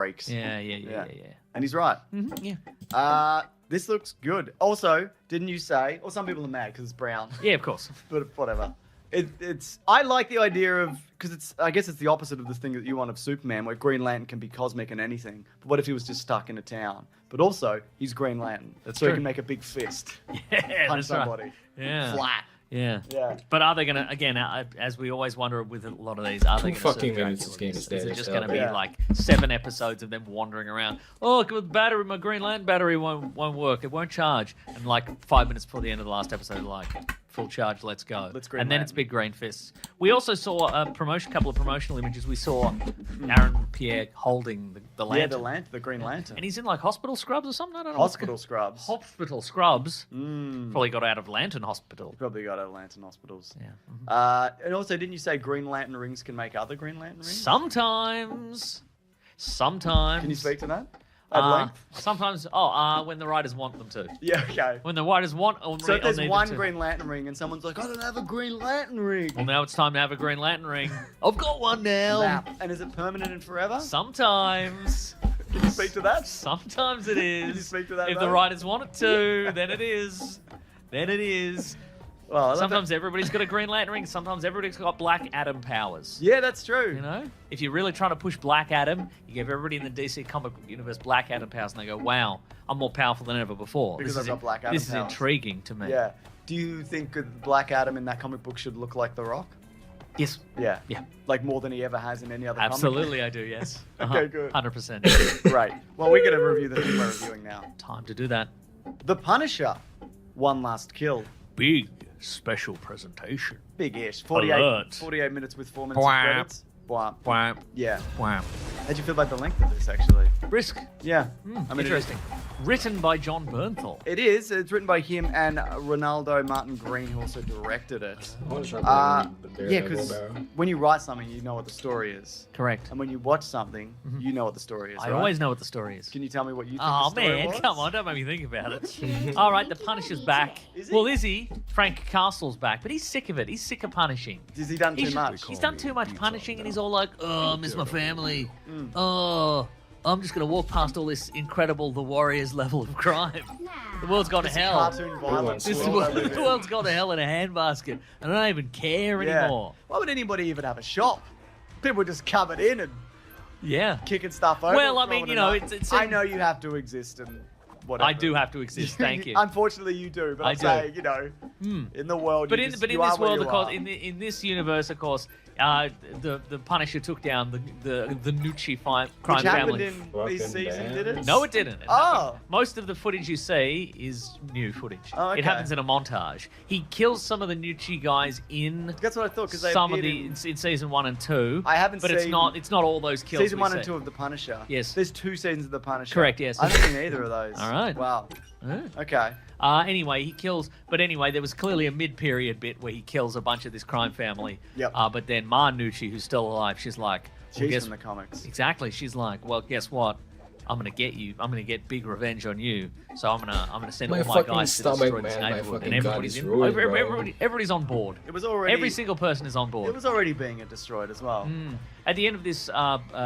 breaks. Yeah. And he's right. Yeah. This looks good. Also, didn't you say? Or some people are mad because it's brown. Yeah, of course. But whatever. It's. I like the idea of because it's. I guess it's the opposite of this thing that you want of Superman, where Green Lantern can be cosmic and anything. But what if he was just stuck in a town? But also, he's Green Lantern, so true. he can make a big fist, Yeah, punch that's right. somebody, Yeah. flat. Yeah. Yeah. But are they going to, again, as we always wonder with a lot of these, are they going to fucking minutes this game is dead, it just so- going to be Yeah. like 7 episodes of them wandering around? Oh, battery, my Green Lantern battery won't work. It won't charge. And like 5 minutes before the end of the last episode, like, full charge, let's go. Let's Green and then Lantern. it's big green fists. We also saw a couple of promotional images. We saw Aaron Pierre holding the lantern. Yeah, the Green Lantern. And he's in like hospital scrubs or something? I don't know. Hospital scrubs. Hospital scrubs. Mm. Probably got out of Lantern Hospital. Probably got out of Lantern Hospitals. Yeah. And also, didn't you say Green Lantern rings can make other Green Lantern rings? Sometimes. Can you speak to that? At length? Sometimes. When the writers want them to. Yeah, okay. When the writers want. So if there's need one them to. Green Lantern ring and someone's like, I don't have a Green Lantern ring. Well, now it's time to have a Green Lantern ring. I've got one now. Snap. And is it permanent and forever? Sometimes. Can you speak to that? Sometimes it is. Can you speak to that, If though? the writers want it to, then it is. Then it is. Well, I love Sometimes that. everybody's got a Green Lantern ring. Sometimes everybody's got Black Adam powers. Yeah, that's true. You know, if you're really trying to push Black Adam, you give everybody in the DC comic book universe Black Adam powers, and they go, "Wow, I'm more powerful than ever before." Because this I've got Black Adam This powers. is intriguing to me. Yeah. Do you think Black Adam in that comic book should look like The Rock? Yes. Yeah. Yeah. Like more than he ever has in any other Absolutely, I do. Yes. Okay, good. 100%. comic? Great. Well, we're going to review the thing we're reviewing now. Time to do that. The Punisher. One last kill. Big special presentation. Big-ish. Alert. 48 minutes with 4 minutes Wham. of credits. Wow. Wow. Yeah. Wow. How'd you feel about the length of this, actually? Brisk. Yeah. Interesting. Written by John Bernthal. It is. It's written by him and Ronaldo Martin Green, who also directed it. Yeah, Yeah, because when you write something, you know what the story is. Correct. And when you watch something, you know what the story is, I right? always know what the story is. Can you tell me what you think Oh, the story man, was? come on, don't make me think about it. All right, the Punisher's back. Is he? Well, is he? Frank Castle's back, but he's sick of it. He's sick of punishing. Has he done too much? He's done too much punishing, and he's all like, "Oh, I miss my family. Mm. Oh, I'm just gonna walk past all this incredible The Warriors level of crime. The world's gone to hell. Cartoon violence. This world I live the in. world's gone to hell in a handbasket, and I don't even care Yeah. anymore." Why would anybody even have a shop? People just come it in and Yeah. kicking stuff over. Well, I mean, throwing you it know, up. it's I know you have to exist and whatever. I do have to exist. Thank you. Unfortunately, you do. But I I'm do. saying, you know, in the world, But you in just, but in you are this where world, you of course, are. in this universe, of course, the Punisher took down the Nucci crime Which happened family. in Fucking this season, did it? bands. No, it didn't. Oh. Most of the footage you see is new footage. Oh, okay. It happens in a montage. He kills some of the Nucci guys in That's what I thought, because they some of appeared the in season 1 and 2. I haven't but seen it's not all those kills. Season we 1 see. and 2 of The Punisher. Yes. There's 2 seasons of The Punisher. Correct, yes. I haven't seen either of those. All right. Wow. Yeah. Okay. Anyway, he kills. But anyway, there was clearly a mid-period bit where he kills a bunch of this crime family. Yep. But then Ma Nucci, who's still alive, she's like, well, She's guess, from the comics. exactly. She's like, well, guess what? I'm gonna get you. I'm gonna get big revenge on you. So I'm gonna send My all my fucking guys to stomach, destroy this man. My neighborhood, fucking and gut everybody's is in. ruined, bro. Everybody's on board. It was already. Every single person is on board. It was already being destroyed as well. At the end of this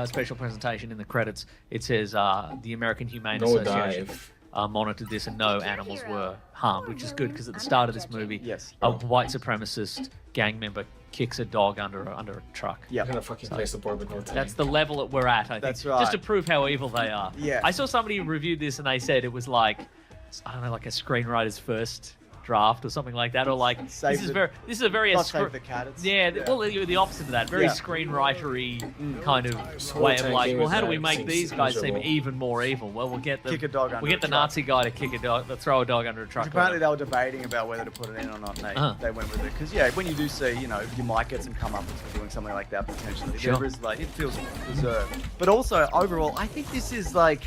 special presentation, in the credits, it says the American Humane No Association dive. monitored this, and no animals were harmed, which is good because at the start of this movie, Yes. a white supremacist gang member kicks a dog under a truck. Yeah. I'm gonna fucking play support with no time. That's the level that we're at, I think. That's right. Just to prove how evil they are. Yeah. I saw somebody who reviewed this and they said it was like, I don't know, like a screenwriter's first draft or something like that, or like Save this is the- a very Not save the cat. It's, yeah, well, the opposite of that. Very Yeah. screenwritery kind of way of like, tanking well, is how do we that make seems these guys seem miserable. even more evil? Well, we'll get the Kick a dog under we'll get a the truck. Nazi guy to kick a dog, throw a dog under a truck. Apparently they were debating about whether to put it in or not, and they went with it. Because, yeah, when you do see, you know, you might get some comeuppance for doing something like that potentially. Sure. There is, like, it feels deserved. But also, overall, I think this is, like,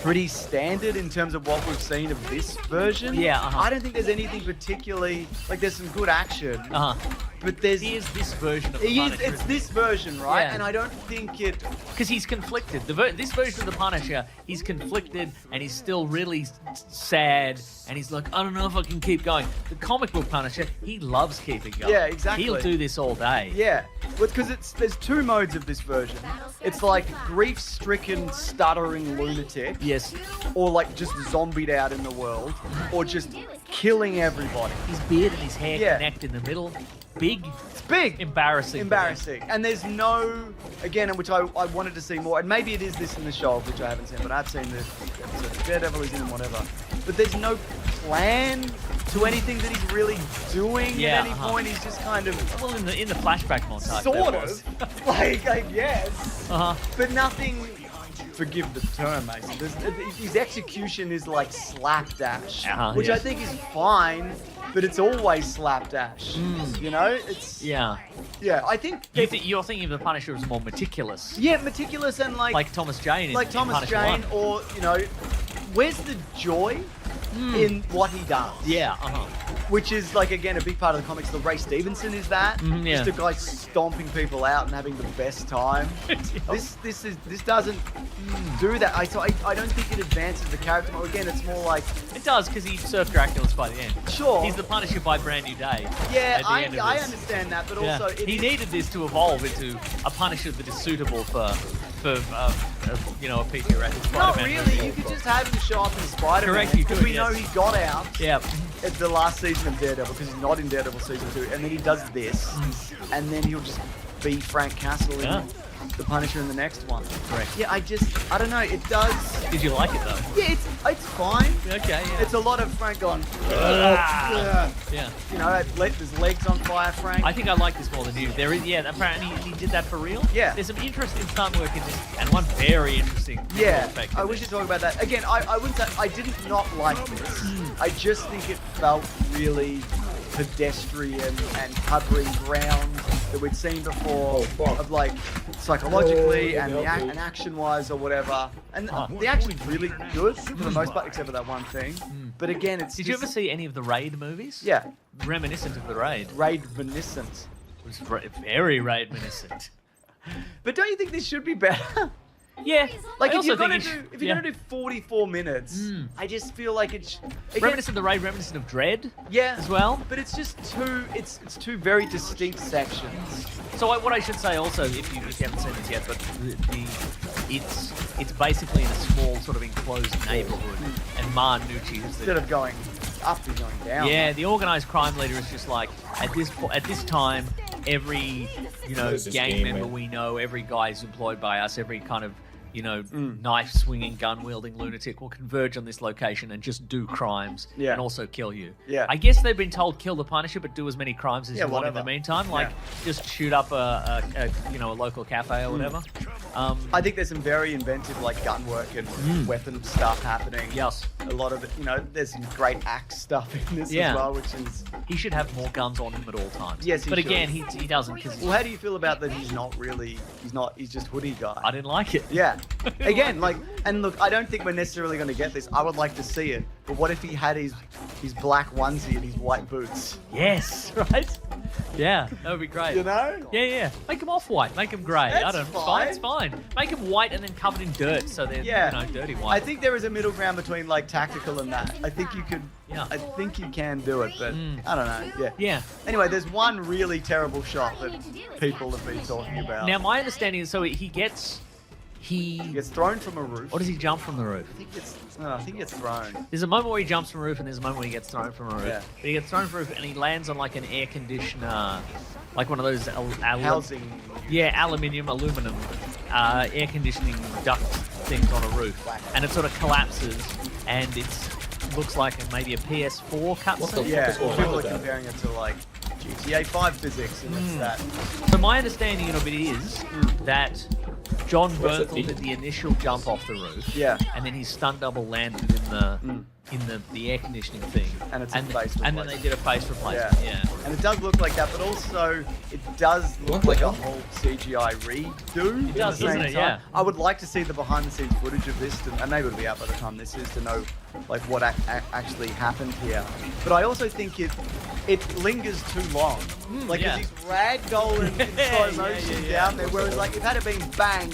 pretty standard in terms of what we've seen of this version. Yeah, uh-huh. I don't think there's anything particularly, like, there's some good action, but there's... Here's this version of the It is, Punisher. it's this version, right? Yeah. And I don't think it... Because he's conflicted. This version of the Punisher, he's conflicted and he's still really sad. And he's like, I don't know if I can keep going. The comic book Punisher, he loves keeping going. Yeah, exactly. He'll do this all day. Yeah, Because there's two modes of this version. It's like grief-stricken, stuttering lunatic, Yes. or like just zombied out in the world, or just killing everybody. His beard and his hair Yeah. connect in the middle. Big. It's big. Embarrassing. Embarrassing. And there's no, again, in which I wanted to see more, and maybe it is this in the show, which I haven't seen, but I've seen the episode of Daredevil he's in and whatever. But there's no plan to anything that he's really doing Yeah, at any point. He's just kind of, Well, in the flashback montage. sort there was. of, like, I guess. Uh-huh. But nothing, forgive the term, Mason. His execution is like slapdash, which I yes. think is fine, but it's always slapdash. You know, it's Yeah. I think You're thinking of the Punisher as more meticulous. meticulous and Like Thomas Jane. like in Thomas Punisher Jane, 1. or you know, where's the joy in what he does? Yeah. Uh-huh. Which is like again a big part of the comics. The Ray Stevenson is that yeah. just a guy stomping people out and having the best time. This doesn't do that. I don't think it advances the character. Again, it's more like It does, because he surfed Dracula's by the end. Sure. He's the Punisher by Brand New Day. yeah, at the end of I this. understand that, but Yeah. also He needed this to evolve into a Punisher that is suitable for a PG-rated not Spider-Man really. movie. You could just have him show up in Spider-Man Correct, you because could, we know yes. he got out. Yeah. At the last season of Daredevil, because he's not in Daredevil season 2, and then he does this, and then he'll just be Frank Castle in Yeah. the Punisher in the next one. Correct. Yeah, I don't know, it does. Did you like it though? Yeah, it's fine. Okay. Yeah. It's a lot of Frank going. Ah. Yeah. You know, there's legs on fire, Frank. I think I like this more than you. There is, apparently he did that for real. Yeah. There's some interesting stunt work in this, and one very interesting visual Yeah, effect. I in wish this. to talk about that. Again, I wouldn't say I didn't not like this. I just think it felt really pedestrian and covering ground that we'd seen before, of like psychologically and action-wise or whatever. And the action's really good for the most part, except for that one thing. But again, it's Did you ever see any of the Raid movies? Yeah, Reminiscent of the Raid. Raid reminiscent. It was very Raid reminiscent. But don't you think this should be better? Yeah. Like I if you're also gonna think do 44 minutes, I just feel like it's Reminiscent of the Raid, reminiscent of Dread yeah as well. But it's just it's two very distinct sections. So what I should say also, if you haven't seen this yet, but it's basically in a small sort of enclosed neighborhood, and Ma Nucci, who's Instead the of going up, he's going down. yeah, the organized crime leader is just like at this time, every What is this gang game, member man? we know, every guy who's employed by us, every kind of knife swinging, gun wielding lunatic will converge on this location and just do crimes Yeah. and also kill you. Yeah. I guess they've been told kill the Punisher, but do as many crimes as Yeah, you want in whatever. the meantime. Like just shoot up a local cafe or whatever. I think there's some very inventive like gun work and weapon stuff happening. Yes. A lot of it, there's some great axe stuff in this Yeah. as well, which is. He should have more guns on him at all times. Yes, he but should. again, he doesn't because Well, how do you feel about that? He's just hoodie guy. I didn't like it. Yeah. Again, and look, I don't think we're necessarily going to get this. I would like to see it. But what if he had his black onesie and his white boots? Yes, right? Yeah, that would be great. You know? Yeah. Make him off-white. Make him grey. I That's don't. fine. It's fine. Make him white and then covered in dirt, so they're dirty white. I think there is a middle ground between like tactical and that. I think you could. Yeah. I think you can do it, but I don't know. Yeah. Yeah. Anyway, there's one really terrible shot that people have been talking about. Now my understanding is, so he gets He gets thrown from a roof. Or does he jump from the roof? I think he gets thrown. There's a moment where he jumps from a roof, and there's a moment where he gets thrown from a roof. Yeah. But he gets thrown from a roof, and he lands on like an air conditioner, like one of those Housing. Yeah, aluminum air conditioning duct things on a roof, Black. and it sort of collapses, and it looks like maybe a PS4 What the cutscene. Yeah, What's going on people are with that? comparing it to like GTA 5 physics, and it's that. So my understanding of it is that John What's the Bernthal theme? did the initial jump off the roof. Yeah. And then he stunt double landed in the air conditioning thing. And it's a face And then replacement. they did a face replacement. Yeah. And it does look like that, but also it does look What like the a hell? whole CGI redo. It does, doesn't it? Yeah. I would like to see the behind-the-scenes footage of this, and maybe it'll be out by the time this is, to know like what actually happened here. But I also think it lingers too long. Like yeah. there's these ragdolling in slow motion down there, whereas like if it had been bang,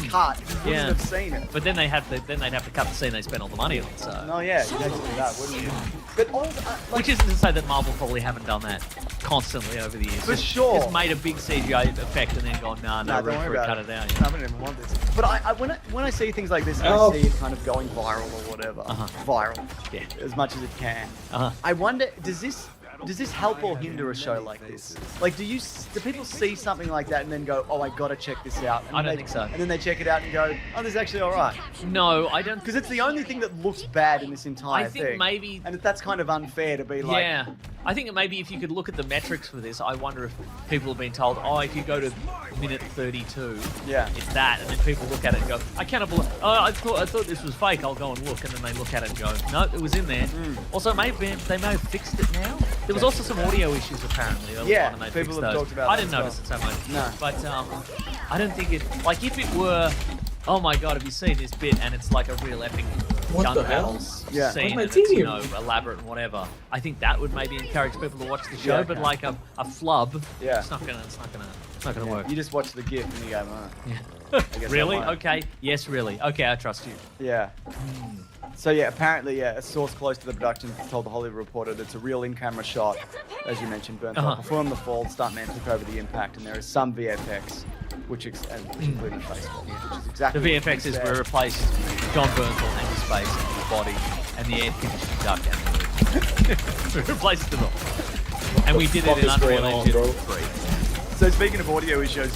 cut, you wouldn't Yeah. have seen it. But then they'd have to cut the scene they spent all the money on. So. Oh yeah. So Exactly that, wouldn't you? But also, Which isn't to say that Marvel probably haven't done that constantly over the years. For sure. Just made a big CGI effect and then gone, no don't room worry for it, about cut it. it down. No, I don't even want this. But when I see things like this and Oh. I see it kind of going viral or whatever, viral, Yeah. as much as it can, Uh-huh. I wonder, does this help or hinder a show like this? Like, do people see something like that and then go, oh, I gotta check this out? And I then don't they- think so. And then they check it out and go, oh, this is actually all right. No, I don't. Because it's the only thing that looks bad in this entire I think thing. maybe- And that's kind of unfair to be like, Yeah, I think that maybe if you could look at the metrics for this, I wonder if people have been told, oh, if you go to minute 32, Yeah. it's that, and then people look at it and go, I cannot believe, oh, I thought this was fake. I'll go and look, and then they look at it and go, no, it was in there. Also, maybe they may have fixed it now. There was also some audio issues apparently. There was Yeah, one, and they people fixed have those. talked about I that didn't as notice it so much. No. But I don't think it. Like if it were. Oh my god, have you seen this bit? And it's like a real epic What gun the hell? battles Yeah. scene, Where's and my it's, TV? elaborate and whatever. I think that would maybe encourage people to watch the show, Yeah, but okay. like a flub, Yeah. it's not gonna work. You just watch the GIF and you go, oh. Yeah. guess Really? I won't. Okay. Yes, really. Okay, I trust you. Yeah. So yeah, apparently, a source close to the production told the Hollywood Reporter that it's a real in-camera shot, as you mentioned, Bernthal performed the fall, stuntman took over the impact, and there is some VFX, which including Facebook, which is exactly The what VFX he is said. we replaced John Bernthal and his face and his body and the air conditioning duct and the roof. We replaced them all. And we did it in What the fuck is Unreal going on, Engine bro? 3. So speaking of audio issues,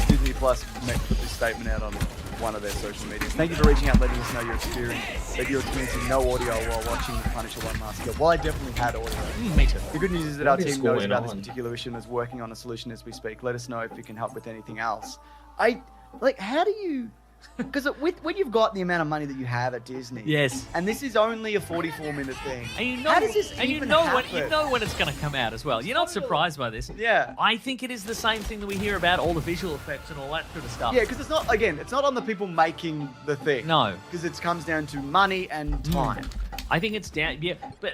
Disney Plus put this statement out on one of their social medias. Thank you for reaching out, letting us know that you're experiencing no audio while watching The Punisher One Mask Kill. Well, I definitely had audio. Me too. The good news is that our What is team knows going about this on? particular issue and is working on a solution as we speak. Let us know if you can help with anything else. How do you... Because when you've got the amount of money that you have at Disney, Yes. and this is only a 44-minute thing, And you know, how does this and even you know happen? when it's going to come out as well. You're not surprised by this. Yeah. I think it is the same thing that we hear about all the visual effects and all that sort of stuff. Yeah, because it's not on the people making the thing. No. Because it comes down to money and time. I think it's down. Yeah, but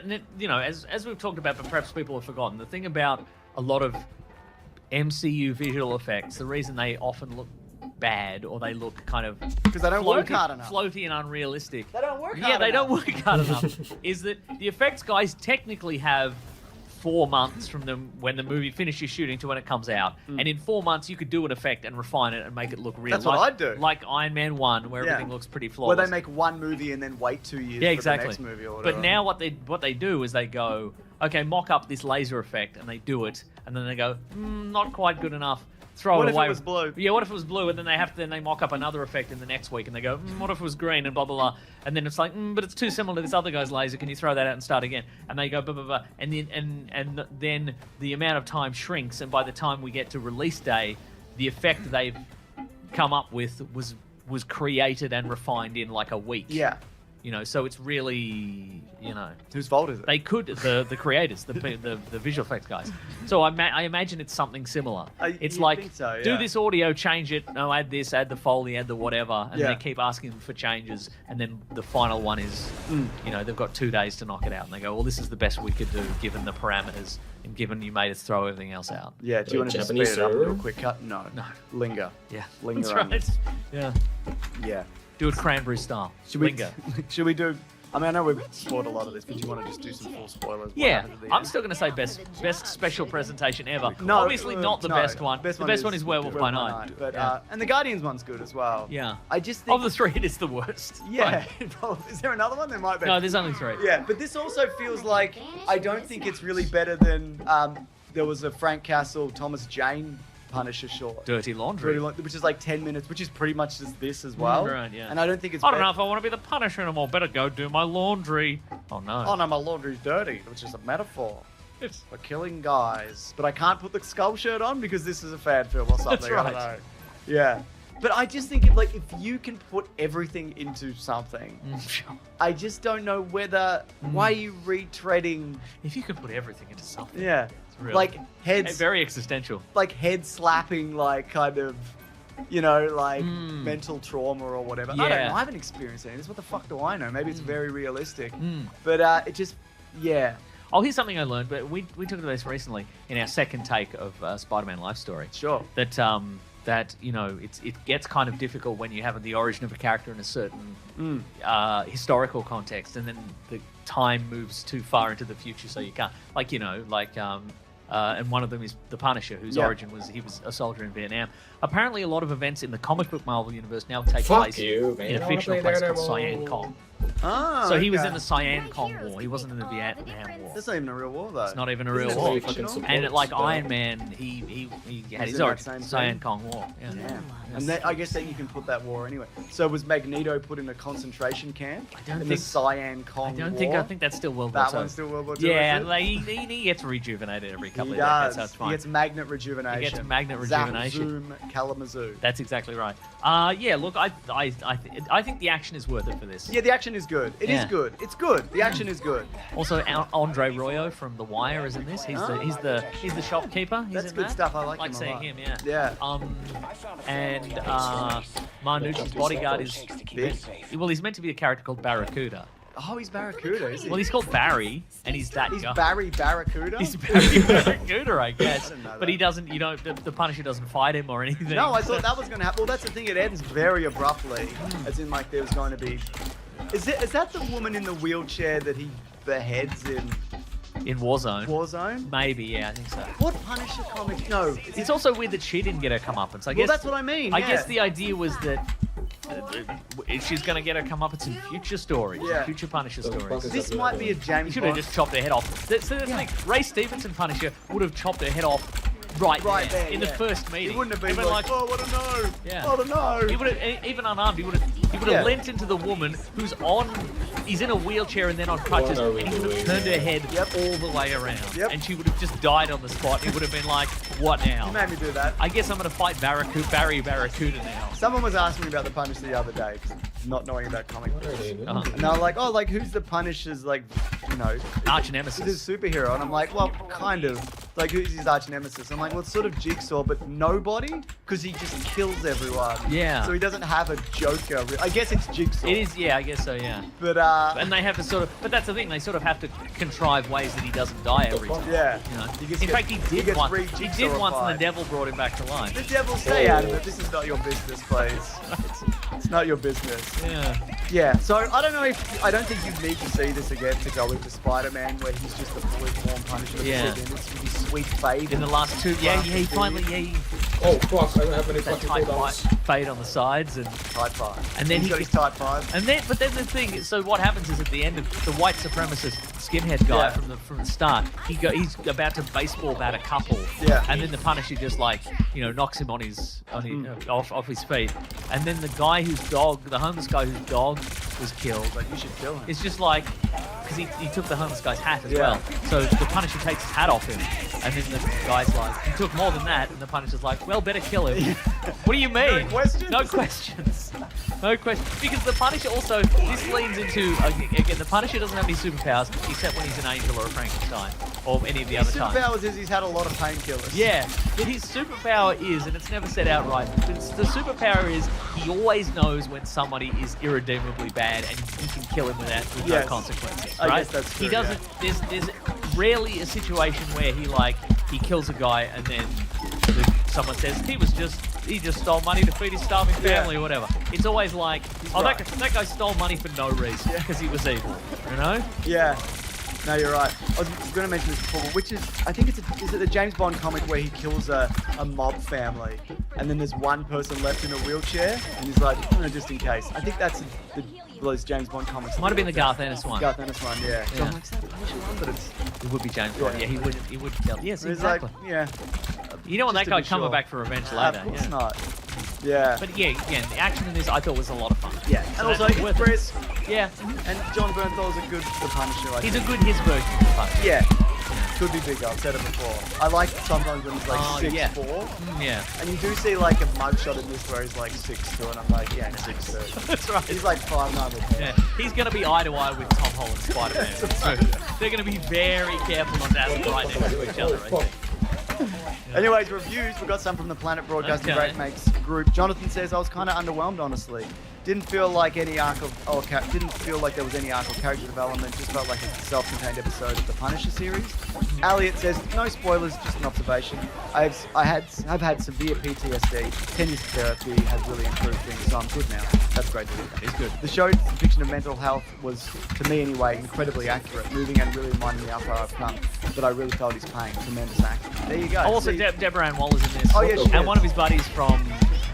as we've talked about, but perhaps people have forgotten the thing about a lot of MCU visual effects. The reason they often look bad or they look kind of Because they don't work hard enough. floaty and unrealistic. They don't work Yeah, hard they enough. don't work hard enough. Is that the effects guys technically have 4 months from when the movie finishes shooting to when it comes out, and in 4 months you could do an effect and refine it and make it look real. That's what I'd do. Like Iron Man 1, where Yeah. everything looks pretty flawless. Where they make one movie and then wait 2 years Yeah, for exactly. the next movie or whatever. But now what they do is they go, okay, mock up this laser effect, and they do it, and then they go, not quite good enough. Throw What it if away. it was blue? Yeah, what if it was blue? And then they mock up another effect in the next week, and they go, what if it was green? And blah blah blah. And then it's like, but it's too similar to this other guy's laser. Can you throw that out and start again? And they go, blah blah blah. And then the amount of time shrinks, and by the time we get to release day, the effect they've come up with was created and refined in like a week. Yeah. So it's really, Whose fault is it? they could the creators, the visual effects guys. So I imagine it's something similar. It's you'd like think so, do yeah. this audio, change it, add this, add the Foley, add the whatever, and Yeah. they keep asking them for changes, and then the final one is, they've got 2 days to knock it out, and they go, well, this is the best we could do given the parameters and given you made us throw everything else out. Yeah, do you want to just speed Japanese it up and do a server? quick cut? No. Linger. Yeah, Linger that's on right. it. Yeah, Yeah. do it cranberry style. Linger. Should we do... I mean, I know we've spoiled a lot of this, but do you want to just do some full spoilers? What Yeah, happens at the I'm end? still going to say best special presentation ever. No, Obviously not the no. best one. Best The best one is Werewolf by Night. But, Yeah. and the Guardians one's good as well. Yeah. I just think... Of the 3, it is the worst. Yeah. Is there another one? There might be. No, there's only 3. Yeah, but this also feels like I don't think it's really better than there was a Frank Castle, Thomas Jane Punisher short. Dirty Laundry. Which is like 10 minutes, which is pretty much just this as well. Right, yeah. And I don't think it's I don't know if I want to be the Punisher anymore. Better go do my laundry. Oh no. Oh no, my laundry's dirty, which is a metaphor for killing guys. But I can't put the skull shirt on because this is a fan film or something. right. I don't know. Yeah. But I just think if you can put everything into something, I just don't know why are you retreading? If you could put everything into something. Yeah. Really- Like heads, Very existential. like head slapping, like kind of, mental trauma or whatever. I don't Yeah. know. I haven't experienced any of this. What the fuck do I know? Maybe it's very realistic. Mm. But it just, yeah. Oh, here's something I learned, but we talked about this recently in our second take of Spider-Man Life Story. Sure. That that it gets kind of difficult when you have the origin of a character in a certain historical context, and then the time moves too far into the future, so you can't and one of them is the Punisher, whose origin was he was a soldier in Vietnam. Apparently, a lot of events in the comic book Marvel universe now take place in a fictional place called Cyan Kong. Ah, So he was in the Cyan Kong War. He wasn't in the Vietnam War. That's not even a real war, though. It's not even a Isn't real it war. fictional? And like Iron Man, he had his in that origin, same Cyan thing? Kong War. Yeah. Yeah. And I guess that you can put that war anyway. So was Magneto put in a concentration camp don't in think- the Cyan Kong I War? think that's still World War That II. one's still World War II. Yeah, is it? like he gets rejuvenated every couple He of decades, does. so it's He fine. gets magnet rejuvenation. He gets magnet Zap, rejuvenation. zoom, Kalamazoo. That's exactly right. Yeah, look, I think the action is worth it for this. Yeah, the action is good. It is Yeah. good. It's good. The action is good. Also, Andre Royo from The Wire is in this. He's the shopkeeper. He's That's in good that. stuff. I like him a seeing lot. him. Yeah. Yeah. And Marnucci's bodyguard is he's meant to be a character called Barracuda. Oh, he's Barracuda, is he? Well, he's called Barry, and he's that He's guy. Barry Barracuda? He's Barry Barracuda, I guess. didn't know But he that. doesn't. The Punisher doesn't fight him or anything. No, I thought that was going to happen. Well, that's the thing. It ends very abruptly, as in like there was going to be. Is that the woman in the wheelchair that he beheads in in Warzone. Warzone? Maybe, yeah, I think so. What Punisher comic? No. It's also weird that she didn't get her comeuppance. I Well, guess that's what I mean. I yeah. guess the idea was that she's going to get her comeuppance in future stories, Yeah. future Punisher So stories. fuck This might be a You James should have Bond. just chopped her head off. So the thing, Ray Stevenson Punisher would have chopped her head off right there in the yeah. first meeting. He wouldn't have been And like, oh, what a no. Yeah. What a no. He would have, even unarmed, he would have Yeah. leant into the woman he's in a wheelchair and then on crutches, What are we and he would have doing turned her head Yep. all the way around. Yep. And she would have just died on the spot. He would have been like, what now? You made me do that. I guess I'm going to fight Barry Barracuda now. Someone was asking me about the Punisher the other day, 'cause not knowing about comic What are books. they doing? Uh-huh. And they were like, oh, like, who's the Punisher's, like, Arch is nemesis. his superhero? And I'm like, well, kind of. Like, who's his arch nemesis? I'm like, well, it's sort of Jigsaw, but nobody, because he just kills everyone. Yeah. So he doesn't have a Joker. I guess it's Jigsaw. It is, yeah, I guess so, yeah. But, And they have to but that's the thing, they sort of have to contrive ways that he doesn't die every time. yeah. You know? He gets- In fact, he did gets once. He re-Jigsaw did once, and applied. the devil brought him back to life. The devil, stay out of it. This is not your business, please. It's not your business. Yeah. Yeah, so I don't think you need to see this again to go into Spider-Man where he's just a fully formed Punisher. Yeah. It's with his sweet fade. In the last two, he finally, he Oh fuck! I don't have any that fucking tight cooldowns. fade on the sides, and Type 5. And then he's he got could- his Type 5. but then the thing, so what happens is at the end of the white supremacist skinhead guy Yeah. from the start, he's about to baseball bat a couple, Yeah. and then the Punisher just knocks him on his off his feet, and then the guy the homeless guy whose dog was killed, But you should kill him. it's just like, because he took the homeless guy's hat as Yeah. well. So the Punisher takes his hat off him, and then the guy's like, he took more than that, and the Punisher's like, well, better kill him. What do you mean? No questions? No questions. No questions. Because the Punisher also, this leans into, again, the Punisher doesn't have any superpowers, except when he's an angel or a Frankenstein, or any of the His other times. superpowers is he's had a lot of painkillers. Yeah, but his superpower is, and it's never said outright, the superpower is he always knows when somebody is irredeemably bad and he can kill him with no Yes. consequences, I right? guess that's true, He doesn't, there's rarely a situation where he kills a guy and then someone says, he just stole money to feed his starving family or whatever. It's always like, right. that guy stole money for no reason because he was evil, you know? Yeah. No, you're right. I was going to mention this before, which is, I think is it the James Bond comic where he kills a mob family, and then there's one person left in a wheelchair, and he's like, just in case. I think that's those James Bond comics. Might have been the Garth Ennis one. Garth Ennis one, yeah. So Yeah. I'm like, is that Punisher one? But it's, It would be James Bond. Yeah, he would tell. Yes, he's exactly. like, yeah. You don't want Just that to guy be coming sure. back for revenge Nah, later. of course Yeah. not. Yeah. But yeah, again, the action in this I thought was a lot of fun. Yeah. So And also, that's it's worth it. Chris, Yeah, and John Bernthal's a good The Punisher, I he's think. a good his version of the Punisher. Yeah. Could be bigger, I've said it before. I like sometimes when he's like Oh, 6'4". yeah. Yeah, And you do see like a mugshot in this where he's like 6'2", and I'm like, yeah, 6'2". that's right. He's like 5'9" with hair. Yeah, he's going to be eye to eye with Tom Holland Spider-Man. So they're going to be very careful not to have them right next to each other, I think. Anyways, reviews. We've got some from the Planet Broadcasting Okay. Great Mates group. Jonathan says, I was kind of underwhelmed, honestly. Didn't feel like any arc of, didn't feel like there was any arc or character development. Just felt like a self-contained episode of the Punisher series. Elliot says, no spoilers, just an observation. I've had severe PTSD. 10 years of therapy has really improved things, so I'm good now. That's great to hear. It's good. The show's depiction of mental health was, to me anyway, incredibly accurate, moving and really reminding me how far I've come. But I really felt his pain. Tremendous acting. There you go. Also, See? Deborah Ann Waller's in this. Oh, yeah, she and is. one of his buddies from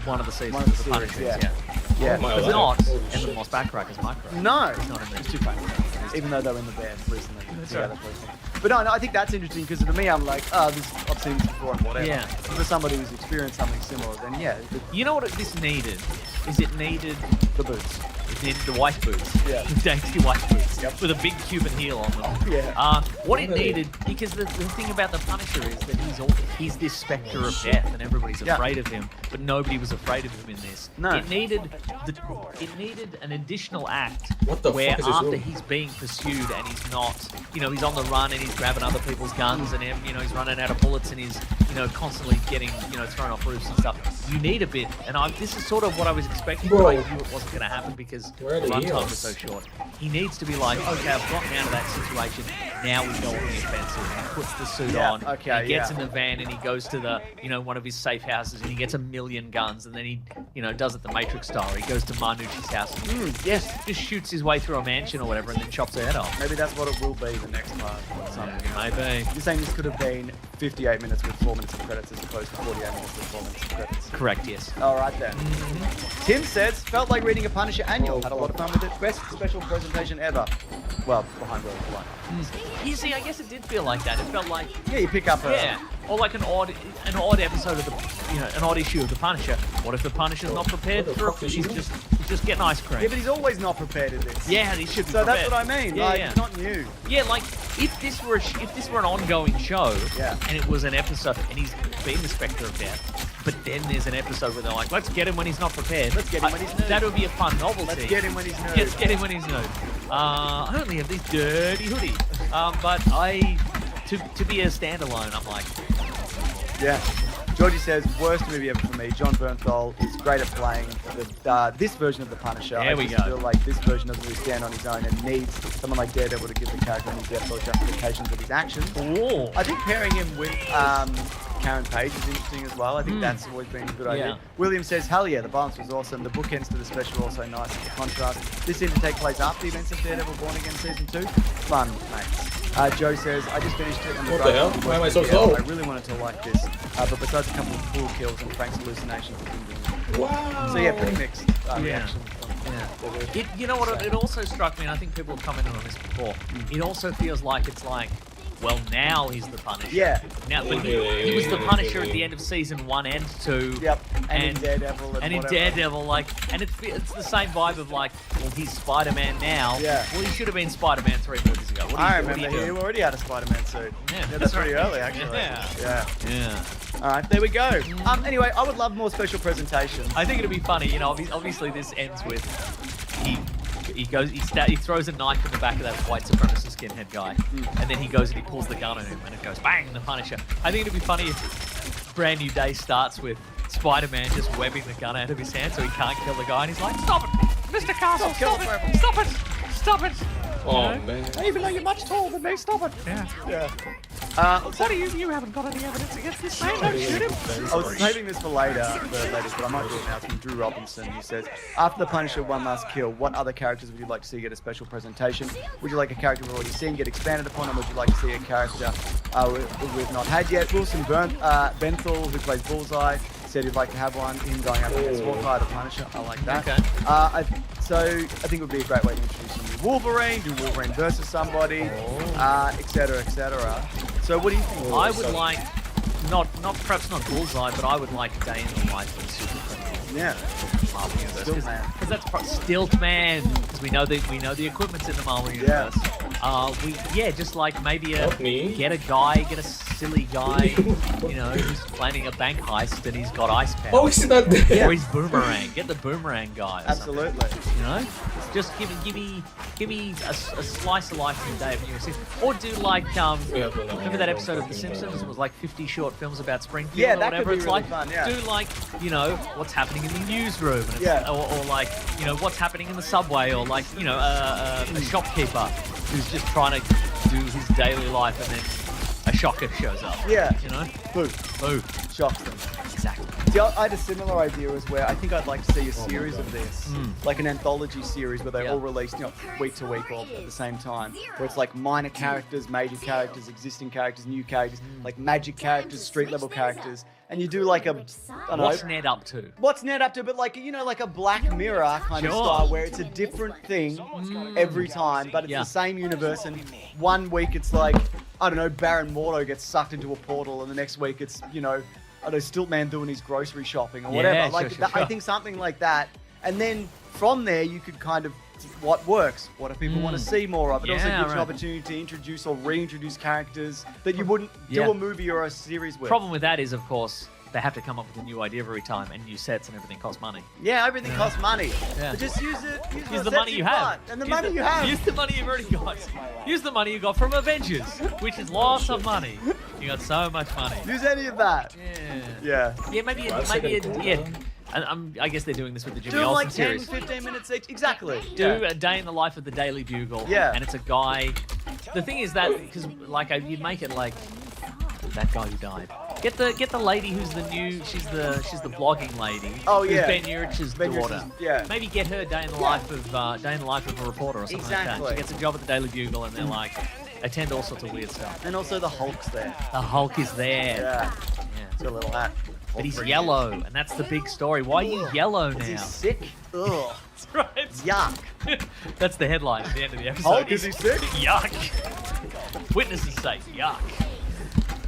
one of the seasons One of the of the series, Punisher. yeah. Yeah. Oh my But God. not Holy Emma shit. Moss Backrack as Micro. No, He's not in there. it's too famous. Even though they were in the band recently. That's together, right. please. But no, I think that's interesting because to me, I'm like, I've seen this before and whatever. Yeah. But for somebody who's experienced something similar, then yeah, You know what this needed? It needed the boots. the white boots. Yeah. The dainty white boots. Yep. With a big Cuban heel on them. Yeah. What it needed, because the thing about the Punisher is that he's this spectre of death and everybody's Yeah. afraid of him, but nobody was afraid of him in this. No. It needed an additional act What the where fuck is this after room? he's being pursued and he's not, he's on the run and he's grabbing other people's guns and he's running out of bullets and he's, constantly getting, thrown off roofs and stuff. You need a bit, and this is sort of what I was expecting, but I knew it wasn't going to happen because Where are the runtime heels? was so short. He needs to be like, okay, I've gotten out of that situation. Now we go on the offensive. He puts the suit Yeah, on. okay, He gets yeah. in the van and he goes to the, one of his safe houses and he gets 1,000,000 guns and then he, does it the Matrix style. He goes to Marnucci's house and Yes. just shoots his way through a mansion or whatever and then chops her head off. Maybe that's what it will be the next part. Or something. Maybe. You're saying this could have been 58 minutes with 4 minutes of credits as opposed to 48 minutes with 4 minutes of credits. Correct, yes. All right then. Tim says, felt like reading a Punisher annual. Had a lot of fun with it. Best special presentation ever. Well, behind where it's like. You see, I guess it did feel like that. It felt like, Yeah, you pick up a... yeah, or like an odd episode of an odd issue of the Punisher. What if the Punisher's not prepared What the for it? fuck is He's he just getting ice cream. Yeah, but he's always not prepared in this. Yeah, he should be So that's prepared. what I mean. Yeah, like, yeah. it's not new. Yeah, like if this were an ongoing show, Yeah. and it was an episode, and he's been the Spectre of Death, but then there's an episode where they're like, let's get him when he's not prepared. Let's get him when he's nude. That would be a fun novelty. Let's get him when he's nude. Let's get him when he's nude. I only have this dirty hoodie, but to be a standalone, I'm like, Yeah. Georgie says, worst movie ever for me. John Bernthal is great at playing this version of the Punisher. There I we just go. feel like this version doesn't really stand on his own and needs someone like Daredevil to give the character any depth or justifications of his actions. oh, I think pairing him with Karen Page is interesting as well. I think that's always been a good idea. Yeah. William says, hell yeah, the balance was awesome. The bookends to the special were also nice as a contrast. This seemed to take place after the events of Daredevil Born Again Season 2. Fun, mate. Joe says, I just finished it. And What the hell? Why am I so slow? I really wanted to like this. But besides a couple of cool kills and Frank's hallucinations, it didn't do it. Wow. So yeah, pretty mixed reaction. you know what? It also struck me, and I think people have commented on this before. It also feels like it's like, well, now he's the Punisher. Yeah. Now, but he was the Punisher at the end of season 1 and 2. Yep. And in Daredevil and in whatever. Daredevil, and it's the same vibe of like, well, he's Spider-Man now. Yeah. Well, he should have been Spider-Man 3 movies ago. What I are you remember he doing? already had a Spider-Man suit. Yeah, That's pretty right. early, actually. Yeah. Yeah. All right, there we go. Anyway, I would love more special presentations. I think it'd be funny, obviously this ends with he throws a knife in the back of that white supremacist skinhead guy, and then he goes and he pulls the gun on him, and it goes bang, the Punisher. I think it'd be funny if Brand New Day starts with Spider-Man just webbing the gun out of his hand so he can't kill the guy, and he's like, stop it, Mr. Castle, Stop stop killing it, stop it, stop it. Oh, You know? man. Even though you're much taller than me, stop it. Yeah. Yeah. What do you haven't got any evidence against this man? Don't shoot him. I was saving this for later, but I might do it now. It's from Drew Robinson. He says, after the Punisher one last kill, what other characters would you like to see get a special presentation? Would you like a character we've already seen get expanded upon, or would you like to see a character we've not had yet? Wilson Benthal, who plays Bullseye, said he'd like to have one. Him going up against Hawkeye, the Punisher. I like that. Okay. So I think it would be a great way to introduce a new Wolverine, do Wolverine versus somebody, etc., etc. So what do you think? I would like, perhaps not Bullseye, but I would like a day in the life of Super Criminal. Yeah. Marvel Universe. Stilt Man. Because that's Stilt Man. Because we know the equipment's in the Marvel Universe. Just like maybe Help me. get a silly guy, who's planning a bank heist and he's got ice powers. Oh, he's not there. Or he's Boomerang. Get the Boomerang guy. Or something. Absolutely. You know, just give me give me a slice of life from the day of New Year's Eve, or do like remember that episode of The Simpsons? It was like 50 short films about Springfield. Yeah, or that whatever. could be It's really like fun, yeah. do like what's happening in the newsroom, and or like what's happening in the subway, or like a shopkeeper who's just trying to do his daily life, and then a shocker shows up. Yeah. Boo. Shocks them. Exactly. See, I had a similar idea as where I think I'd like to see a series of this, like an anthology series where they all release, week to week or at the same time, where it's like minor characters, major characters, existing characters, new characters, like magic characters, street level characters, and you do like I don't know. What's Ned up to? What's Ned up to? But like like a Black Mirror kind of style, where it's a different thing every time, but it's the same universe. And one week it's like I don't know, Baron Mordo gets sucked into a portal, and the next week it's I don't know, Stiltman doing his grocery shopping or whatever. Sure. I think something like that. And then from there, you could kind of, what works? What do people want to see more of? It also gives you an opportunity to introduce or reintroduce characters that you wouldn't do a movie or a series with. Problem with that is, of course, they have to come up with a new idea every time, and new sets, and everything costs money. Yeah, everything costs money. Yeah. But just use it. Use the money you have. And the money you have. Use the money you've already got. Use the money you got from Avengers, which is lots of money. You got so much money. Use any of that. Yeah, maybe And I guess they're doing this with the Jimmy Do Olsen like 10, series. 15 minutes each. Exactly. Do a day in the life of the Daily Bugle. Yeah. And it's a guy. The thing is that because you'd make it like that guy who died. Get the lady who's the new. She's the blogging lady. Oh who's yeah. Ben Urich's daughter. Yeah. Maybe get her day in the life of a reporter or something like that. She gets a job at the Daily Bugle, and they're like attend all sorts of weird stuff. And also the Hulk's there. The Hulk is there. Yeah. It's a little hat. But he's yellow, and that's the big story. Why are you yellow now? Is he sick? Ugh. That's right. Yuck. That's the headline at the end of the episode. Hulk, is he sick? Yuck. Witnesses say yuck.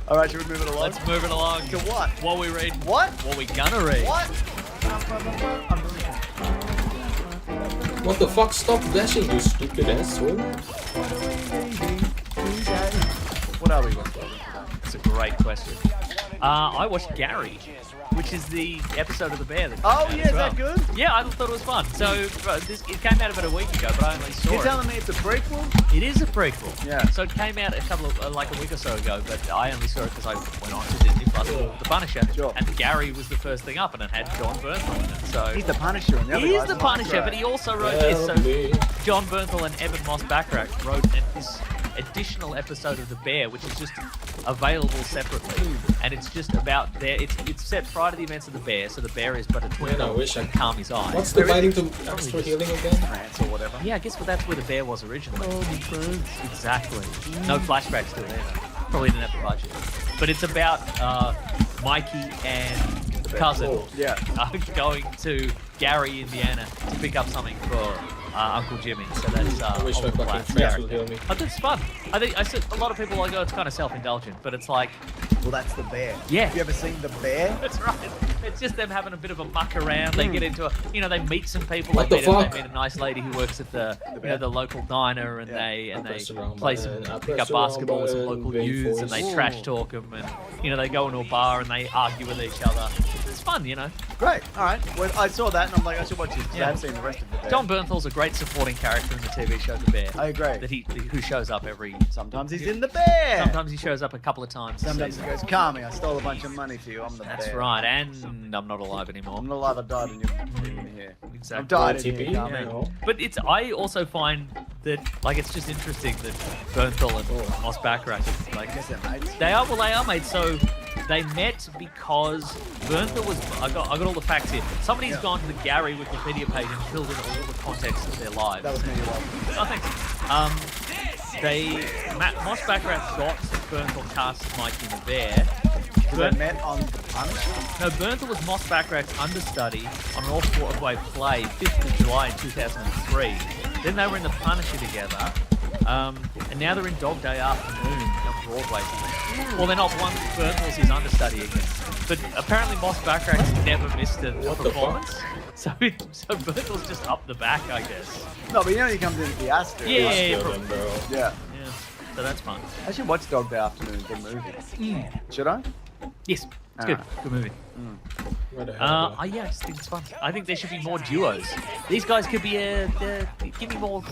All right, should we move it along? Let's move it along. To what? What we read. What? What we gonna read. What? What the fuck? Stop dashing, you stupid asshole. What are we watching? That's a great question. I watched Gary, which is the episode of The Bear. That Oh, came out yeah, as is well. that good? Yeah, I thought it was fun. So it came out about a week ago, but I only saw You're it. telling me it's a prequel? It is a prequel. Yeah. So it came out a week or so ago, but I only saw it because I went on to Disney Plus for The Punisher. Sure. And Gary was the first thing up, and it had John Bernthal in it. So He's the Punisher, and the other he is guy's the Punisher, but he also wrote this. So John Bernthal and Evan Moss Backrack wrote this additional episode of The Bear, which is just available separately, and it's just about it's set prior to the events of The Bear, so The Bear is but a twinkle I wish I calm his eyes. What's the biting to extra healing again? France or whatever. Yeah, I guess that's where The Bear was originally. Exactly. No flashbacks to it either. Probably didn't have the budget. But it's about Mikey and cousin Yeah. going to Gary, Indiana to pick up something for Uncle Jimmy. So that's I wish my Oliver fucking Platt's friends would character. heal me. I think it's fun. I think a lot of people like, oh, it's kind of self-indulgent, but it's like, Well, that's the Bear. Yeah. Have you ever seen the Bear? that's right. It's just them having a bit of a muck around. They get into they meet some people. What they the fuck? meet a nice lady who works at the the local diner, and Yeah. they press the wrong play button. some I pick press up the wrong basketball with some button. local youths, and they trash talk them, and they go into a bar and they argue with each other. It's fun, Great. All right. Well, I saw that, and I'm like, I should watch this. 'Cause Yeah. I haven't seen the rest of the Bear. John Bernthal's a great supporting character in the TV show The Bear. I agree. That who shows up every. Sometimes he's in the Bear. Sometimes he shows up a couple of times. a Sometimes he season. goes, Carmy, I stole a bunch of money for you. I'm the That's Bear. right, and I'm not alive anymore. I'm not alive. I died in your here. Exactly. I've died in TP, here, Carmy. you know. But I also find that it's just interesting that Bernthal and Moss Backrack I guess they're mates. they are mates. So they met because Bernthal was I got all the facts here. Somebody's gone to the Gary Wikipedia page and filled in all the context of their lives. That was me. Oh, thanks. Moss Backrack got Bernthal cast as Mikey the Bear. They met on the Punisher. No, Bernthal was Moss Backrack's understudy on an off-Broadway play, 5th of July in 2003. Then they were in The Punisher together, and now they're in Dog Day Afternoon on Broadway. Well, they're not one. Bernthal's his understudy again. But apparently Moss Backrack's never missed a What the performance. So Bernthal's just up the back, I guess. No, but he comes into the Astor. Yeah. Kill them, bro. Yeah. Yeah. So that's fun. I should watch Dog Day Afternoon, the movie. Should I? Yes. It's good. Good movie. Where the hell? I just think it's fun. I think there should be more duos. These guys could be give me more,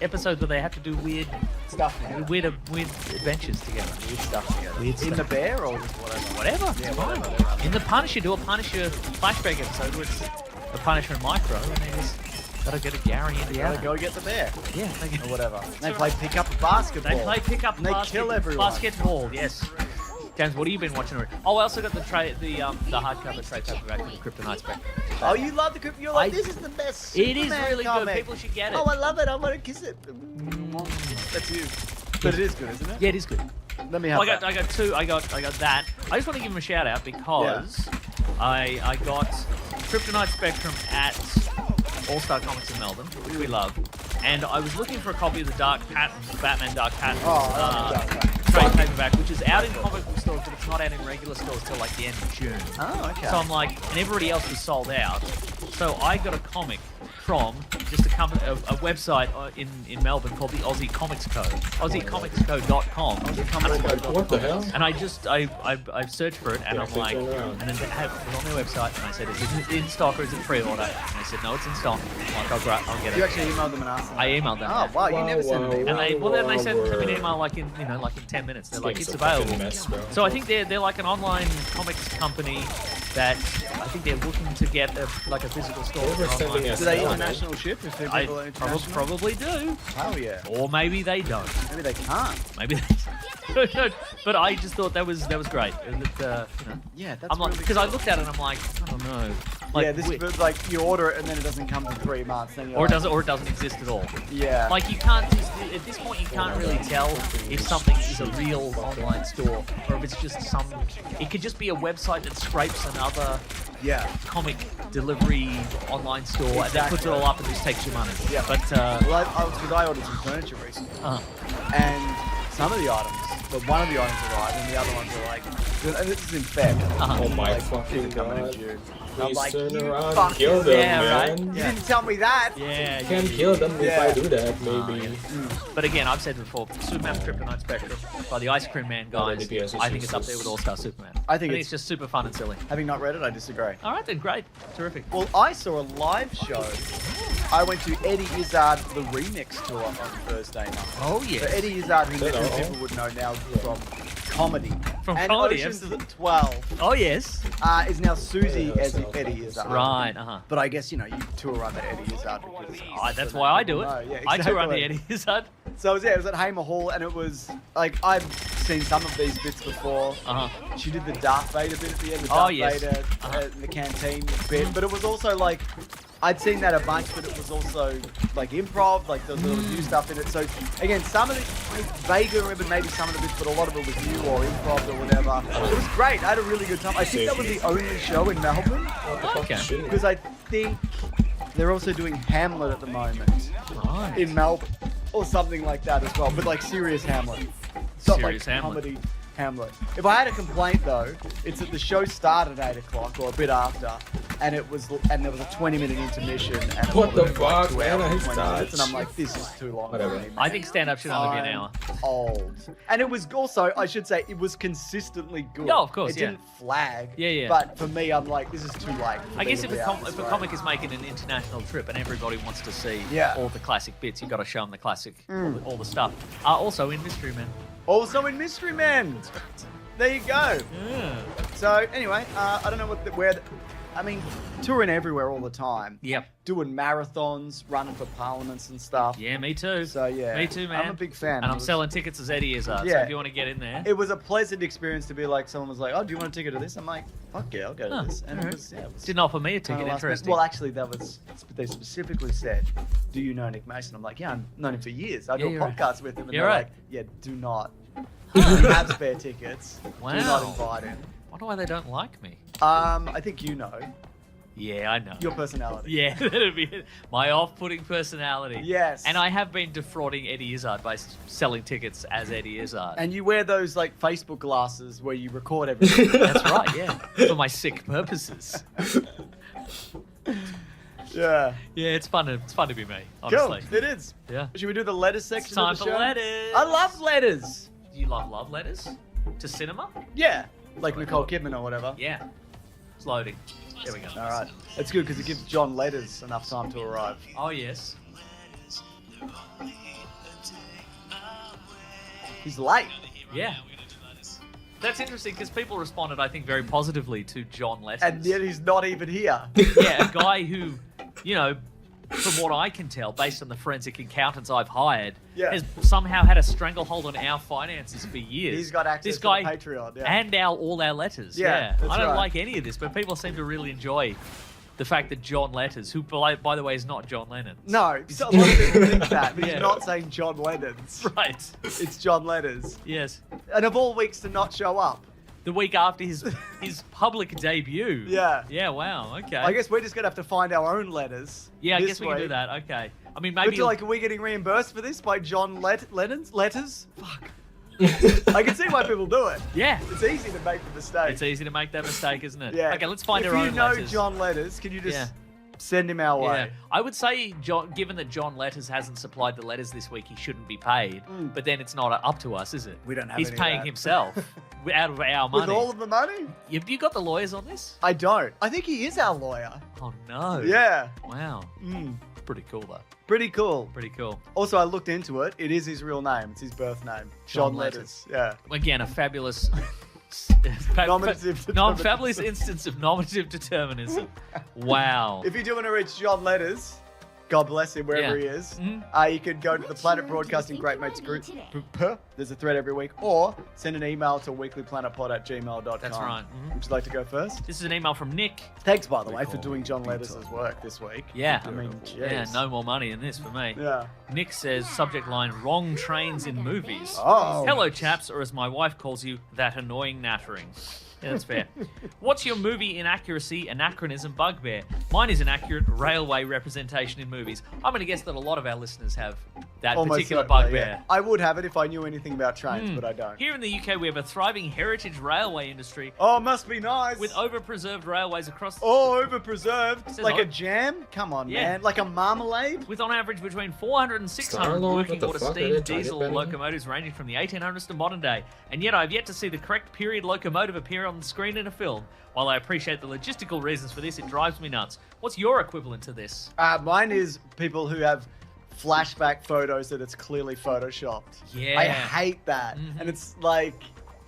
episodes where they have to do weird Stuff. weird adventures together. Weird stuff together. Weird In the stuff. bear or just whatever? Whatever. it's fine. In the Punisher, do a Punisher flashback episode where it's the Punisher and Micro, and they just gotta get a Gary into the Gotta other. go get the bear. Yeah, Or whatever. They play pick up a basketball. they play pick up And they kill everyone. basketball. Yes. James, what have you been watching? Oh, I also got the hardcover trade paperback of Kryptonite Spectrum. Oh, you love the crypt. You're like, this is the best. It is Superman really comic. good. People should get it. Oh, I love it. I want to kiss it. That's you. But it is good, isn't it? Yeah, it is good. Let me have Well, that. I got two. I got that. I just want to give him a shout out because I got Kryptonite Spectrum at All Star Comics in Melbourne, which we love, and I was looking for a copy of the Batman Dark Patterns Oh, I love Dark Patterns. trade paperback, which is out in comic book stores, but it's not out in regular stores till like the end of June. Oh, okay. So I'm like, and everybody else was sold out. So I got a comic from just a website in Melbourne called the Aussie Comics Co. AussieComicsCo.com. What the hell? And I searched for it, and Yeah, I'm like, turn around. and then they have it on their website, and I said, is it in stock or is it pre-order? And they said, no, it's in stock. I'm like, I'll get it. You actually emailed them and asked them. I emailed them. Oh, wow, you Wow, never send an wow, email. And then they sent me an Wow. email like in 10 minutes. They're like, Game's it's a fucking available. mess, bro. So I think they're like an online comics company that I think they're looking to get a physical store. They were for sending online. us Do they Yeah, international ship if they're I people are international? probably do, Oh, yeah. or maybe they don't. Maybe they can't. Maybe they don't. But I just thought that was great. Yeah, that's I'm like, really because I cool. looked at it and I'm like, I don't know. Like, Yeah, this is like you order it and then it doesn't come for 3 months. Then you're or like, it doesn't exist at all. Yeah. Like you can't at this point you can't really tell if something is a real online store or if it's just some. It could just be a website that scrapes another yeah. comic delivery online store and then puts it all up and just takes your money. Yeah. But Well, I ordered some furniture recently, and some of the items, but one of the items arrived, and the other ones were like, and this is in Feb. Oh my like, fucking these are coming in god. June. I'm Please like, turn you around fucking and kill them, Yeah, right. man. You didn't tell me that. yeah, You can't kill them if Yeah. I do that, maybe. But again, I've said before, Superman Kryptonite Spectrum by the Ice Cream Man Oh, guys. the PS is I think it's up useless. there with All Star Superman. I think it's just super fun and silly. Having not read it, I disagree. All right then, great, terrific. Well, I saw a live show. I went to Eddie Izzard the remix tour on Thursday night. Oh So yeah. Eddie Izzard, who Is that all? people would know now from comedy. From and comedy, Ocean's absolutely. 12 Oh yes. is now Susie Yeah, as that's Eddie Izzard. Right. But I guess, you tour under Eddie Izzard because... That's so why that I do people it. know. Yeah, I tour under exactly. Eddie Izzard. So it was at Hamer Hall, and it was like I've seen some of these bits before. She did the Darth Vader bit at the end, the Oh, Darth yes. Vader the canteen bit, but it was also like I'd seen that a bunch, but it was also like improv, like there was a little new stuff in it. So again, some of it I vaguely remember maybe some of the bits, but a lot of it was new or improv or whatever. It was great. I had a really good time. I think that was the only show in Melbourne Okay. Shit. because I think they're also doing Hamlet at the moment Right. in Melbourne or something like that as well, but like serious Hamlet. It's not Serious like Hamlet. comedy Hamlet. If I had a complaint though, it's that the show started at 8 o'clock or a bit after, and there was a 20-minute intermission. And it What the went like fuck, 2 man? hours and I 20 minutes, started. and I'm like, this is too long. Whatever. For me. I think stand up should only be an hour. I'm old. And it was also, I should say, it was consistently good. Yeah, of course, It yeah. didn't flag. Yeah, yeah. But for me, I'm like, this is too late. for I me guess to if be a, out this if a way. comic is making an international trip and everybody wants to see Yeah. all the classic bits, you got to show them the classic, all the stuff. Also in Mystery Men. Also in Mystery Men. There you go. Yeah. So anyway, I don't know touring everywhere all the time. Yep. Doing marathons, running for parliaments and stuff. Yeah, me too. So yeah, Me too, man. I'm a big fan. And It I'm was- selling tickets as Eddie Izzard. So Yeah. if you want to get in there. It was a pleasant experience to be like, someone was like, "Oh, do you want a ticket to this?" I'm like, "Fuck yeah, I'll go to Huh, this." And alright. it was Didn't offer me a kinda ticket, last minute. interesting. Well, actually, they specifically said, "Do you know Nick Mason?" I'm like, "Yeah, I've known him for years. I do Yeah, a you're right. podcast with him." And You're they're right. like, "Yeah, do not. If you have spare tickets. Wow. Do not invite him." Wonder why they don't like me. I think you know Yeah, I know. your personality. Yeah, that'd be it. My off-putting personality. Yes. And I have been defrauding Eddie Izzard by selling tickets as Eddie Izzard. And you wear those like Facebook glasses where you record everything. That's right, yeah. For my sick purposes. Yeah. Yeah, it's fun to be me, honestly. Cool. It is. Yeah. Should we do the letters section It's time of the for show? letters. I love letters. You love letters? To cinema? Yeah. Like Nicole Kidman or whatever. Yeah. It's loading. There we go. All right. It's good because it gives John Letters enough time to arrive. Oh, yes. He's late. Yeah. That's interesting because people responded, I think, very positively to John Letters. And yet he's not even here. Yeah, a guy who, you know, from what I can tell, based on the forensic accountants I've hired, has somehow had a stranglehold on our finances for years. He's got access to the Patreon, and all our letters. Yeah, that's I don't right. like any of this, but people seem to really enjoy the fact that John Letters, who, by the way, is not John Lennon. No, so a lot of people think that, but he's not saying John Lennon's. Right. It's John Letters. Yes. And of all weeks to not show up. The week after his public debut. Yeah. Yeah, wow, okay. I guess we're just going to have to find our own letters. Yeah, I this guess we can week. do that, okay. I mean, maybe... But are we getting reimbursed for this by John Lennon's letters? Fuck. I can see why people do it. Yeah. It's easy to make the mistake. It's easy to make that mistake, isn't it? Yeah. Okay, let's find our If own you know letters. John Letters, can you just send him our Yeah. way? I would say, given that John Letters hasn't supplied the letters this week, he shouldn't be paid. But then it's not up to us, is it? We don't have He's any of paying that. himself out of our money. With all of the money? Have you got the lawyers on this? I don't. I think he is our lawyer. Oh, no. Yeah. Wow. Pretty cool, though. Pretty cool. Pretty cool. Also, I looked into it. It is his real name. It's his birth name. John John Letters. Yeah. Again, a fabulous... Nominative fabulous instance of nominative determinism. Wow. If you do want to reach John Letters, God bless him wherever he is, you could go to the Planet Broadcasting Great Mates group. There's a thread every week. Or send an email to weeklyplanetpod@gmail.com. That's right. Would you like to go first? This is an email from Nick. Thanks, by the way, for doing John Letters' work this week. Yeah. I mean, jeez. Yeah, no more money in this for me. Yeah. Nick says, subject line, wrong trains in movies. Oh. Hello, chaps, or as my wife calls you, that annoying nattering. Yeah, that's fair. What's your movie inaccuracy, anachronism, bugbear? Mine is inaccurate railway representation in movies. I'm going to guess that a lot of our listeners have that Almost particular certainly, bugbear. yeah. I would have it if I knew anything about trains, but I don't. Here in the UK, we have a thriving heritage railway industry Oh, must be nice. with over-preserved railways across... Oh, over-preserved. Says Like over- a jam? Come on, Yeah. man. Like a marmalade? With on average between 400 and 600 Star-Lord, working what the order fuck, steam are they Target diesel banning? locomotives ranging from the 1800s to modern day. And yet I've yet to see the correct period locomotive appear on the screen in a film. While I appreciate the logistical reasons for this, it drives me nuts. What's your equivalent to this? Mine is people who have flashback photos that it's clearly photoshopped. Yeah. I hate that. And it's like,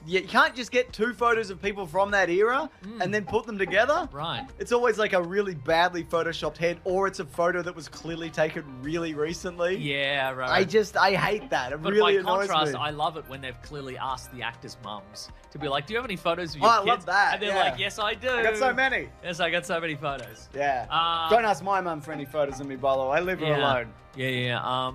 you can't just get two photos of people from that era and then put them together. Right. It's always like a really badly photoshopped head, or it's a photo that was clearly taken really recently. Yeah, right. I hate that. It But really by annoys contrast, me. I love it when they've clearly asked the actors' mums to be like, do you have any photos of Oh, your I kids? love that, And they're yeah. like, yes, I do. I got so many. Yes, I got so many photos. Yeah. Don't ask my mum for any photos of me, by the way. I leave her alone. Yeah.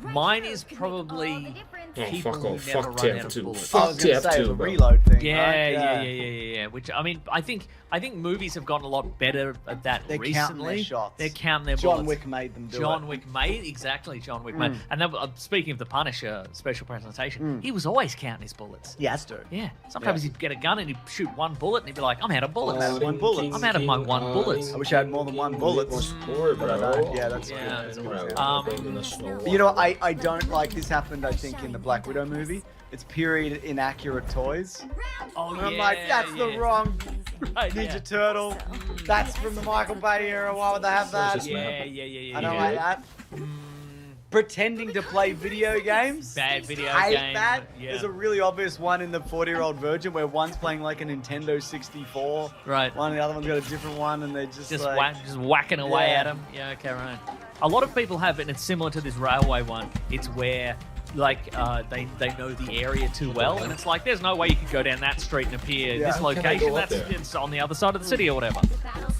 Mine is probably people fuck who off. never Fuck run out of TF2. bullets. I was going to TF2, say the bro. reload thing. Yeah, right? yeah. Which I mean, I think movies have gotten a lot better at that They're recently. counting their shots. They're counting their John bullets. Wick made them do John it. Wick made John Wick made. And then, speaking of the Punisher special presentation, he was always counting his bullets. He has to. Yeah. Sometimes he'd get a gun and he'd shoot one bullet and he'd be like, I'm out of bullets. out of one bullet. I'm out of my one bullets. I wish I had more than one bullet. More, bro. Yeah, that's Yeah. good. You know what? I don't like this happened, I think, in the Black Widow movie. It's period inaccurate toys. Oh, And yeah. I'm like, that's the wrong Right, Ninja yeah. Turtle. That's from the Michael Bay era. Why would they have that? Yeah. I don't like that. Pretending to play video games. Bad video Hate game. that. Yeah. There's a really obvious one in the 40-year-old virgin where one's playing like a Nintendo 64. Right. One and the other one's got a different one, and they're just like... just whacking away Yeah. at him. Yeah, okay, right. A lot of people have it, and it's similar to this railway one. It's where, like, they know the area too well, and it's like, there's no way you could go down that street and appear Yeah. this How can I location. go up That's there? it's on the other side of the city or whatever.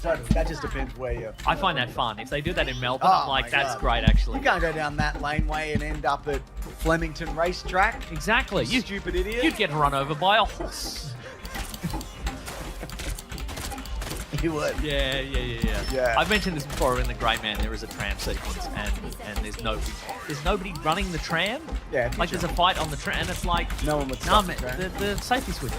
So that just depends where you... I find that fun. If they do that in Melbourne, Oh I'm like, my that's God. great, actually. You can't go down that laneway and end up at Flemington Racetrack. Exactly. You stupid idiot. You'd get run over by a horse. You would. Yeah. Yeah. I've mentioned this before in The Grey Man. There is a tram sequence, and there's nobody running the tram. Yeah, Like there's a fight on the tram, and it's like No one would no, stop man, the tram. the safety switch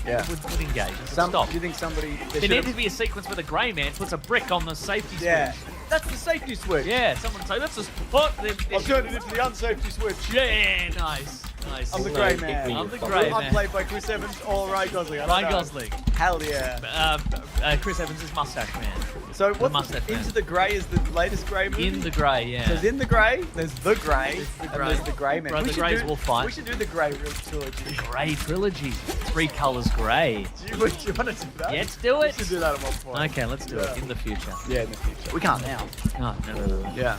Yeah. would engage. It would Some, stop. do you think somebody... There needed to be a sequence where the Grey Man puts a brick on the safety switch. Yeah. That's the safety switch. Yeah, someone say that's a spot. I'll turn it into the unsafety switch. Yeah, nice. Nice. I'm the grey Pick man. me, I'm you the fuck. grey I'm man. played by Chris Evans or Ryan Gosling. I don't Ryan know. Gosling. Hell yeah. Chris Evans is Mustache Man. So what's Mustache Man. Into the Grey is the latest Grey movie? In the Grey, yeah. There's In the Grey, there's The Grey, The and Grey. there's The Grey Man. Right, We the should Greys do- will fight. We should do the Grey trilogy. Grey trilogy. 3 colours grey. Do you want to do that? Let's do it. We should do that at one point. Okay, let's do it in the future. Yeah, in the future. We can't now. No. Yeah.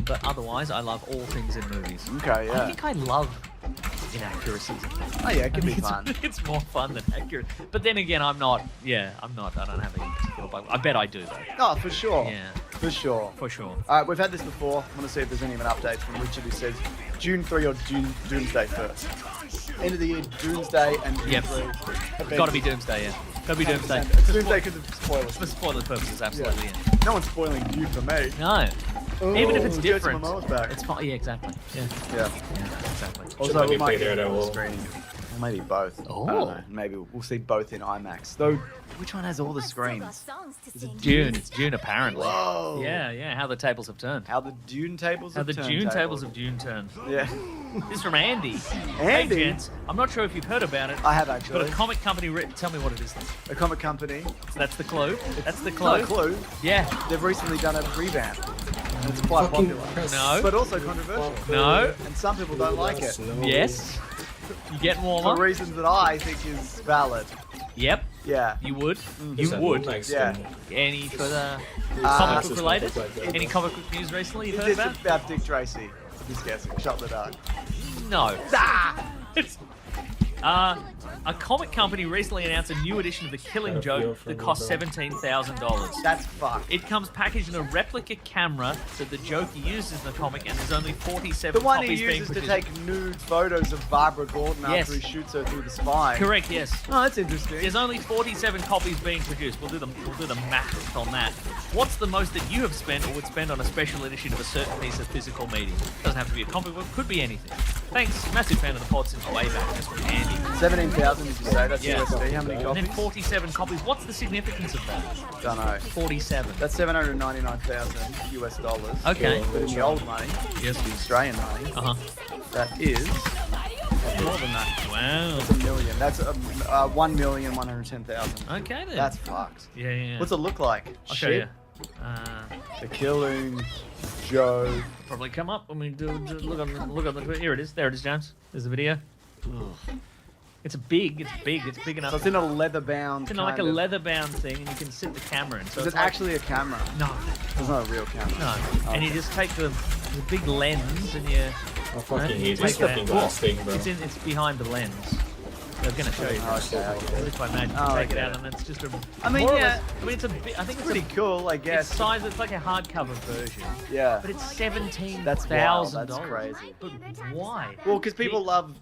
But otherwise, I love all things in movies. Okay, I yeah. think I love inaccuracies in things. Oh yeah, it can I be think fun. it's more fun than accurate. But then again, I'm not. I don't have any particular bug. I bet I do though. Oh, for sure. Yeah, For sure. for sure. Alright, we've had this before. I want to see if there's any updates from Richard who says June 3 or Doomsday first. End of the year, Doomsday and June Yep. 3. Got to be Doomsday, yeah. Got to be Doomsday. It's Doomsday because of spoilers. For spoiler purposes, absolutely. No one's spoiling you for me. Yeah. No. Even if it's Ooh, different, Momoa's back. it's fine. Yeah, exactly. Yeah, Yeah. exactly. Also, let we me might play get Daredevil. a screening. Or maybe both. Oh. I don't know. Maybe we'll see both in IMAX. Though, which one has all the screens? Is it June. It's June apparently. Whoa. Yeah. How the tables have turned. How the Dune tables How have the turned June tables tables. of June turned. Yeah. This is from Andy. Andy? Hey, gents. I'm not sure if you've heard about it. I have But actually. a comic company. Tell me what it is. Then. A comic company. So that's the clue. That's the It's not a clue. clue. Yeah. They've recently done a revamp. And it's quite Fucking popular. press. No. But also controversial. No. And some people don't like it. No. Yes. You getting For warmer? reasons that I think is valid. Yep. Yeah. You would. Does You that would. look like Yeah. skin? Any further Uh, comic Does book it related? look like that? Any comic book news recently you've Is heard this about? about Dick Tracy? Just guessing. Shut the dark. No. Ah! It's, a comic company recently announced a new edition of The Killing Got a feel Joke from that it, costs though. $17,000. That's fucked. It comes packaged in a replica camera that the Joker uses in the comic, and there's only 47 The one he copies being uses to produced. take nude photos of Barbara Gordon Yes. after he shoots her through the spine. Correct, yes. Oh, that's interesting. There's only 47 copies being produced. We'll do the math on that. What's the most that you have spent or would spend on a special edition of a certain piece of physical media? Doesn't have to be a comic book, could be anything. Thanks, massive fan of the pod since way back. That's from Andy. 17,000, did you say? That's Yeah. USD. How many And copies? then 47 copies. What's the significance of that? Don't know. 47. That's 799,000 US dollars. Okay. But in the old money, Yes. the Australian money, Uh huh. that is more than that. Wow. That's a million. That's 1,110,000. Okay then. That's fucked. yeah. What's it look like? I'll show you. The Killing Joe. Probably come up when we do look on the. Here it is. There it is, James. There's the video. It's big. It's big enough. So it's in a leather bound. It's in like a leather bound thing, and you can sit the camera in. So Is it's it actually a camera? No, It's not a real camera. no. And you just take the big lens and you. I fucking hate Take this that- fucking glass thing, bro. It's behind the lens. They're gonna show you. Oh, okay, okay. If I imagine, Oh, take it okay. out, and it's just a. I mean, more or yeah. less- I mean, it's a bit. I think it's Pretty a, cool, I It's guess. size. It's like a hardcover version, Yeah. but it's $17,000. That's wild, that's crazy. But why? Well, because people love,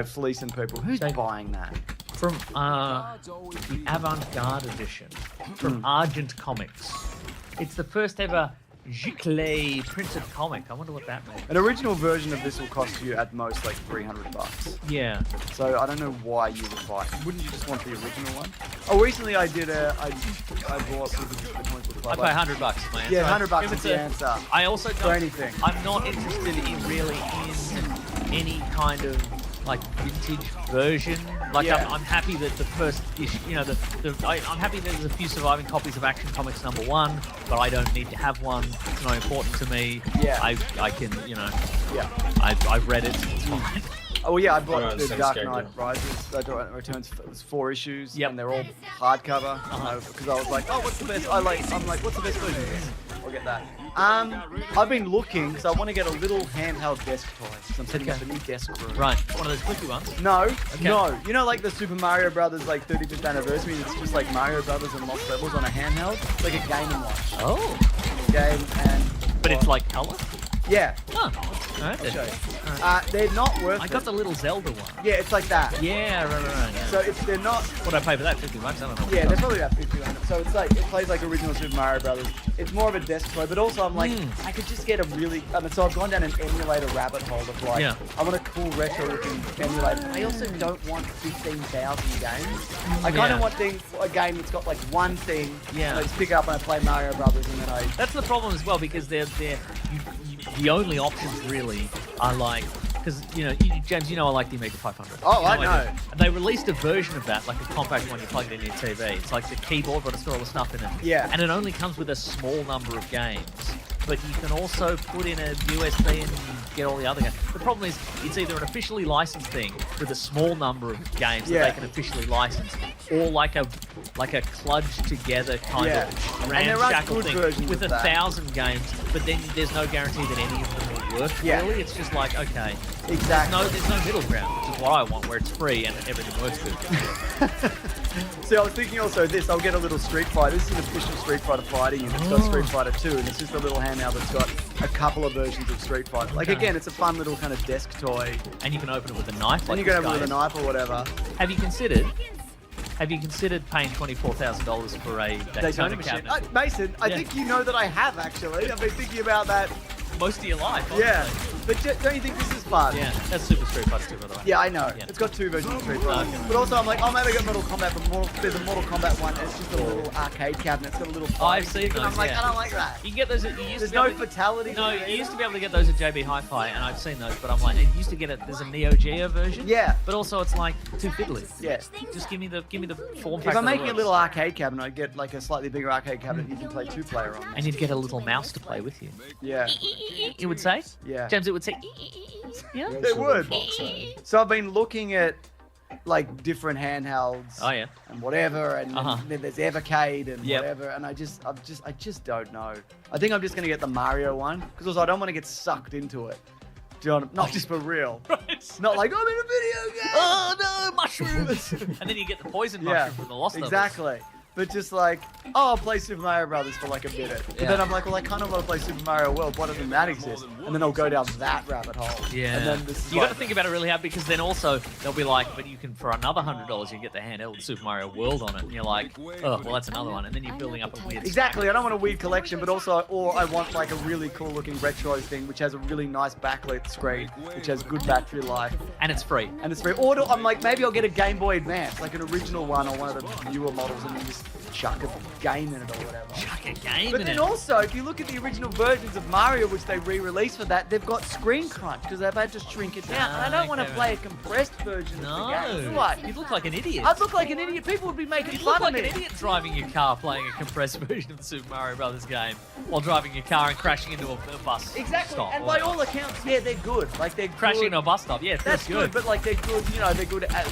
fleecing people. Who's They- buying that? From the Avant-Garde edition from Argent Comics. It's the first ever Giclée printed comic. I wonder what that means. An original version of this will cost you at most like $300. Yeah. So I don't know why you would buy it. Wouldn't you just want the original one? Oh, recently I did I bought the comic book club. I'd pay $100, man. Yeah, So $100 if is it's the a- answer. I also For don't, anything. I'm not interested in any kind of like vintage version. Like Yeah. I'm happy that the first issue, I'm happy that there's a few surviving copies of Action Comics #1, but I don't need to have one. It's not important to me. Yeah. I can, Yeah. I've read it. It's fine. Oh yeah, I Oh, bought the the same Dark character. Knight Rises. Dark Knight Returns. It was 4 issues, Yep. and they're all hardcover. Because I was like, oh, what's the best? I'm like, what's the best version of this? I'll get that. I've been looking, so I want to get a little handheld desk toy. So I'm setting up a Okay. new desk room. Right, one of those clicky ones. No, no. You know, like the Super Mario Brothers 35th anniversary. It's just like Mario Brothers and Lost Levels on a handheld. It's like a Game and Watch Oh, game, and but it's like color. yeah. Huh. All right, I'll then. show you. They're not worth I it. got the little Zelda one. Yeah, it's like that. Yeah, right. Yeah. So they're not. What I pay for that? $50? I don't know. Yeah, they're probably about 50. So it's like it plays like original Super Mario Brothers. It's more of a desk toy, but also I'm like, I could just get a really. So I've gone down an emulator rabbit hole of like, Yeah. I want a cool retro looking emulator. I also don't want 15,000 games. I kind Yeah. of want a game that's got like one thing. Yeah. And I just pick it up and I play Mario Brothers, and then I. That's the problem as well, because the only options really are like, because because James, I like the Amiga 500. Oh, I do. know. And they released a version of that, like a compact one. You plug it in your TV. It's like the keyboard, but it's got all the stuff in it. Yeah. And it only comes with a small number of games. But you can also put in a USB and get all the other games. The problem is, it's either an officially licensed thing with a small number of games that they can officially license, or like a kludged together kind of ramshackle thing with 1,000 games. But then there's no guarantee that any of them will work. Yeah. Really, it's just like okay, Exactly. there's no middle ground, which is what I want, where it's free and everything works good. See, I was thinking also this. I'll get a little Street Fighter. This is an official Street Fighter fighting, and it's got Street Fighter 2, and it's just a little handheld that's got a couple of versions of Street Fighter. Like again, it's a fun little kind of desk toy. And you can open it with a knife. And you can open it with a knife or whatever. Have you considered paying $24,000 for a Daytona machine. cabinet? Mason, I think you know that I have actually. I've been thinking about that. Most of your life, honestly. Yeah. But don't you think this is fun? Yeah, that's Super Street Fighter 2, by the way. Yeah, I know. Yeah. It's got 2 versions of Street Fighter. But also, I'm like, maybe I got Mortal Kombat, but there's a Mortal Kombat one, and it's just a little arcade cabinet. It's got a little I've seen stick, those, and I'm like, yeah. I don't like that. You can get those at... There's no fatality. No, you used to be able to get those at JB Hi-Fi, and I've seen those, but I'm like, you used to get it... There's a Neo Geo version. Yeah. But also, it's like too fiddly. Yeah. Just give me the form If factor I'm making a that little works. arcade cabinet, I'd get like a slightly bigger arcade cabinet you can play 2-player on. And you'd get a little mouse to play with you. Yeah. It would say? Yeah. James, it would say... Yeah? They would. So I've been looking at like different handhelds. Oh, yeah. And whatever, and then there's Evercade and Yep. whatever, and I just don't know. I think I'm just gonna get the Mario one because also I don't want to get sucked into it. Do you know, not just for real. Right. Not like I'm in a video game. Oh, no, mushrooms! And then you get the poison mushroom from the Lost Levels. exactly. But just like, I'll play Super Mario Brothers for like a minute. But then I'm like, well, I kind of want to play Super Mario World. Why doesn't that exist? And then I'll go down that rabbit hole. Yeah. And then this is You like, got to think about it really hard because then also they'll be like, but you can for another $100 you can get the handheld with Super Mario World on it, and you're like, oh, well that's another one, and then you're building up a weird. Exactly. I don't want a weird collection, but also, or I want like a really cool looking retro thing, which has a really nice backlit screen, which has good battery life, and it's free. and it's very. Or I'm like, maybe I'll get a Game Boy Advance, like an original one or one of the newer models, and then just chuck a game in it or whatever. Chuck a game But in then it. also, if you look at the original versions of Mario, which they re-released for that, they've got screen crunch because they've had to shrink it down. And I don't want to okay, play a compressed version of the game, do No. I? You'd look like an idiot. I'd look like an idiot. People would be making You'd fun look like of an me. idiot driving your car playing a compressed version of the Super Mario Brothers game while driving your car and crashing into a bus Exactly. stop. And or by whatever. all accounts, yeah, they're good. Like they're crashing good. into a bus stop. Yeah, That's good, but like they're good. You know, they're good at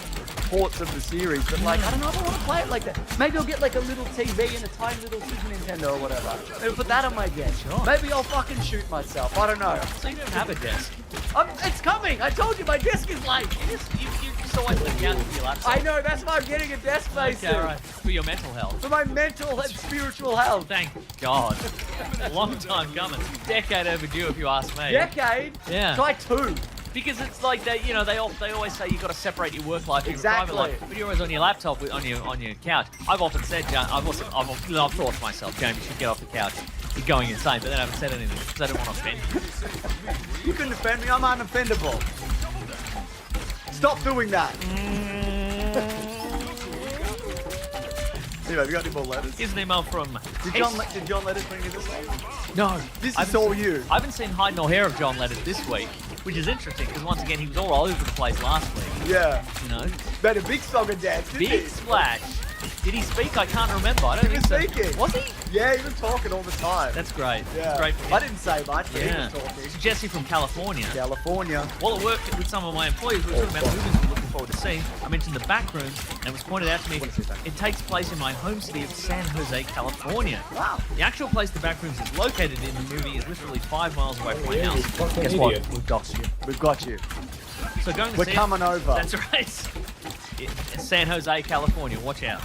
ports of the series. But like, I don't know if I want to play it like that. Maybe I'll get like a little TV and a tiny little Super Nintendo or whatever. Maybe put that on my desk. Sure. Maybe I'll fucking shoot myself. I don't know. So you don't have a desk. It's coming. I told you my desk is late. You just always look out with your laptop. I know. That's why I'm getting a desk space Okay, all right. For your mental health. for my mental and spiritual health. Thank God. Long time coming. Decade overdue, if you ask me. Decade. Yeah. Try 2. Because it's like they always say you got to separate your work life from Exactly. your private life. But you're always on your laptop, on your couch. I've often said, I've thought to myself, James, you should get off the couch. You're going insane, but then I haven't said anything because I don't want to offend you. You couldn't offend me. I'm unoffendable. Stop doing that. Anyway, have you got any more letters? Here's an email from. Did John Letters bring you this one? No. This is all you. I haven't seen hide nor hair of John Letters this week, which is interesting because once again he was all over the place last week. Yeah. You know, Made a big song and dance, didn't big he? splash. Did he speak? I can't remember. I don't He think was so. speaking. Was he? Yeah, he was talking all the time. That's great. yeah. That's great for him. I didn't say much, but Yeah. he was talking. It's Jesse from California. California. While at work with some of my employees, we were talking about movies we're looking forward to seeing. I mentioned The Backrooms, and it was pointed out to me it takes place in my home city of San Jose, California. Wow. The actual place The Backrooms is located in the movie is literally 5 miles away from my Yeah, you house. fucking Guess idiot. what? We've got you. We've got you. So going to We're see it- coming over. That's right. It's San Jose, California. Watch out.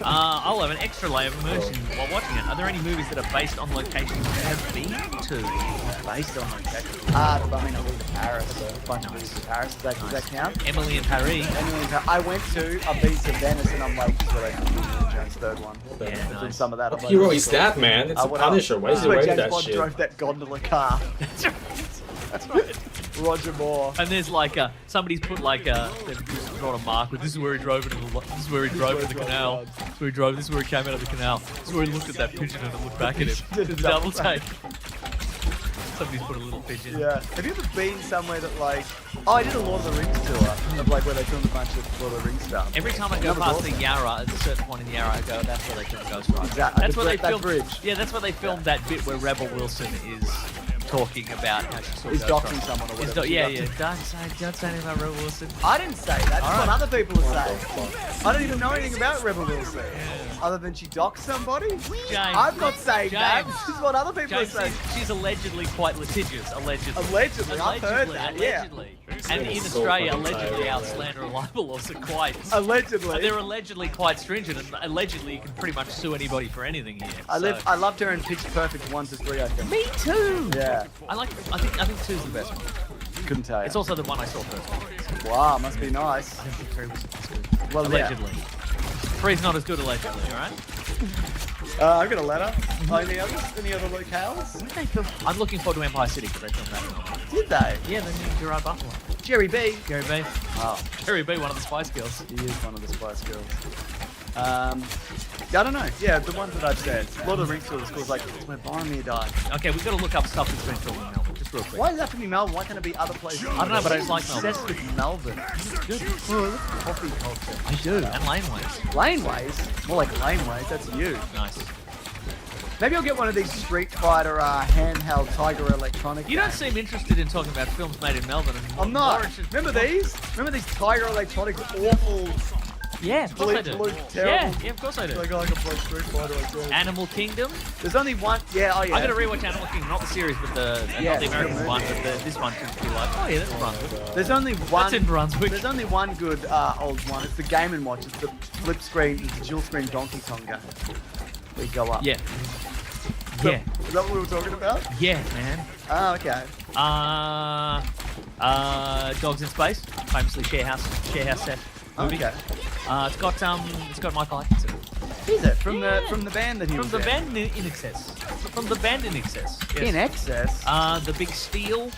I'll have an extra layer of immersion while watching it. Are there any movies that are based on locations you have been to? Based on location. I mean, I've been to Paris. A bunch of movies to Paris. Does that count? Emily in Paris. I've been to Venice, and I'm like, this is what Indiana Jones third one. Yeah, I've done nice. some of that. What hero is that, man? It's a what else? Punisher. Why This is is he where wearing James that Bond shit? drove that gondola car. That's right. That's right. Roger Moore. And there's like somebody's put like they've just drawn a mark with this is where he drove into the this is where he drove in the canal. This is where he drove. This is where he came out of the canal. This is where he looked at that pigeon and looked back at him. Did a Did a double double take. Somebody's put a little pigeon. Yeah. Have you ever been somewhere that like? Oh, I did a Lord of the Rings tour of like where they filmed a bunch of Lord of the Rings stuff. Every time I go That was past awesome. the Yarra, at a certain point in the Yarra, I go, that's where they filmed Ghost Rider. Exactly. That's where they That filmed. bridge. Yeah, that's where they filmed that bit where Rebel Wilson is talking about how she saw He's Ghost doxing Rider. someone or He's whatever. yeah. Don't say anything about Rebel Wilson. I didn't say that. That's All what right. other people say. I don't even know anything about Rebel Wilson. Other than she doxed somebody? James. I'm not saying that. James. This is what other people James, are saying. she's allegedly quite litigious. Allegedly. Allegedly. I've heard that, yeah. Allegedly. And in So Australia, fucking allegedly, tired, our man. slander and libel laws are quite. Allegedly. They're allegedly quite stringent, and allegedly you can pretty much sue anybody for anything here. I so- loved her in Pitch Perfect 1 to 3, I think. Me too. Yeah. I think two's the best one. Couldn't tell you. It's also the one I saw first. Wow, must be nice. I don't think three was as good. Well, Allegedly. Three's not as good allegedly, alright? I've got a letter. Oh, any others? Any other locales? I'm looking forward to Empire City because they filmed that. Did they? Yeah, the new Gerard Butler. Jerry B. Gary B. Oh, Jerry B, one of the Spice Girls. he is one of the Spice Girls. Yeah, I don't know. Yeah, the ones that I've said. Lord of the Rings tour, the school's like, it's where Boromir died. Okay, we've got to look up stuff that's been filmed in Melbourne, just real quick. Why does that have to be Melbourne? Why can't it be other places? I don't know, but I just like Melbourne. Obsessed with Melbourne. Good. Oh, look at coffee culture. I do. And laneways. Laneways? More like laneways, that's you. Nice. Maybe I'll get one of these Street Fighter handheld Tiger Electronic You don't games. seem interested in talking about films made in Melbourne. And I'm more not. interested- Remember these? Remember these Tiger Electronics awful... Yeah, of course I do. Look terrible. Yeah, of course I do. Like I can play Street Fighter like that. Animal Kingdom. There's only one... Yeah, oh yeah. I gotta rewatch Animal Kingdom, not the series, but Yeah, not the it's American good one, movie. but this one should be like, oh yeah, that's Brunswick. There's only one... That's in Brunswick. There's only one good old one. It's the Game & Watch. It's the flip screen, it's the dual screen Donkey Kong game. We go up. Yeah. So- Yeah. Is that what we were talking about? Yeah, man. Oh, okay. Dogs in Space, famously Sharehouse set movie. Okay. It's got Michael Atkinson. Is it? From the band that he From was the in? band in excess. From the band in excess. Yes. In Excess? The Big Steel,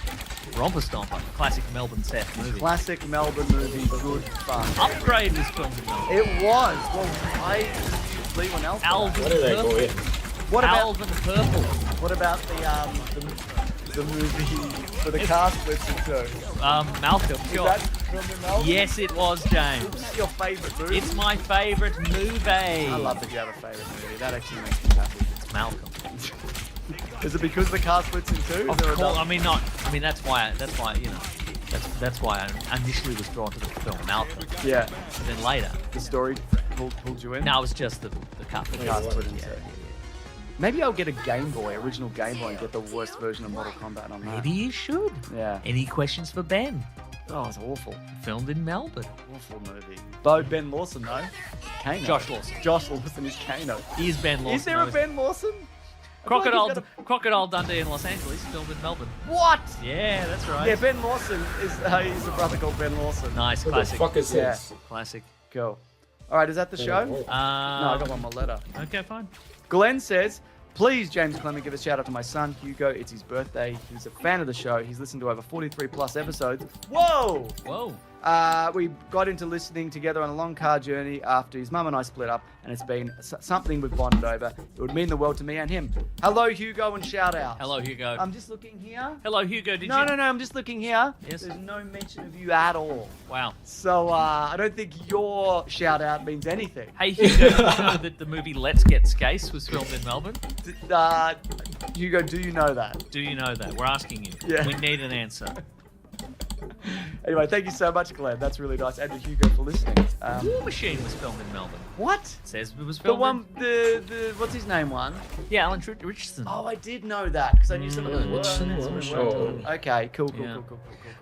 Romper Stomper, classic Melbourne set movie. Classic Melbourne movie, good fun. Upgrade was filmed in Melbourne. It was. Well, I Lee one else. Alvin Where did I go Purple. in? What about Alvin Purple. what about the movie for the car splits in two? Malcolm, Is sure. that filmed in Melbourne? Yes, it was, James. What's your favourite movie? It's my favourite movie. I love that you have a favourite movie. That actually makes me happy. It's Malcolm. Is it because the car splits in two? Of Is there course, another- I mean not. I mean that's why you know. That's why I initially was drawn to the film Malcolm. Yeah. And then later, The story pulled you in. no, it was just the cut. The car split in Yeah, two. yeah, Maybe I'll get a Game Boy, original Game Boy, and get the worst version of Mortal Kombat on yeah. that. Maybe you should. Yeah. Any questions for Ben? Oh, it's awful. Filmed in Melbourne. Awful movie. Ben Lawson, though. Kano. Josh Lawson. Josh Lawson is Kano. He is Ben Lawson. Is there a Ben Lawson? I feel like Crocodile, he's got Crocodile Dundee in Los Angeles, filmed in Melbourne. a- What? Yeah, that's right. Yeah, Ben Lawson is. He's a brother called Ben Lawson. Nice, What the classic. fuck is Yeah. this? Classic. Cool. All right, is that the show? No, I got one more letter. Okay, fine. Glenn says, please, James Clement, give a shout out to my son, Hugo. It's his birthday. He's a fan of the show. He's listened to over 43 plus episodes. Whoa! Whoa. We got into listening together on a long car journey after his mum and I split up, and it's been something we've bonded over. It would mean the world to me and him. Hello, Hugo, and shout out. Hello, Hugo. I'm just looking here. Hello, Hugo. Did No, you? no, I'm just looking here. Yes. There's no mention of you at all. Wow. So I don't think your shout out means anything. Hey, Hugo, did you know that the movie Let's Get Scase was filmed in Melbourne? Hugo, do you know that? Do you know that? We're asking you. Yeah. We need an answer. Anyway, thank you so much, Glenn. That's really nice. And to Hugo for listening. War Machine was filmed in Melbourne. What? It says it was The filmed one, the what's his name one? Yeah, Alan Richardson. Oh, I did know that because I knew some of the Richardson, words. oh. Okay, cool. Yeah. Cool.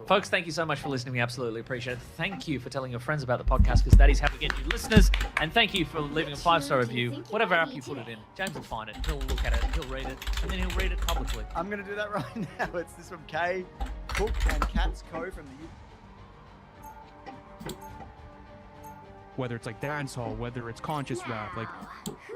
Folks, thank you so much for listening. We absolutely appreciate it. Thank you for telling your friends about the podcast because that is how we get new listeners. And thank you for leaving a 5-star review, whatever app you put it in. James will find it. He'll look at it. He'll read it. And then he'll read it publicly. I'm gonna do that right now. It's this from Kay Cook and Cats Co from the. Whether it's like dancehall, whether it's conscious rap, like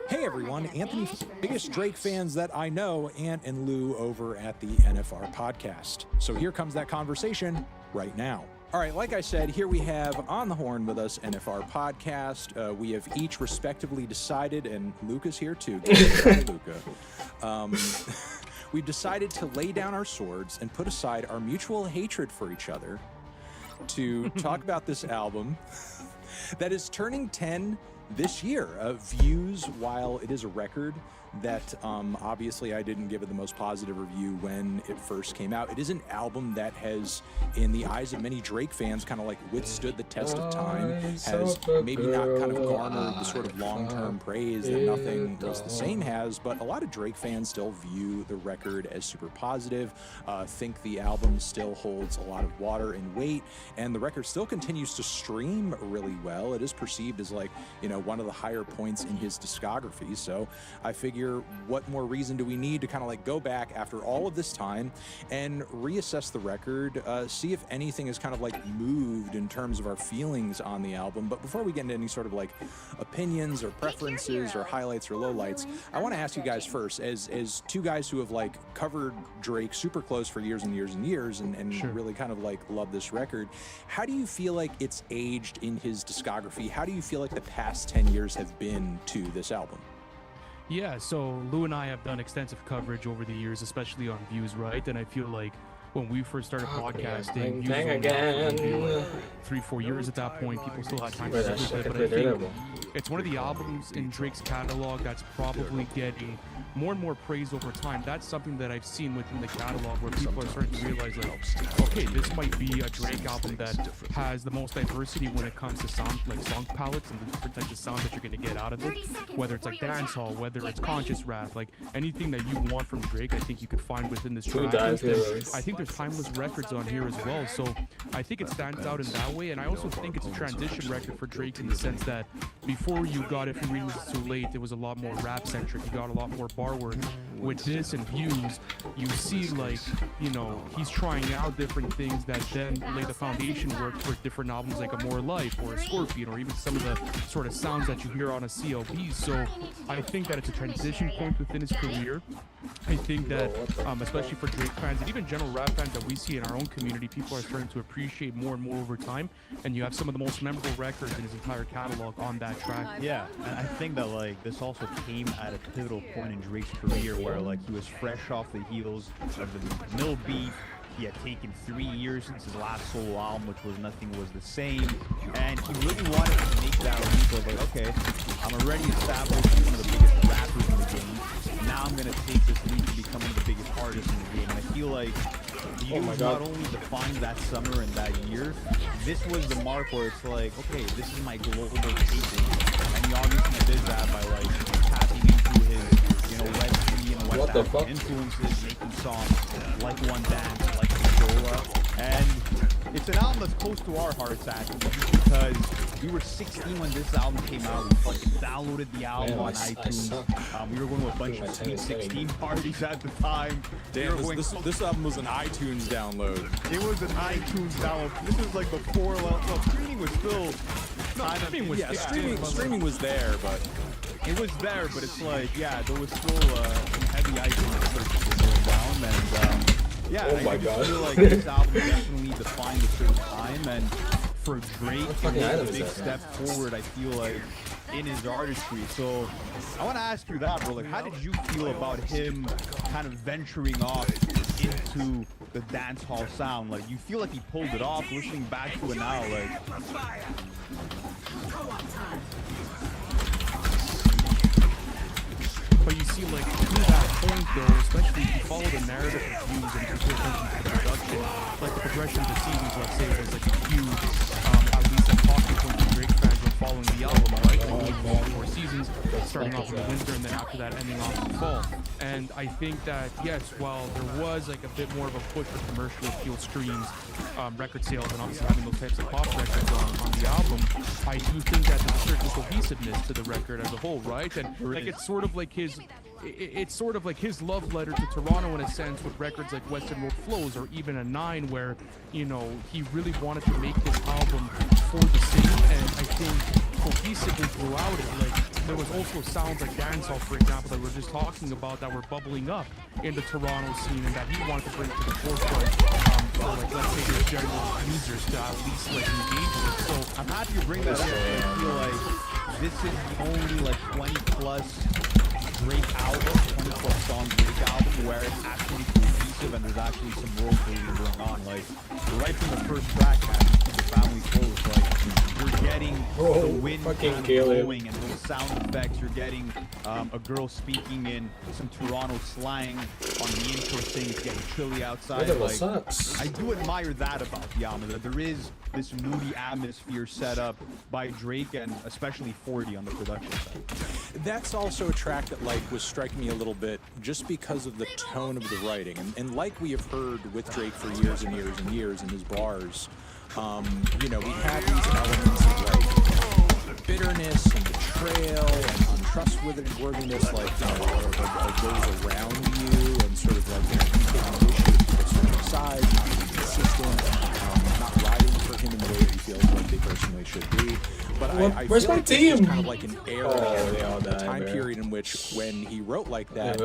Hey everyone, Anthony, biggest Drake fans that I know, Ant and Lou over at the NFR podcast. So here comes that conversation right now. All right, like I said, here we have on the horn with us NFR podcast. We have each respectively decided, and Luca's here too. Luca. we've decided to lay down our swords and put aside our mutual hatred for each other to talk about this album that is turning 10 this year. Views, while it is a record that obviously I didn't give it the most positive review when it first came out, it is an album that has, in the eyes of many Drake fans, kind of like withstood the test of time, has maybe not kind of garnered the sort of long-term praise that Nothing Was the Same has, but a lot of Drake fans still view the record as super positive, think the album still holds a lot of water and weight, and the record still continues to stream really well. It is perceived as, like, you know, one of the higher points in his discography, so I figure what more reason do we need to kind of like go back after all of this time and reassess the record, see if anything is kind of like moved in terms of our feelings on the album. But before we get into any sort of like opinions or preferences or highlights or lowlights, I want to ask you guys first, as two guys who have like covered Drake super close for years and years and years and Sure. really kind of like love this record, how do you feel like it's aged in his discography? How do you feel like the past 10 years have been to this album? Yeah, so Lou and I have done extensive coverage over the years, especially on Views, right? And I feel like when we first started podcasting, Views bang was only again. maybe, like 3-4 years at that point. People still had time to Wait, that sit shit with it, but could I be think terrible. it's one of the albums in Drake's catalog that's probably getting more and more praise over time. That's something that I've seen within the catalog where people are starting to realize, like, okay, this might be a Drake album that has the most diversity when it comes to sound, like song palettes and the different types of sound that you're going to get out of it. Whether it's like dancehall, whether it's conscious rap, like anything that you want from Drake, I think you could find within this track list. And I think there's timeless records on here as well. So I think it stands out in that way. And I also think it's a transition record for Drake in the sense that before you got If You Read This Too Late, it was a lot more rap centric. You got a lot more bar work. With this and Views, you see, like, you know, he's trying out different things that then lay the foundation work for different albums like A More Life or a Scorpion, or even some of the sort of sounds that you hear on a CLB. So I think that it's a transition point within his career. I think that, especially for Drake fans and even general rap fans that we see in our own community, people are starting to appreciate more and more over time. And you have some of the most memorable records in his entire catalog on that track. Yeah, and I think that like this also came at a pivotal point in Drake's career where like he was fresh off the heels of the Mill beef. He had taken 3 years since his last solo album, which was Nothing Was the Same, and he really wanted to make that leap of like, okay, I'm already established as one of the biggest rappers in the game. Now I'm gonna take this leap to become one of the biggest artists in the game. And I feel like Views not only defined that summer and that year, this was the mark where it's like, okay, this is my global taping, and he obviously did that by like tapping into his, you know, West Sea and West African influences, making songs like One Dance, like Controlla, and it's an album that's close to our hearts actually, just because we were 16 when this album came out. We fucking downloaded the album on iTunes. We were going to a bunch of Sweet 16 parties at the time. Damn, this album was an iTunes download. It was an iTunes download. This was like before, well, streaming was still kind of... Streaming was there, but... It was there, but it's like, yeah, there was still some heavy iTunes purchases going down, and yeah, I just feel like this album definitely defined a certain time, and for Drake to make a big step forward, I feel like, in his artistry. So I want to ask you that, bro. Like, how did you feel about him kind of venturing off into the dance hall sound? Like, you feel like he pulled it off, listening back to it now, like... But you see, like, to that point, though, especially if you follow the narrative of Views and you pay attention to the production, like the progression of the seasons, let's say, was like a huge, at least a talking point for Drake fans when following the album, right? Like, 4 seasons, starting off in the winter and then after that ending off in the fall. And I think that, yes, while there was like a bit more of a push for commercial appeal streams, record sales, and obviously having those types of pop records on the album, I do think that there's a certain cohesiveness to the record as a whole, right? And like it's sort of like his love letter to Toronto in a sense, with records like Western Road Flows or even a 9, where, you know, he really wanted to make this album for the city. And I think cohesively throughout it, like there was also sounds like dancehall, for example, that we were just talking about, that were bubbling up in the Toronto scene and that he wanted to bring to the forefront for, like, let's say, his general users to at least like engage with. So I'm happy you bring that up. I feel like this is the only like 20+ Drake album, 24 song Drake album, where it's actually cohesive and there's actually some world building going on. Like right from the first track, man, the family close, like you're getting the wind kind of blowing and those sound effects. You're getting a girl speaking in some Toronto slang on the intro, saying it's getting chilly outside. Like, sucks. I do admire that about the album, that there is this moody atmosphere set up by Drake and especially 40 on the production side. That's also a track that like was striking me a little bit just because of the tone of the writing, and like we have heard with Drake for years and years and years in his bars, you know, we have these elements of like bitterness and betrayal and untrustworthiness, like of those around you, and sort of like, you know, taking initiative to certain sides, not being consistent, not riding for him in the way that he feels like they personally should be. But I Where's feel my like this was team? kind of like an era, a time period in which when he wrote like that,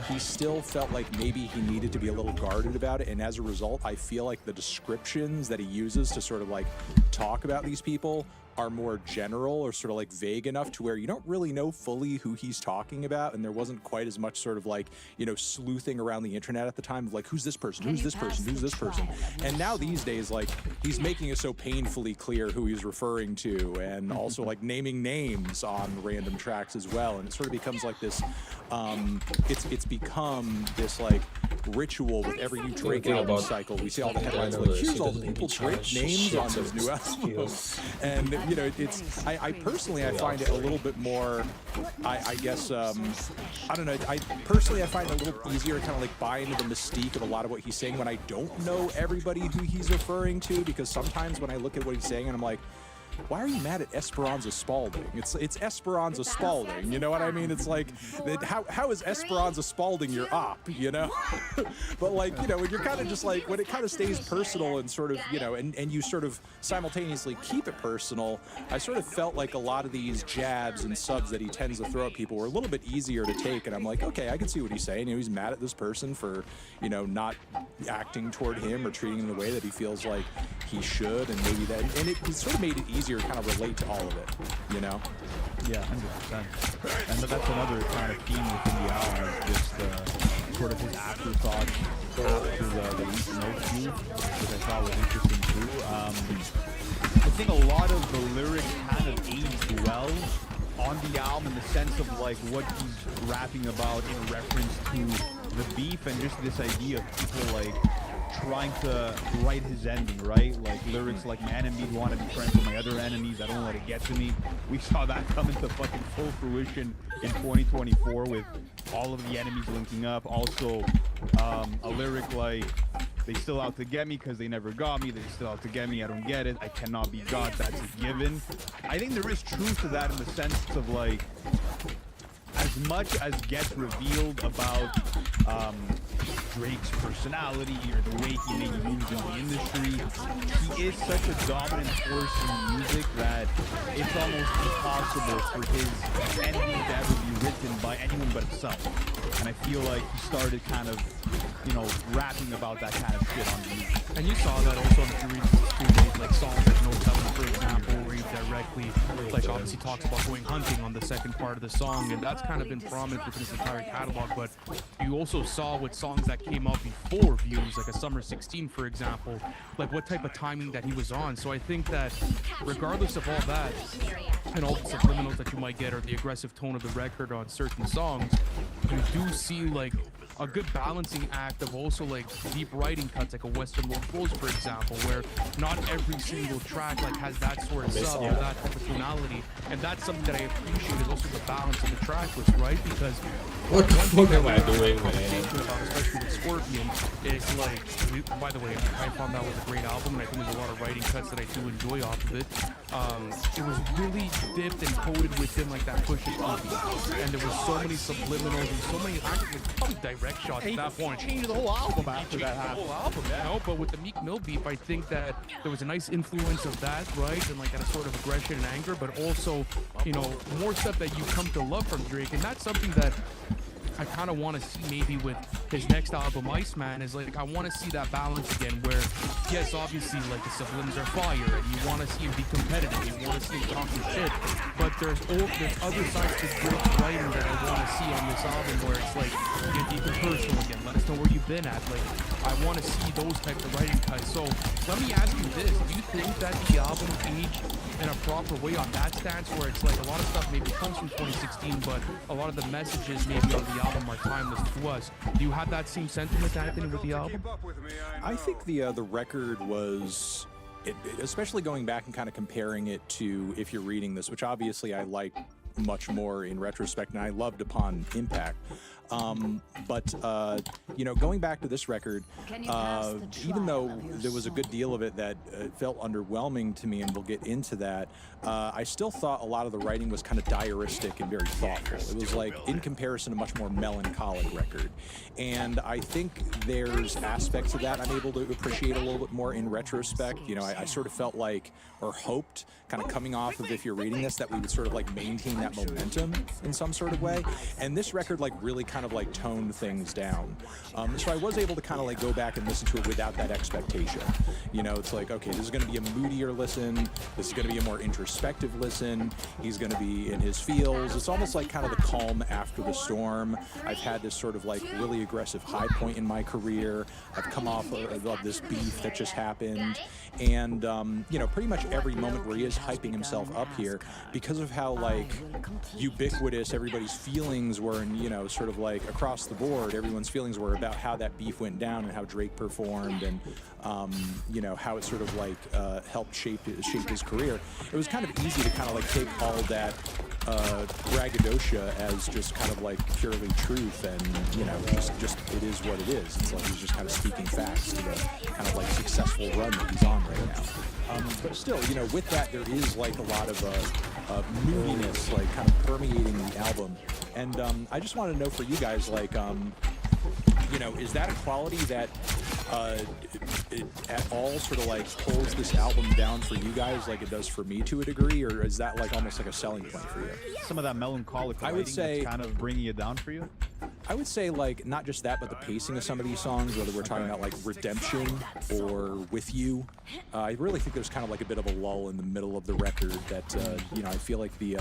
he still felt like maybe he needed to be a little guarded about it. And as a result, I feel like the descriptions that he uses to sort of like talk about these people are more general or sort of like vague enough to where you don't really know fully who he's talking about, and there wasn't quite as much sort of like, you know, sleuthing around the internet at the time of like, who's this person, who's this person, who's this person. And now these days, like, he's making it so painfully clear who he's referring to, and also like naming names on random tracks as well, and it sort of becomes like this it's become this like ritual with every new Drake album cycle. We see all the headlines like, here's all the people Drake names on his new album. And you know, it's I personally I find it a little bit more, I guess I don't know, I personally find it a little easier to kind of like buy into the mystique of a lot of what he's saying when I don't know everybody who he's referring to, because sometimes when I look at what he's saying and I'm like, why are you mad at Esperanza Spalding? It's Esperanza Spalding, you know what I mean? It's like, how is Esperanza Spalding your op, you know? But like, you know, when you're kind of just like, when it kind of stays personal and sort of, you know, and you sort of simultaneously keep it personal, I sort of felt like a lot of these jabs and subs that he tends to throw at people were a little bit easier to take, and I'm like, okay, I can see what he's saying. You know, he's mad at this person for, you know, not acting toward him or treating him the way that he feels like he should, and maybe that, and it sort of made it easier to kind of relate to all of it, you know? Yeah, 100%. And that's another kind of theme within the album, is just sort of his afterthoughts after the recent note view, which I thought was interesting too. I think a lot of the lyrics kind of aged well on the album in the sense of like what he's rapping about in reference to the beef and just this idea of people like trying to write his ending, right? Like lyrics like, my enemies want to be friends with my other enemies, I don't let it get to me. We saw that come into fucking full fruition in 2024 with all of the enemies linking up. Also, a lyric like, they still out to get me because they never got me, they still out to get me, I don't get it, I cannot be God, that's a given. I think there is truth to that in the sense of like, as much as gets revealed about Drake's personality or the way he maybe moves in the industry, he is such a dominant force in music that it's almost impossible for his ending to ever be written by anyone but himself. And I feel like he started kind of, you know, rapping about that kind of shit on music. And you saw that also in the recent like songs like No Telling, for example, where he directly, like, obviously talks about going hunting on the second part of the song, and that's kind of been prominent within his entire catalog. But you also saw with songs that came out before Views, like a Summer 16, for example, like what type of timing that he was on. So I think that regardless of all that, and all the subliminals that you might get or the aggressive tone of the record on certain songs, you do see like a good balancing act of also like deep writing cuts, like a Western Road Flows, for example, where not every single track like has that sort of sub or that type of tonality, and that's something that I appreciate is also the balance of the track list, right? Because what the fuck am I doing, man? About, especially with Scorpion, is like, by the way, I found that was a great album, and I think there's a lot of writing cuts that I do enjoy off of it. It was really dipped and coated within like that push and and there was so many subliminals and so many actually probably direct shots at that point. Changed the whole album after that happened. The whole album, yeah. No, but with the Meek Mill beef, I think that there was a nice influence of that, right? And like that sort of aggression and anger, but also, you know, more stuff that you come to love from Drake, and that's something that I kind of want to see maybe with his next album, Iceman, is like I want to see that balance again. Where yes, obviously like the siblings are fire, and you want to see him be competitive, you want to see him talk some shit. But there's other sides to Drake's writing that I want to see on this album, where it's like get personal again. Let us know where you've been at. Like I want to see those types of writing cuts. So let me ask you this: do you think that the album aged in a proper way on that stance, where it's like a lot of stuff maybe comes from 2016, but a lot of the messages maybe on the album are timeless to us? Do you have that same sentiment, Anthony, with the album? I think the record was, especially going back and kind of comparing it to If You're Reading This, which obviously I like much more in retrospect, and I loved Upon Impact. But you know, going back to this record, even though there was a good deal of it that felt underwhelming to me, and we'll get into that, I still thought a lot of the writing was kind of diaristic and very thoughtful. It was like, in comparison, a much more melancholic record. And I think there's aspects of that I'm able to appreciate a little bit more in retrospect. You know, I sort of felt like, or hoped, kind of coming off of If You're Reading This, that we would sort of like maintain that momentum in some sort of way. And this record like really kind of like toned things down. So I was able to kind of like go back and listen to it without that expectation. You know, it's like, okay, this is going to be a moodier listen. This is going to be a more introspective listen. He's going to be in his feels. It's almost like kind of the calm after the storm. I've had this sort of like really aggressive high point in my career. I've come off of this beef that just happened. And, you know, pretty much every moment where he is hyping himself up here, because of how like ubiquitous everybody's feelings were, and, you know, sort of like across the board, everyone's feelings were about how that beef went down and how Drake performed, and you know, how it sort of like helped shape his career. It was kind of easy to kind of like take all that braggadocio as just kind of like purely truth, and, you know, just it is what it is. It's like he's just kind of speaking facts to the kind of like successful run that he's on right now. But still, you know, with that, there is like a lot of moodiness like kind of permeating the album. And I just want to know for you guys, like, you know, is that a quality that it at all sort of like pulls this album down for you guys like it does for me to a degree, or is that like almost like a selling point for you? Some of that melancholic I would say, that's kind of bringing it down for you? I would say like not just that, but the pacing of some of these songs, whether we're talking about like Redemption or With You. I really think there's kind of like a bit of a lull in the middle of the record that, you know, I feel like the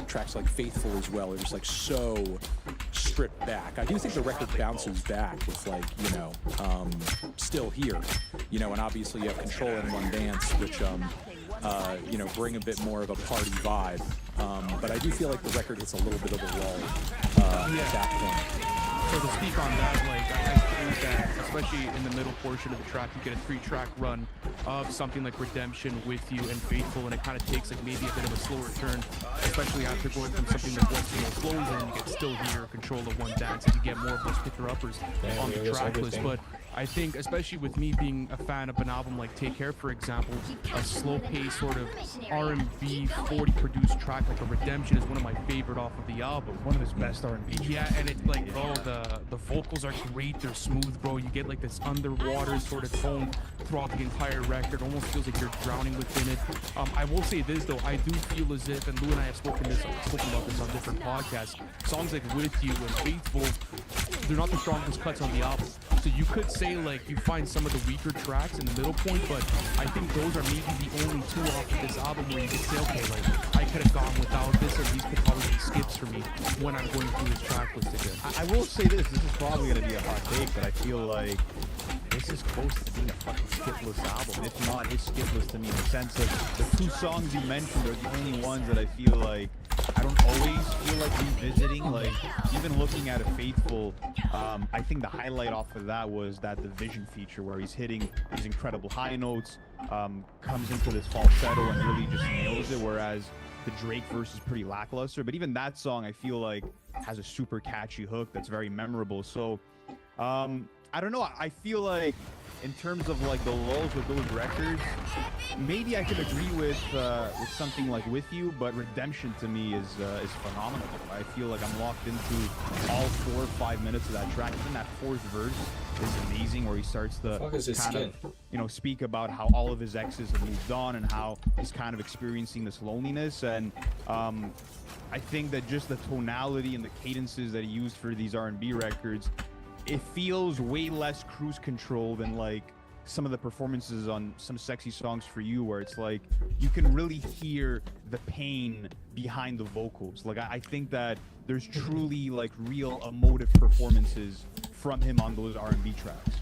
tracks like Faithful as well are just like so stripped back. I do think the record bounces back with like, you know, Still Here, you know, and obviously you have Control and One Dance, which, you know, bring a bit more of a party vibe. But I do feel like the record hits a little bit of a lull at that point. So to speak on that, like I think that especially in the middle portion of the track, you get a 3-track run of something like Redemption, With You, and Faithful, and it kind of takes like maybe a bit of a slower turn, especially after going from something like What's You Know Flows, and you get Still Here, Control of One Dance, and you get more of those picker-uppers on the track list. But I think, especially with me being a fan of an album like Take Care, for example, a slow-paced sort of R&B 40-produced track like a Redemption is one of my favorite off of the album. One of his best R&B. Yeah, and it's like, bro, the vocals are great. They're smooth, bro. You get like this underwater sort of tone throughout the entire record. Almost feels like you're drowning within it. I will say this though, I do feel as if, and Lou and I have spoken about this on different podcasts, songs like With You and Faithful, they're not the strongest cuts on the album. So you could say like you find some of the weaker tracks in the middle point, but I think those are maybe the only two off of this album where you could say, okay, like I could have gone without this, and these could probably be skips for me when I'm going through this track list again. I will say this is probably going to be a hot take, but I feel like this is close to being a fucking skipless album. If not, it's skipless to me in the sense of the two songs you mentioned are the only ones that I feel like I don't always feel like revisiting. Like, even looking at a Faithful, I think the highlight off of that was that Division feature where he's hitting these incredible high notes, comes into this falsetto and really just nails it, whereas the Drake verse is pretty lackluster. But even that song, I feel like, has a super catchy hook that's very memorable. So, I don't know. I feel like in terms of like the lulls with those records, maybe I could agree with something like With You, but Redemption to me is phenomenal. I feel like I'm locked into all 4 or 5 minutes of that track. Even that fourth verse is amazing, where he starts to kind of, you know, speak about how all of his exes have moved on and how he's kind of experiencing this loneliness. And I think that just the tonality and the cadences that he used for these R&B records, it feels way less cruise control than like some of the performances on some Sexy Songs for You, where it's like you can really hear the pain behind the vocals. Like I think that there's truly like real emotive performances from him on those R&B tracks.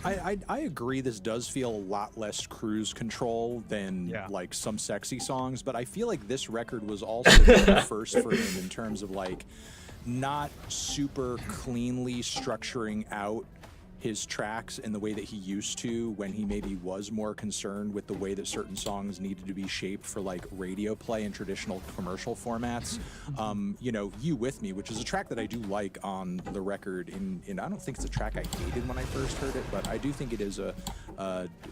I agree. This does feel a lot less cruise control than like some Sexy Songs, but I feel like this record was also the first for him in terms of like not super cleanly structuring out his tracks in the way that he used to when he maybe was more concerned with the way that certain songs needed to be shaped for like radio play and traditional commercial formats. You know, You With Me, which is a track that I do like on the record, and I don't think it's a track I hated when I first heard it, but I do think it is a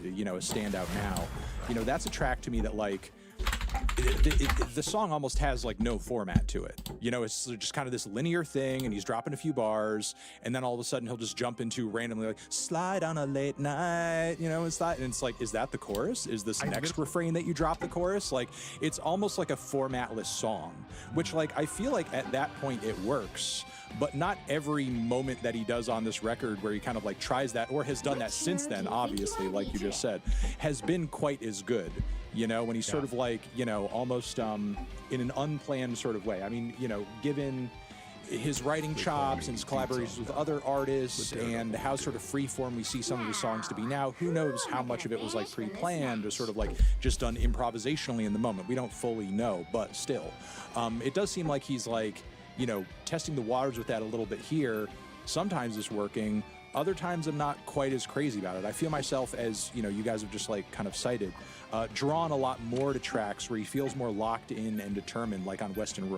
you know, a standout now. You know, that's a track to me that like the song almost has like no format to it. You know, it's just kind of this linear thing, and he's dropping a few bars, and then all of a sudden he'll just jump into randomly like slide on a late night, you know, and it's like, is that the chorus? Is this next refrain that you drop the chorus? Like, it's almost like a formatless song, which like I feel like at that point it works, but not every moment that he does on this record where he kind of like tries that, or has done that since then, obviously, like you just said, has been quite as good. You know, when he's sort of like, you know, almost in an unplanned sort of way. I mean, you know, given his writing chops and his collaborations with other artists and how sort of freeform we see some of his songs to be now, who knows how much of it was like pre-planned or sort of like just done improvisationally in the moment. We don't fully know, but still, it does seem like he's like, you know, testing the waters with that a little bit here. Sometimes it's working. Other times I'm not quite as crazy about it. I feel myself, as you know, you guys have just like kind of cited, drawn a lot more to tracks where he feels more locked in and determined, like on Western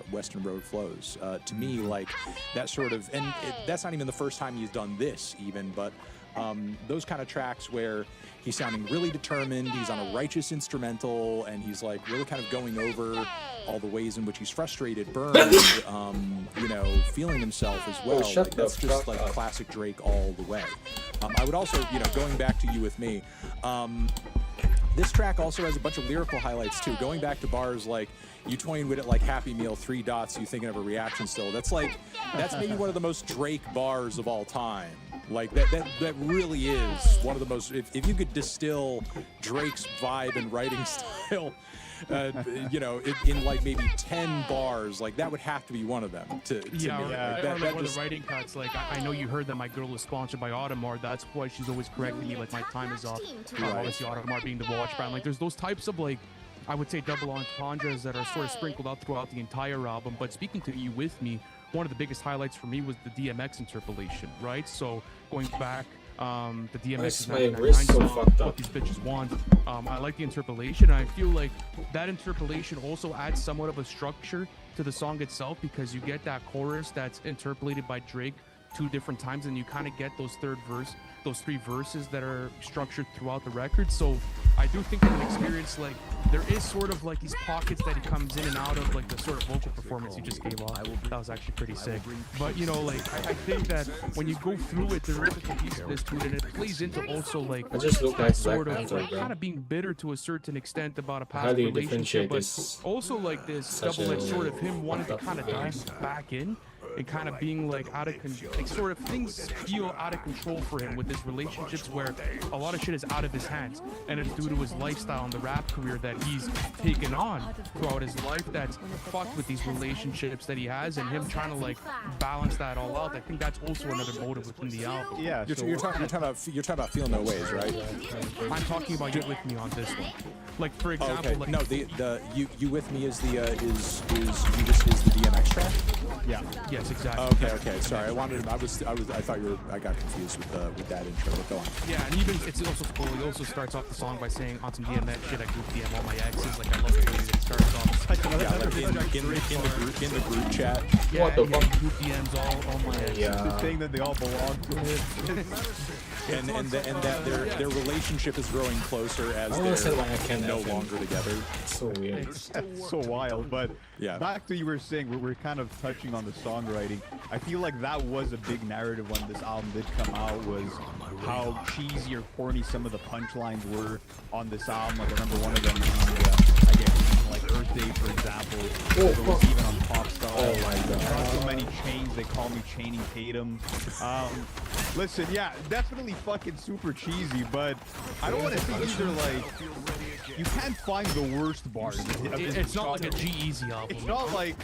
Road Flows. To me, like that sort of, and that's not even the first time he's done this even, but those kind of tracks where he's sounding really determined, he's on a righteous instrumental, and he's like really kind of going over all the ways in which he's frustrated, burned, you know, feeling himself as well. Like, that's just like classic Drake all the way. I would also, you know, going back to You With Me, this track also has a bunch of lyrical highlights too. Going back to bars like, you toying with it like Happy Meal, 3 dots, you thinking of a reaction still. That's like, that's maybe one of the most Drake bars of all time. Like that really is one of the most, if you could distill Drake's vibe and writing style, you know, in like maybe 10 bars, like that would have to be one of them to me. Like that one of the writing cuts, like I know you heard that my girl is sponsored by Audemars. That's why she's always correcting me, like my time is up. Obviously Audemars being the watch brand. Like there's those types of like, I would say double entendres that are sort of sprinkled out throughout the entire album. But speaking to You With Me, one of the biggest highlights for me was the DMX interpolation, right? So going back, the DMX my wrist so fucked up. What These Bitches Want. I like the interpolation. I feel like that interpolation also adds somewhat of a structure to the song itself, because you get that chorus that's interpolated by Drake 2 different times, and you kind of get those those 3 verses that are structured throughout the record. So I do think from experience, like there is sort of like these pockets that he comes in and out of, like the sort of vocal performance he just gave off. That was actually pretty sick. But you know, like I think that when you go through it, there is a cohesiveness to it, and it plays into also like I just look like sort Black of Panther, like bro. kind of being bitter to a certain extent about a How past do you relationship, differentiate but this? also like this Such double-edged a sort of him wanting to fucked up kind of dive back in and kind of being like out of control, like sort of things feel out of control for him with his relationships where a lot of shit is out of his hands, and it's due to his lifestyle and the rap career that he's taken on throughout his life that's fucked with these relationships that he has, and him trying to like balance that all out. I think that's also another motive within the album. Yeah, You're talking about Feel No Ways, right? I'm talking about You With Me on this one. Like for example, Okay. like No, the You With Me is the is the DMX track. yeah. yes, exactly. Okay. Sorry, I thought I got confused with that intro. But go on. Yeah, and even it's also cool. He also starts off the song by saying on some DMX shit, I group DM all my exes. Like I love the way that he starts off. Yeah, like in the group chat. Yeah, What the yeah, fuck? group DMs all my exes. Yeah. Saying that they all belong to him. And that their relationship is growing closer as I almost said why I they're can't no have him. longer together. It's so weird. So wild. But Yeah. back to you were saying, we're kind of touching on the songwriting. I feel like that was a big narrative when this album did come out, was how cheesy or corny some of the punchlines were on this album. Like I remember one of them being, I guess, like Earth Day, for example. Oh, There was fuck. even on Pop Style. Oh my God. There are so many chains. They call me Chaining Tatum. Listen, yeah, definitely fucking super cheesy, but I don't want to say these are like. You can't find the worst bars. It's not like a G-Eazy album. It's not like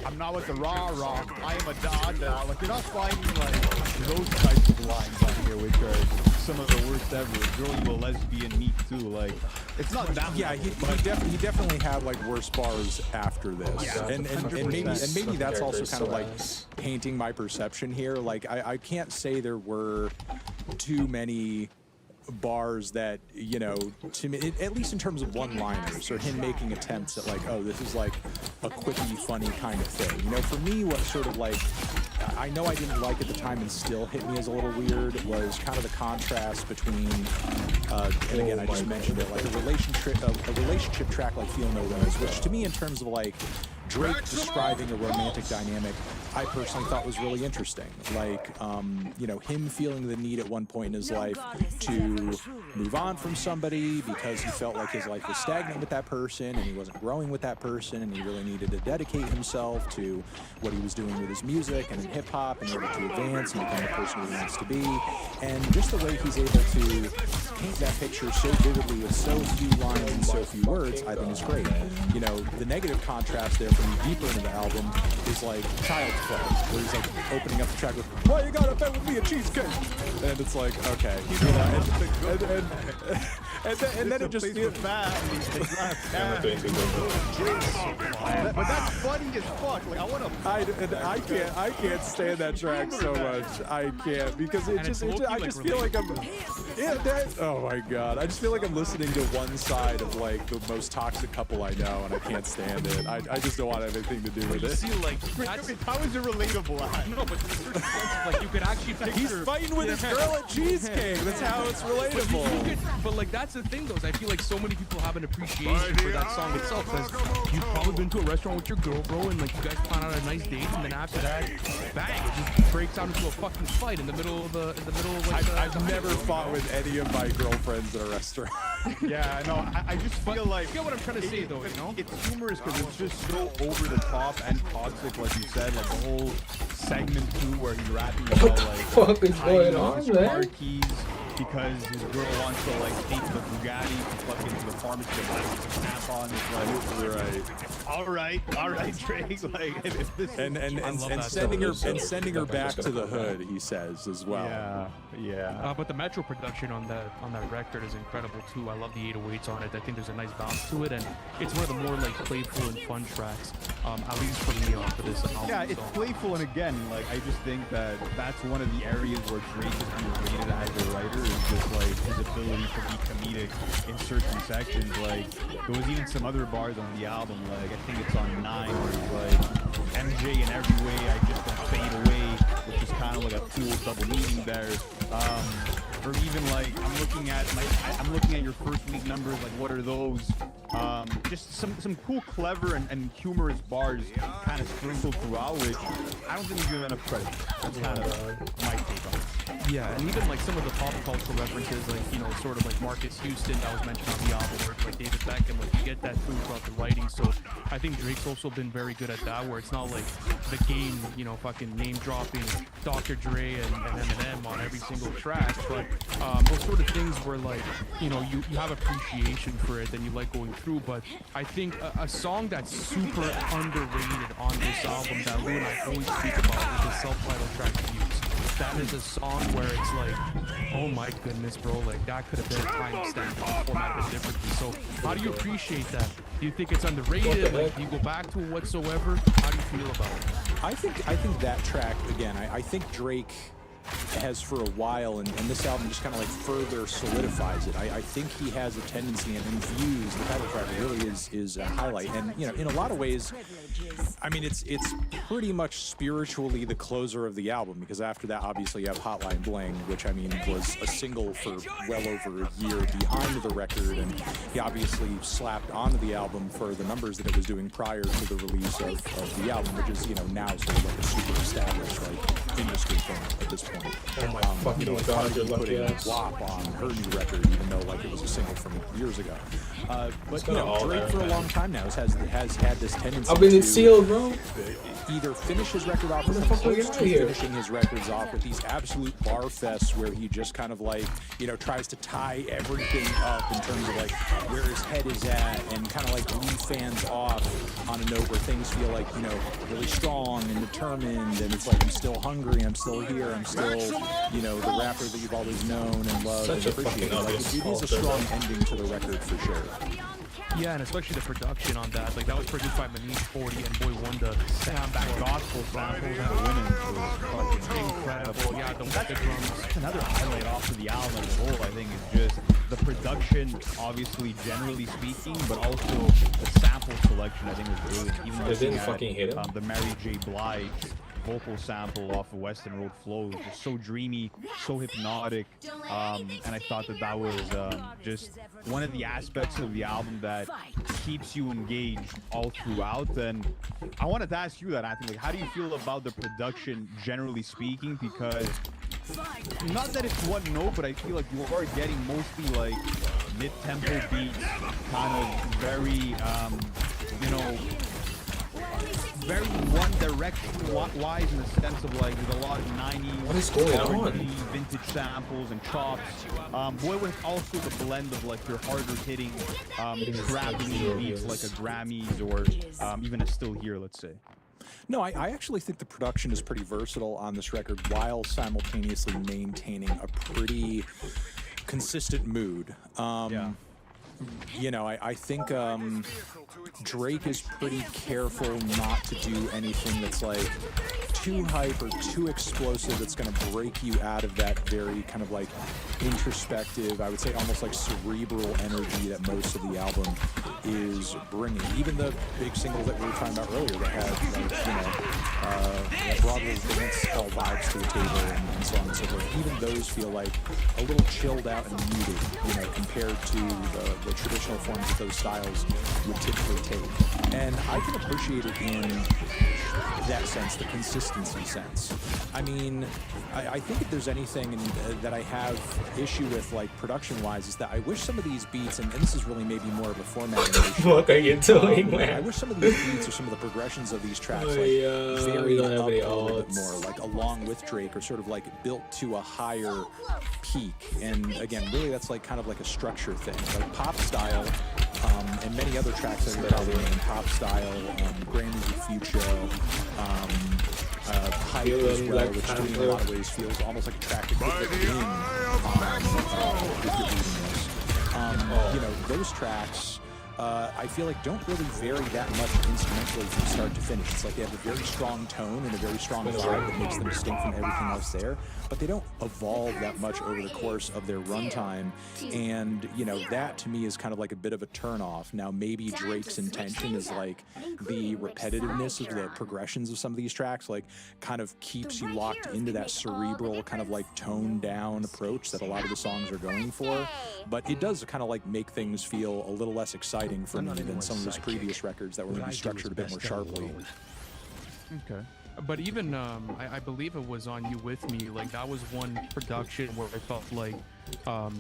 I'm not with the rah rah. I am a da. Like you're not finding like those types of lines on here, which are some of the worst ever. Girl, you a lesbian, me too. Like it's not that. Yeah, he definitely had like worse bars after this, Yeah, and maybe 100%. that's also kind of like Nice. painting my perception here. Like I can't say there were too many bars that, you know, to me, at least in terms of one-liners or him making attempts at like, oh, this is like a quippy, funny kind of thing. You know, for me, what sort of like, I know I didn't like at the time and still hit me as a little weird was kind of the contrast between, and again, I just mentioned it, like a relationship track like Feel No Rose, which to me in terms of like Drake describing a romantic dynamic, I personally thought was really interesting. Like, you know, him feeling the need at one point in his life to move on from somebody because he felt like his life was stagnant with that person and he wasn't growing with that person and he really needed to dedicate himself to what he was doing with his music and in hip hop in order to advance and become the person he wants to be. And just the way he's able to paint that picture so vividly with so few lines and so few words, I think is great. You know, the negative contrast there from deeper into the album is like Child's Play, where he's like opening up the track with, "Why you gotta bet with me a cheesecake?" And it's like, okay, you know, and then it just feels bad. But that's funny as fuck. Like I want to. I can't stand that track so much. I can't because it And just, it's I low-key, just like, feel like I'm. Yeah, that. Oh my god! I just feel like I'm listening to one side of like the most toxic couple I know, and I can't stand it. I just don't want anything to do with You it. see, like, that's, How is it relatable? no, but there's certain sense, like, you could actually picture... He's fighting with his girl at cheesecake. That's how it's relatable. But like that's the thing though, is I feel like so many people have an appreciation for that song itself. Because you've probably been to a restaurant with your girl, bro, and like you guys plan out a nice date, and then after that, bang, it just breaks out into a fucking fight in the middle of like. I've never fought with any of my girlfriends at a restaurant. Yeah, no, I just feel like You get what I'm trying to say though, you know? it's humorous because it's just so over the top and toxic, like you said, like the whole segment too where he's rapping about What the like fuck is going on, his man? car keys because his girl wants to like take the Bugatti to fucking to the pharmacy to buy some tampons. It's like, all right, Drake. Like, if this and love that sending her back to the hood, he says as well. yeah. But the Metro production on that record is incredible too. I love the 808s on it. I think there's a nice bounce to it, and it's one of the more like playful and fun tracks, at least for me for this album. Yeah, it's so. playful, and again, like I just think that that's one of the areas where Drake is underrated as a writer, is just like his ability to be comedic in certain sections. Like there was even some other bars on the album, like I think it's on 9, where he's like MJ in every way, I just don't fade away, which is kind of like a cool double meaning there. Or even like I'm looking at your first week numbers, like what are those? Just some cool, clever and humorous bars kind of sprinkled throughout, which I don't think we give enough credit. That's kind of my take on it. Yeah, and even like some of the pop culture references, like, you know, sort of like Marcus Houston that was mentioned on the album, or like David Beckham, like you get that through throughout the writing. So I think Drake's also been very good at that, where it's not like the game, you know, fucking name dropping Dr. Dre and Eminem on every single track, but those sort of things where like, you know, you have appreciation for it and you like going through. But I think a song that's super underrated on this album that Lou and I always speak about is the self-titled track Views. That is a song where it's like, oh my goodness, bro, like that could have been a timestamp formatted differently. So how do you appreciate that? Do you think it's underrated? Like, do you go back to it whatsoever? How do you feel about it? I think that track again. I think Drake has for a while, and this album just kind of like further solidifies it. I think he has a tendency, and Views, the title track, really is a highlight. And you know, in a lot of ways, I mean, it's pretty much spiritually the closer of the album, because after that, obviously, you have Hotline Bling, which I mean was a single for well over a year behind the record, and he obviously slapped onto the album for the numbers that it was doing prior to the release of the album, which is, you know, now sort of like a super established like industry thing at this point. Oh my fucking like god, Cardi you're B lucky putting ass. WAP on her new record, even though like it was a single from years ago. But you know, all Drake there, for a man. long time now has had this tendency I've been to sealed, bro. either finish his record off What the fuck do we close got to here? finishing his records off with these absolute bar fests where he just kind of like, you know, tries to tie everything up in terms of like where his head is at and kind of like leave fans off on a note where things feel like, you know, really strong and determined, and it's like I'm still hungry, I'm still here, I'm still, you know, the rapper that you've always known and loved Such and a appreciated. fucking Like obvious it is a fault, strong though. ending to the record for sure. Yeah, and especially the production on that. Like, that was produced by Manish 40 and Boy Wonder. That gospel sample and the women was fucking Incredible. Yeah, the drums. That's another highlight off of the album as a whole, I think, is just the production, obviously, generally speaking, but also the sample selection, I think, was brilliant. Even They didn't looking at fucking hit him. the Mary J. Blige vocal sample off of Western Road Flow was just so dreamy, so hypnotic, and I thought that that was just one of the aspects of the album that keeps you engaged all throughout. And I wanted to ask you that, Anthony, like, how do you feel about the production, generally speaking? Because not that it's one note, but I feel like you are getting mostly like mid-tempo beats, kind of very, you know, very one direction wise in the sense of like there's a lot of 90s What is going on? R&B, vintage samples and chops. Boy, with also the blend of like your harder hitting trapping beats like a Grammys or even a Still Here, let's say. No, I actually think the production is pretty versatile on this record while simultaneously maintaining a pretty consistent mood. Yeah. You know, I think Drake is pretty careful not to do anything that's like too hype or too explosive that's going to break you out of that very kind of like introspective, I would say almost like cerebral energy that most of the album is bringing. Even the big singles that we were talking about earlier that had like, you know, Broadway dance all vibes to the table and so on and so forth, even those feel like a little chilled out and muted, you know, compared to the traditional forms that those styles would typically take. And I can appreciate it in that sense, the consistency sense. I mean, I think if there's anything that I have issue with, like production-wise, is that I wish some of these beats, and this is really maybe more of a formatting issue. What are you doing, I man? wish some of these beats or some of the progressions of these tracks like we varied don't have up any a little bit odds. more, like along with Drake, or sort of like built to a higher peak. And again, really that's like kind of like a structure thing, like pop style, and many other tracks that are probably in pop style, Grammys with Future, Hype as well, which to me in a lot of ways feels almost like a track that could have been if you're reading this. You know, those tracks, I feel like don't really vary that much instrumentally from start to finish. It's like they have a very strong tone and a very strong vibe that makes them distinct from everything else there, but they don't evolve that much over the course of their runtime. And, you know, that to me is kind of like a bit of a turnoff. Now, maybe Drake's intention is like the repetitiveness of the progressions of some of these tracks, like kind of keeps you locked into that cerebral kind of like toned down approach that a lot of the songs are going for. But it does kind of like make things feel a little less exciting for me than some of his previous records that were maybe structured a bit more sharply. Okay. But even, I believe it was on You With Me, like that was one production where I felt like,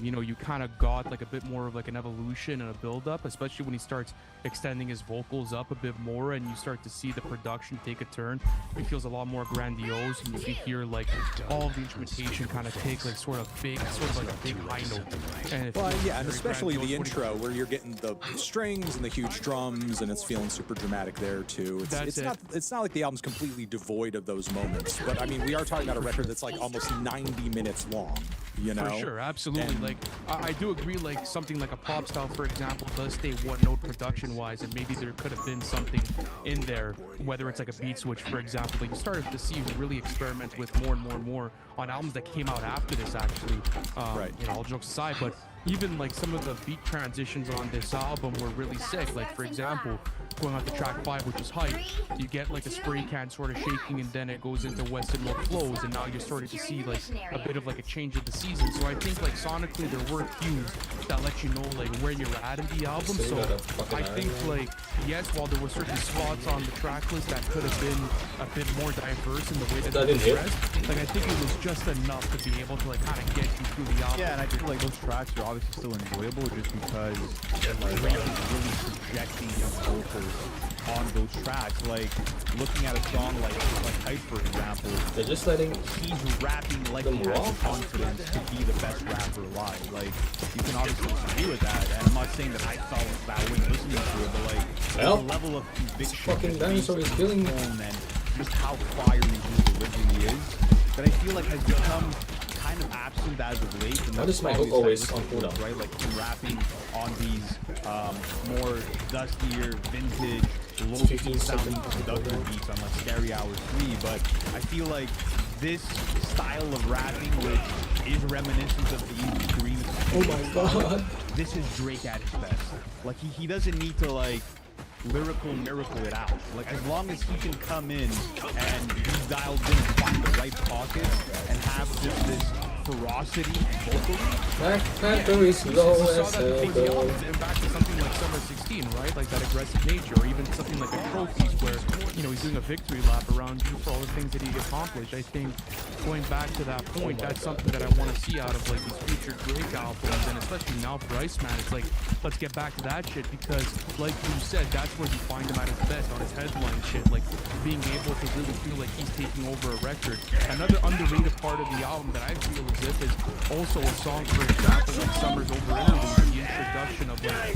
you know, you kind of got like a bit more of like an evolution and a build up, especially when he starts extending his vocals up a bit more and you start to see the production take a turn. It feels a lot more grandiose and you can hear like all of the instrumentation kind of take like sort of like a big high note. And it Well, feels yeah, and very especially the grandiose when he- intro where you're getting the strings and the huge drums, and it's feeling super dramatic there too. That's it. It's not like the album's completely devoid of those moments, but I mean, we are talking about a record that's like almost 90 minutes long. You know, For sure, absolutely. And- like I do agree. Like something like a pop style, for example, does stay one note production wise, and maybe there could have been something in there, whether it's like a beat switch, for example. Like you started to see him really experiment with more and more and more on albums that came out after this. Actually, Right. You know, all jokes aside, but even like some of the beat transitions on this album were really sick. Like for example, going on to track 5, which is Hype, you get like a spray can sort of shaking, and then it goes into Western Look Flows, and now you're starting to see like a bit of like a change of the season. So I think like sonically there were cues that let you know like where you're at in the album. So I think like yes, while there were certain spots on the track list that could have been a bit more diverse in the way that they were dressed, like I think it was just enough to be able to like kind of get you through the album. Yeah, and I feel like those tracks are obviously still enjoyable just because Drake is really projecting his vocals on those tracks. Like looking at a song like Hype, for example, they're just letting he's rapping like he has the confidence to be the best rapper alive. Like you can obviously disagree with that, and I'm not saying that I felt that way listening to it, but like the level of conviction, fucking dinosaur is killing me, and just how fiery his delivery is, that I feel like has become kind of absent as of late. And why does my hook always on cooldown? Right, like him rapping on these more dustier, vintage, low 15 sounding production beats on like Scary Hour 3, but I feel like this style of rapping, which is reminiscent of the Easy Green. Oh my god. This is Drake at his best. Like he doesn't need to like lyrical miracle it out. Like as long as he can come in and he's dialed in and find the right pocket and have just this ferocity vocally. Factory slow as hell. And back to something like Summer 16, right? Like that aggressive nature, or even something like a Trophies where, you know, he's doing a victory lap around you for all the things that he accomplished. I think going back to that point, that's something that I want to see out of like these future Drake albums, and especially now for Iceman. It's like, let's get back to that shit, because like you said, that's where you find him at his best, on his headline shit, like being able to really feel like he's taking over a record. Another underrated part of the album that I feel as if is also a song, for example, like Summer's Over Interlude, the introduction of like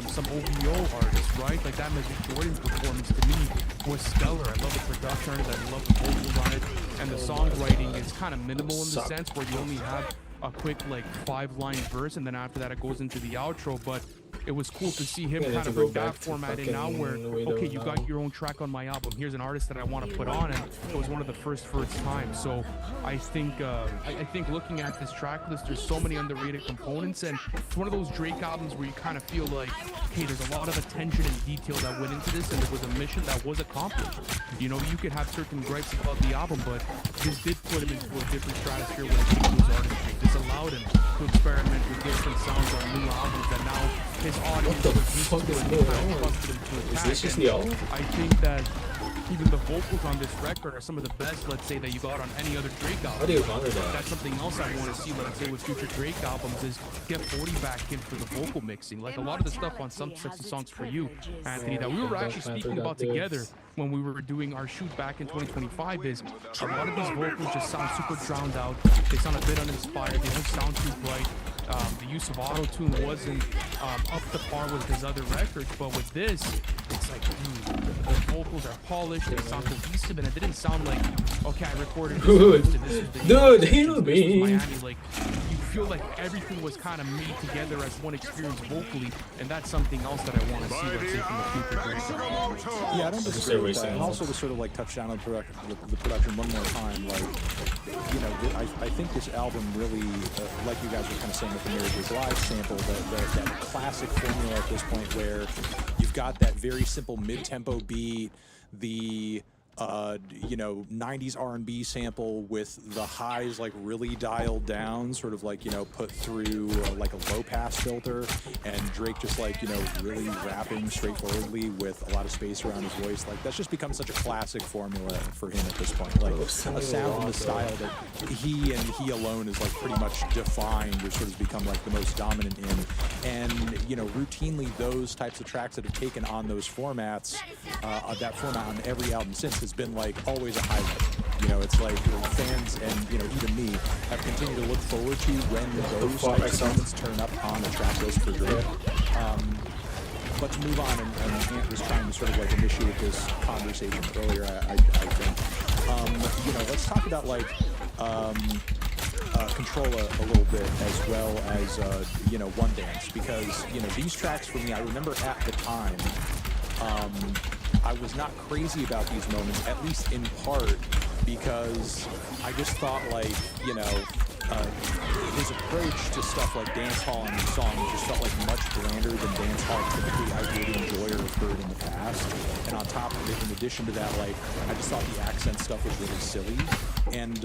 some OVO artists, right? Like that Magic Jordan performance to me was stellar. I love the production on it, I love the vocals on it, and the songwriting is kind of minimal in the sense where you only have a quick like 5-line verse, and then after that it goes into the outro. But it was cool to see him kind of bring that format in now where, okay, you got your own track on my album, here's an artist that I want to put on, and it was one of the first times. So I think I think looking at this track list, there's so many underrated components, and it's one of those Drake albums where you kind of feel like, hey, there's a lot of attention and detail that went into this, and there was a mission that was accomplished. You know, you could have certain gripes about the album, but this did put him into a different stratosphere when it came to his artistry. This allowed him to experiment with different sounds on new albums that now his audience what the fuck is going on? Is this just the album? I think that even the vocals on this record are some of the best, let's say, that you got on any other Drake album. How do you counter that? That's something else I want to see, let's say, with future Drake albums, is get 40 back in for the vocal mixing. Like a lot of the stuff on some Sexy Songs For You, Anthony, that we were actually speaking about together when we were doing our shoot back in 2025, is a lot of these vocals just sound super drowned out. They sound a bit uninspired. They don't sound too bright. The use of auto-tune wasn't up to par with his other records, but with this, it's like, the vocals are polished, they sound cohesive, and it didn't sound like, okay, I recorded this. Dude, heal me. Miami. Like, you feel like everything was kind of made together as one experience vocally, and that's something else that I want to see, let's say, from the future Drake. Yeah, I don't disagree with that. And also to sort of like touch down on the production one more time, like, you know, I think this album really, like you guys were kind of saying with the Mary J. Blige sample, that classic formula at this point where you've got that very simple mid-tempo beat, the you know, 90s R&B sample with the highs like really dialed down, sort of like, you know, put through like a low pass filter, and Drake just like, you know, really rapping straightforwardly with a lot of space around his voice. Like that's just become such a classic formula for him at this point. Like a sound and a style that he and he alone is like pretty much defined, or sort of become like the most dominant in. And, you know, routinely those types of tracks that have taken on those formats, that format on every album since has been like always a highlight. You know, it's like, you know, fans and, you know, even me have continued to look forward to when those types of moments turn up on a track list for Drake. But to move on, and Ant was trying to sort of like initiate this conversation earlier, I think, you know, let's talk about like Control a little bit, as well as, you know, One Dance, because, you know, these tracks for me, I remember at the time, I was not crazy about these moments, at least in part, because I just thought, like, you know, his approach to stuff like dance hall and these songs just felt like much grander than dance hall typically I would enjoy or have heard in the past. And on top of it, in addition to that, like, I just thought the accent stuff was really silly. And,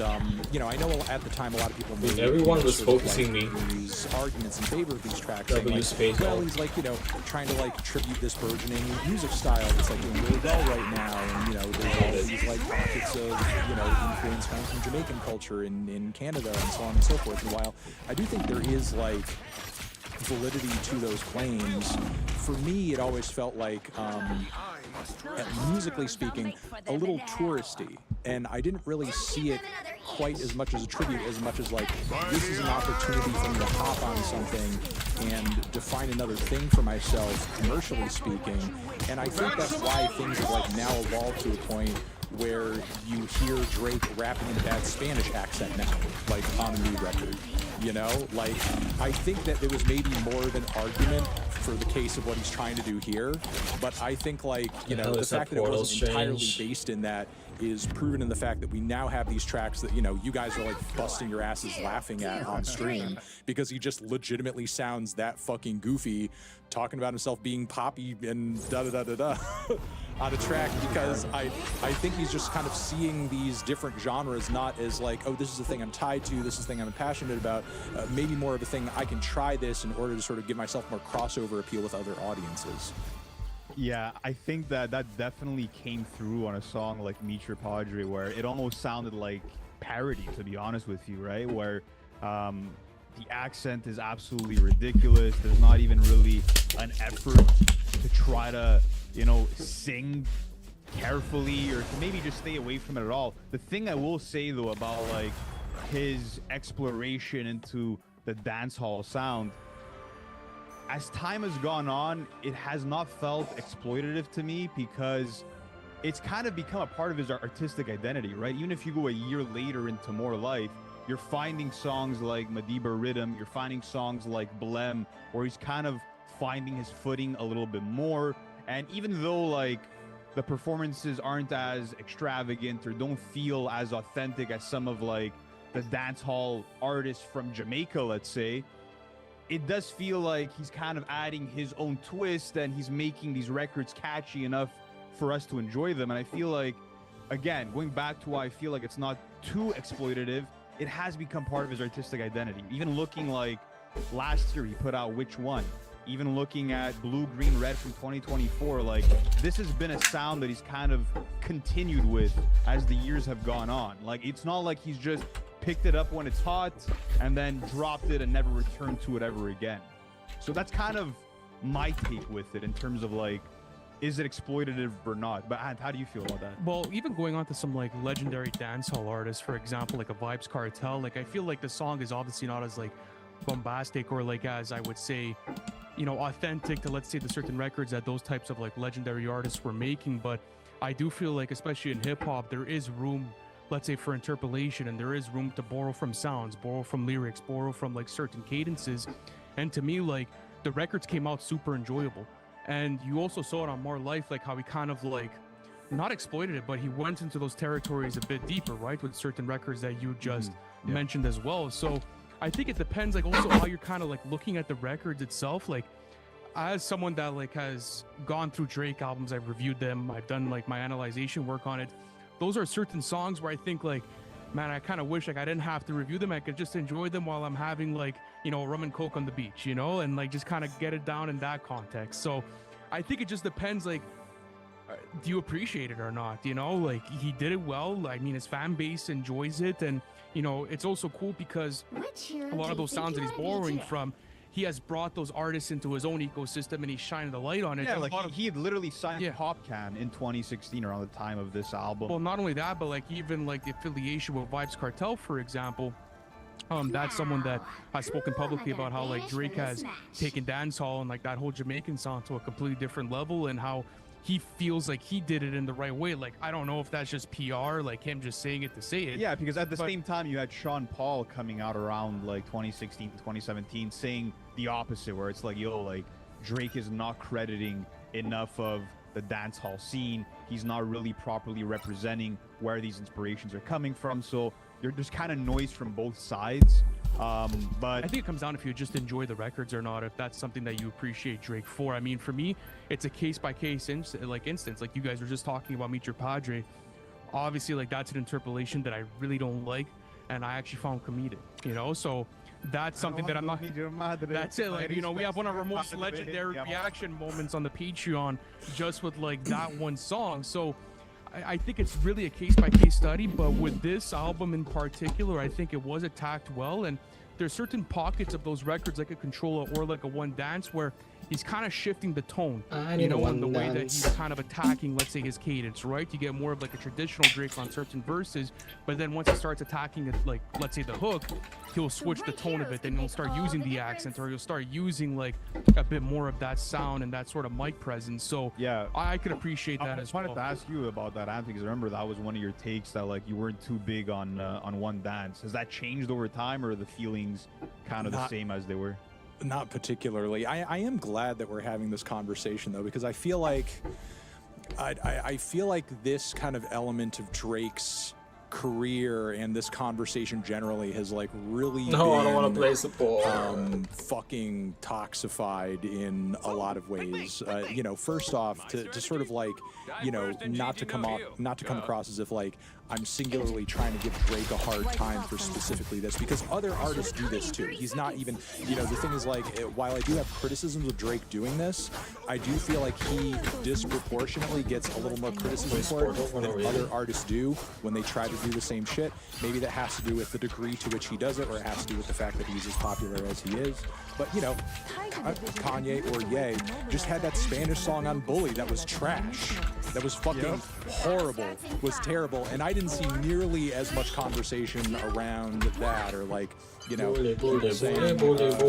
you know, I know at the time a lot of people made everyone was sort of, focusing like, me. these arguments in favor of these tracks. W saying, space like, well, L. he's like, you know, trying to like tribute this burgeoning music style that's like doing really well right now. And, you know, there's all these like pockets of, you know, influence coming from Jamaican culture in Canada and so on and so forth. And while I do think there is like validity to those claims, for me it always felt like musically speaking a little touristy, and I didn't really see it quite as much as a tribute as much as like this is an opportunity for me to hop on something and define another thing for myself commercially speaking. And I think that's why things have like now evolved to a point where you hear Drake rapping in a bad Spanish accent now, like on a new record. You know, like, I think that there was maybe more of an argument for the case of what he's trying to do here, but I think, like, you know, the fact that it wasn't entirely based in that is proven in the fact that we now have these tracks that, you know, you guys are like busting your asses laughing at on stream because he just legitimately sounds that fucking goofy talking about himself being poppy and da-da-da-da-da on a track, because I think he's just kind of seeing these different genres not as like, oh, this is the thing I'm tied to, this is the thing I'm passionate about, maybe more of a thing I can try this in order to sort of give myself more crossover appeal with other audiences. Yeah, I think that definitely came through on a song like Meet Your Padre, where it almost sounded like parody, to be honest with you, right? Where the accent is absolutely ridiculous. There's not even really an effort to try to, you know, sing carefully or to maybe just stay away from it at all. The thing I will say, though, about like his exploration into the dancehall sound, as time has gone on, it has not felt exploitative to me because it's kind of become a part of his artistic identity, right? Even if you go a year later into More Life, you're finding songs like Madiba Rhythm, you're finding songs like Blem, where he's kind of finding his footing a little bit more. And even though like the performances aren't as extravagant or don't feel as authentic as some of like the dancehall artists from Jamaica, let's say, it does feel like he's kind of adding his own twist and he's making these records catchy enough for us to enjoy them. And I feel like, again, going back to why I feel like it's not too exploitative, it has become part of his artistic identity. Even looking like last year, he put out Which One? Even looking at Blue, Green, Red from 2024, like this has been a sound that he's kind of continued with as the years have gone on. Like, it's not like he's just picked it up when it's hot and then dropped it and never returned to it ever again. So that's kind of my take with it in terms of like, is it exploitative or not? But how do you feel about that? Well, even going on to some like legendary dancehall artists, for example, like a Vibes Cartel, like I feel like the song is obviously not as like bombastic or like as I would say, you know, authentic to, let's say, the certain records that those types of like legendary artists were making. But I do feel like, especially in hip hop, there is room, let's say, for interpolation, and there is room to borrow from sounds, borrow from lyrics, borrow from like certain cadences. And to me, like, the records came out super enjoyable. And you also saw it on More Life, like how he kind of like not exploited it, but he went into those territories a bit deeper, right, with certain records that you just mentioned as well. So I think it depends, like, also how you're kind of like looking at the records itself. Like, as someone that like has gone through Drake albums, I've reviewed them, I've done like my analyzation work on it. Those are certain songs where I think like, man, I kind of wish like I didn't have to review them. I could just enjoy them while I'm having like, you know, rum and coke on the beach, you know, and like just kind of get it down in that context. So I think it just depends, like, do you appreciate it or not? You know, like, he did it well. I mean, his fan base enjoys it. And, you know, it's also cool because a lot of those sounds that he's borrowing from, he has brought those artists into his own ecosystem and he's shining the light on it. Yeah, like he had literally signed PopCan in 2016 around the time of this album. Well, not only that, but like even like the affiliation with Vibes Cartel, for example. That's someone that has spoken publicly about how like Drake has taken dancehall and like that whole Jamaican sound to a completely different level, and how he feels like he did it in the right way. Like, I don't know if that's just PR, like him just saying it to say it. Yeah, because at the same time, you had Sean Paul coming out around like 2016, 2017, saying the opposite, where it's like, yo, like Drake is not crediting enough of the dancehall scene. He's not really properly representing where these inspirations are coming from. So there's kind of noise from both sides. But I think it comes down if you just enjoy the records or not, if that's something that you appreciate Drake for. I mean, for me, it's a case-by-case instance. Like you guys were just talking about Meet Your Padre. Obviously, like, that's an interpolation that I really don't like, and I actually found comedic, you know? So that's something that I'm not... That's it, like, you know, we have one of our most legendary reaction moments on the Patreon just with, like, that one song. So I think it's really a case-by-case study, but with this album in particular, I think it was attacked well, and there's certain pockets of those records, like a Controller or like a One Dance, where he's kind of shifting the tone, you know, in the way that he's kind of attacking, let's say, his cadence, right? You get more of like a traditional Drake on certain verses, but then once he starts attacking it, like, let's say the hook, he'll switch the tone of it, then he'll start using the accent, or he'll start using like a bit more of that sound and that sort of mic presence. So yeah, I could appreciate that as well. I wanted to ask you about that, Anthony, because remember that was one of your takes, that like you weren't too big on One Dance. Has that changed over time, or are the feelings kind of the same as they were? Not particularly. I am glad that we're having this conversation, though, because I feel like I feel like this kind of element of Drake's career and this conversation generally has like really been, I don't want to play support. Fucking toxified in a lot of ways. You know, first off, to sort of like, you know, not to come across as if like I'm singularly trying to give Drake a hard time for specifically this, because other artists do this too. He's not even, you know, the thing is like, while I do have criticisms of Drake doing this, I do feel like he disproportionately gets a little more criticism for it than other artists do when they try to do the same shit. Maybe that has to do with the degree to which he does it, or it has to do with the fact that he's as popular as he is. But, you know, Kanye or Ye just had that Spanish song on Bully that was trash. That was fucking horrible, was terrible, and I didn't see nearly as much conversation around that, or like, you know, saying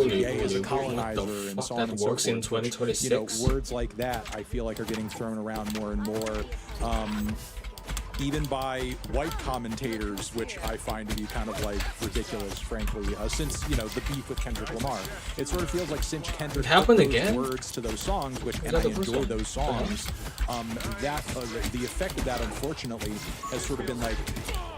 Ye is a colonizer and so on and so forth. In 2026. You know, words like that I feel like are getting thrown around more and more. Even by white commentators, which I find to be kind of like ridiculous, frankly, since, you know, the beef with Kendrick Lamar. It sort of feels like since Kendrick put those words to those songs, which, and I enjoy those songs, the effect of that, unfortunately, has sort of been like,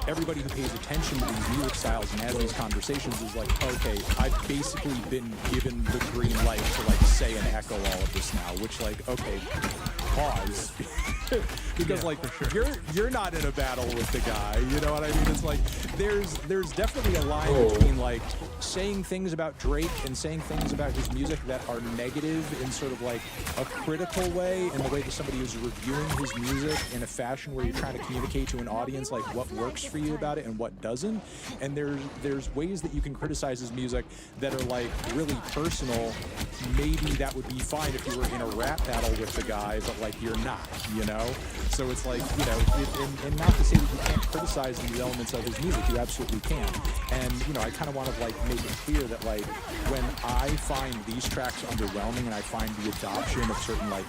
everybody who pays attention to these music styles and has these conversations is like, okay, I've basically been given the green light to like say and echo all of this now, which like, okay, pause. Because like you're not in a battle with the guy, you know what I mean? It's like there's definitely a line between like saying things about Drake and saying things about his music that are negative in sort of like a critical way, in the way that somebody is reviewing his music in a fashion where you're trying to communicate to an audience like what works for you about it and what doesn't. And there's ways that you can criticize his music that are like really personal. Maybe that would be fine if you were in a rap battle with the guy, but like you're not, you know? So it's like, you know, and not to say that you can't criticize these elements of his music, you absolutely can. And, you know, I kind of want to like make it clear that like when I find these tracks underwhelming and I find the adoption of certain like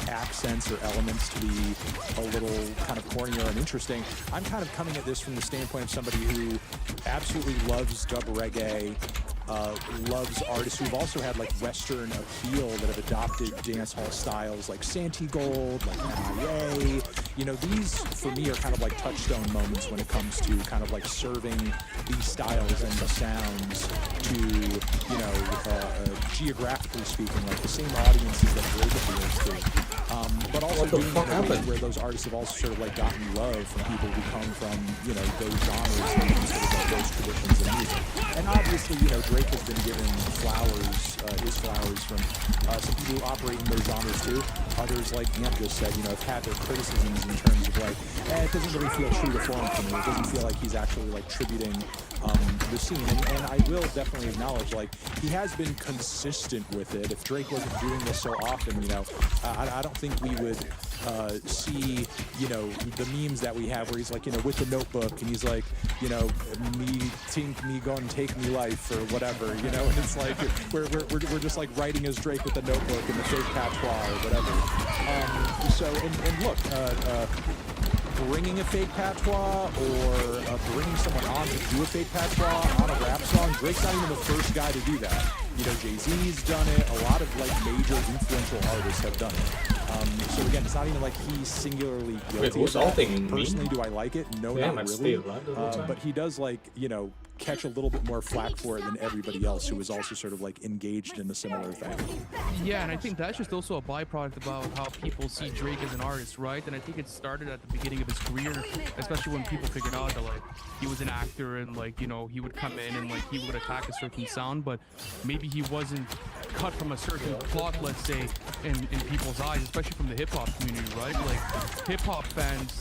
accents or elements to be a little kind of corny or uninteresting, I'm kind of coming at this from the standpoint of somebody who absolutely loves dub reggae, loves artists who've also had like Western appeal that have adopted dancehall styles like Santigold, like MIA. You know, these for me are kind of like touchstone moments when it comes to kind of like serving these styles and the sounds to, you know, geographically speaking, like the same audiences that Drake appeals to. But also doing it where those artists have also sort of like gotten love from people who come from, you know, those genres and sort of like those traditions of music. And obviously, you know, Drake has been given flowers, his flowers from some people who operate in those genres too. Others, like Ant just said, you know, have had their criticisms in terms of like, it doesn't really feel true to form for me. It doesn't feel like he's actually like tributing the scene. And I will definitely acknowledge, like, he has been consistent with it. If Drake wasn't doing this so often, you know, I don't think we would see, you know, the memes that we have where he's like, you know, with the notebook and he's like, you know, me gonna take me life or whatever, you know, and it's like we're just like writing as Drake with the notebook and the fake patois or whatever. And look, bringing a fake patois or bringing someone on to do a fake patois on a rap song, Drake's not even the first guy to do that. You know, Jay-Z's done it. A lot of like major influential artists have done it. So again, it's not even like he's singularly guilty who's of that. ulting me? Personally, do I like it? No, Yeah, not might really. steal, right, the whole time. But he does, like, you know, catch a little bit more flack for it than everybody else who is also sort of like engaged in a similar thing. Yeah, and I think that's just also a byproduct about how people see Drake as an artist, right? And I think it started at the beginning of his career, especially when people figured out that like he was an actor and like, you know, he would come in and like he would attack a certain sound, but maybe he wasn't cut from a certain cloth, let's say, in people's eyes, especially from the hip-hop community, right? Like hip-hop fans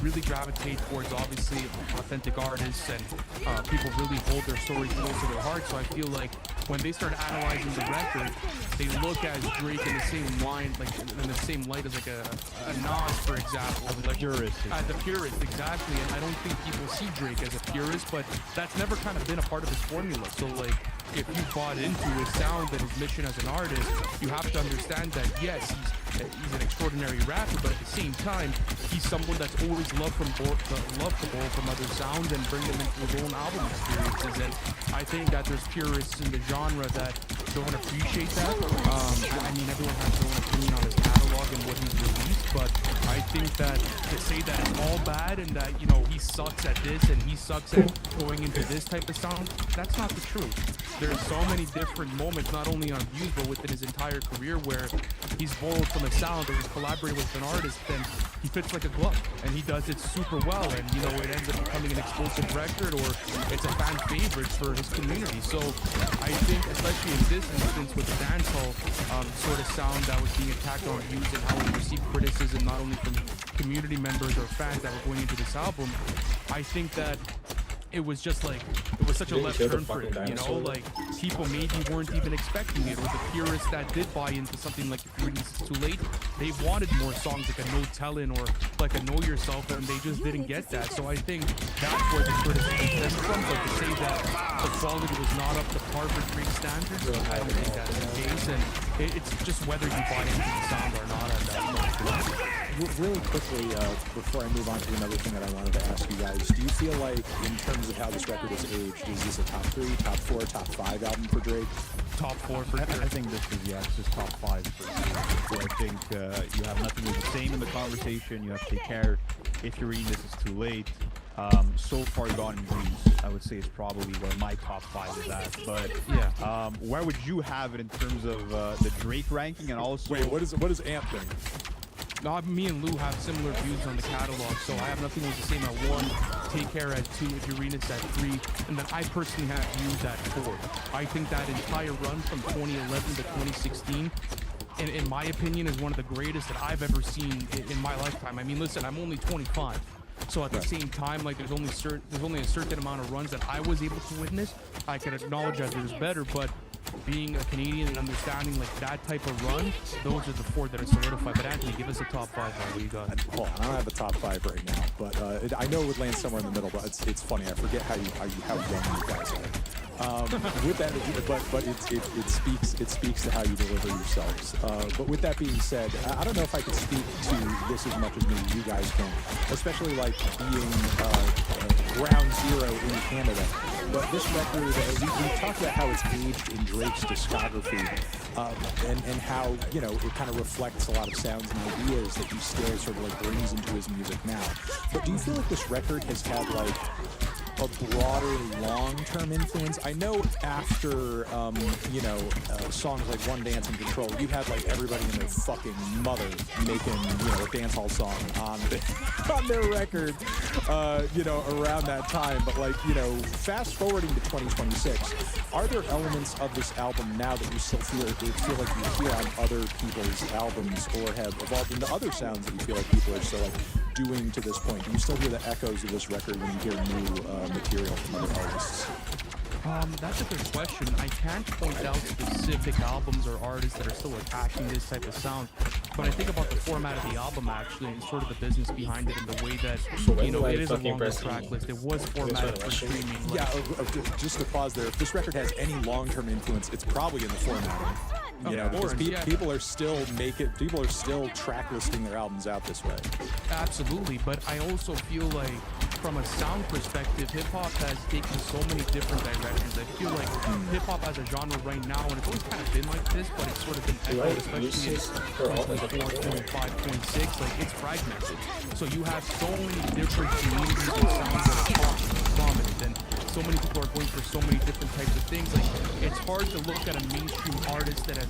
really gravitate towards obviously authentic artists, and people really hold their stories close to their heart. So I feel like when they start analyzing the record, they look at Drake in the same line, like in the same light as like a Nas, for example, like purist. As a purist, exactly. And I don't think people see Drake as a purist, but that's never kind of been a part of his formula. So like, if you bought into his sound and his mission as an artist, you have to understand that yes, he's an extraordinary rapper, but at the same time, he's someone that's always loved to borrow from other sounds and bring them into his own album experiences. And I think that there's purists in the genre that don't appreciate that. I mean, everyone has their own opinion on his catalog and what he's released, but I think that to say that it's all bad and that, you know, he sucks at this and he sucks at going into this type of sound, that's not the truth. There's so many different moments, not only on Views, but within his entire career, where he's borrowed from a sound or he's collaborated with an artist, and he fits like a glove, and he does it super well, and, you know, it ends up becoming an explosive record, or it's a fan favorite for his community. So I think, especially in this instance with the dancehall sort of sound that was being attacked on Views and how he received criticism not only from community members or fans that were going into this album, I think that it was just like, it was such a left turn for him, you know, like people maybe weren't even expecting it, or the purists that did buy into something like If You Read This Is Too Late, they wanted more songs like a No Tellin' or like a Know Yourself, and they just didn't get that. So I think that's where the criticism stems from, but to say that the quality was not up to par for Drake standards, I don't think that's the case, and it's just whether you buy into the sound or not at that point. Really quickly, before I move on to another thing that I wanted to ask you guys, do you feel like, in terms of how this record is aged, is this a top 3, top 4, top 5 album for Drake? Top 4 for I sure. think this is top 5 for sure. I think you have nothing to say in the conversation. You have to take care. If you're reading This Is Too Late, So Far Gone in Greece, I would say is probably where my top 5 is at. But Yeah. where would you have it in terms of the Drake ranking, and also? Wait, what does Amp think? No, me and Lou have similar views on the catalog, so I have nothing to say at 1, Take Care at 2, If You Read This at 3, and then I personally have Views at 4. I think that entire run from 2011 to 2016, in my opinion, is one of the greatest that I've ever seen in my lifetime. I mean, listen, I'm only 25. So at the same time, like there's only a certain amount of runs that I was able to witness. I can acknowledge that there's better, but being a Canadian and understanding like that type of run, those are the 4 that are solidified. But Anthony, give us a top 5 on what you got. Hold on, I don't have a top 5 right now, but I know it would land somewhere in the middle. But it's funny. I forget how young you guys are. With that, but it speaks to how you deliver yourselves. But with that being said, I don't know if I could speak to this as much as maybe you guys can, especially like being ground zero in Canada. But this record, we talked about how it's aged in Drake's discography, and how, you know, it kind of reflects a lot of sounds and ideas that he still sort of like brings into his music now. But do you feel like this record has had like a broader long-term influence? I know after songs like One Dance and Control, you had like everybody and their fucking mother making, you know, a dancehall song on their record around that time. But like, you know, fast forwarding to 2026, are there elements of this album now that you still feel like you hear on other people's albums, or have evolved into other sounds that you feel like people are still like doing to this point? Do you still hear the echoes of this record when you hear new material from other artists? That's a good question. I can't point out specific albums or artists that are still attacking this type of sound, but I think about the format of the album actually, and sort of the business behind it, and the way that, you know, it is a longer track list. It was formatted for streaming. Yeah, just to pause there, if this record has any long-term influence, it's probably in the formatting. You know, because people are still track listing their albums out this way. Absolutely, but I also feel like from a sound perspective, hip hop has taken so many different directions. I feel like hip hop as a genre right now, and it's always kind of been like this, but it's sort of been echoed, especially in 4.5.6. Like it's fragmented. So you have so many different communities and sounds that are prominent, and so many people are going for so many different types of things. Like it's hard to look at a mainstream artist that has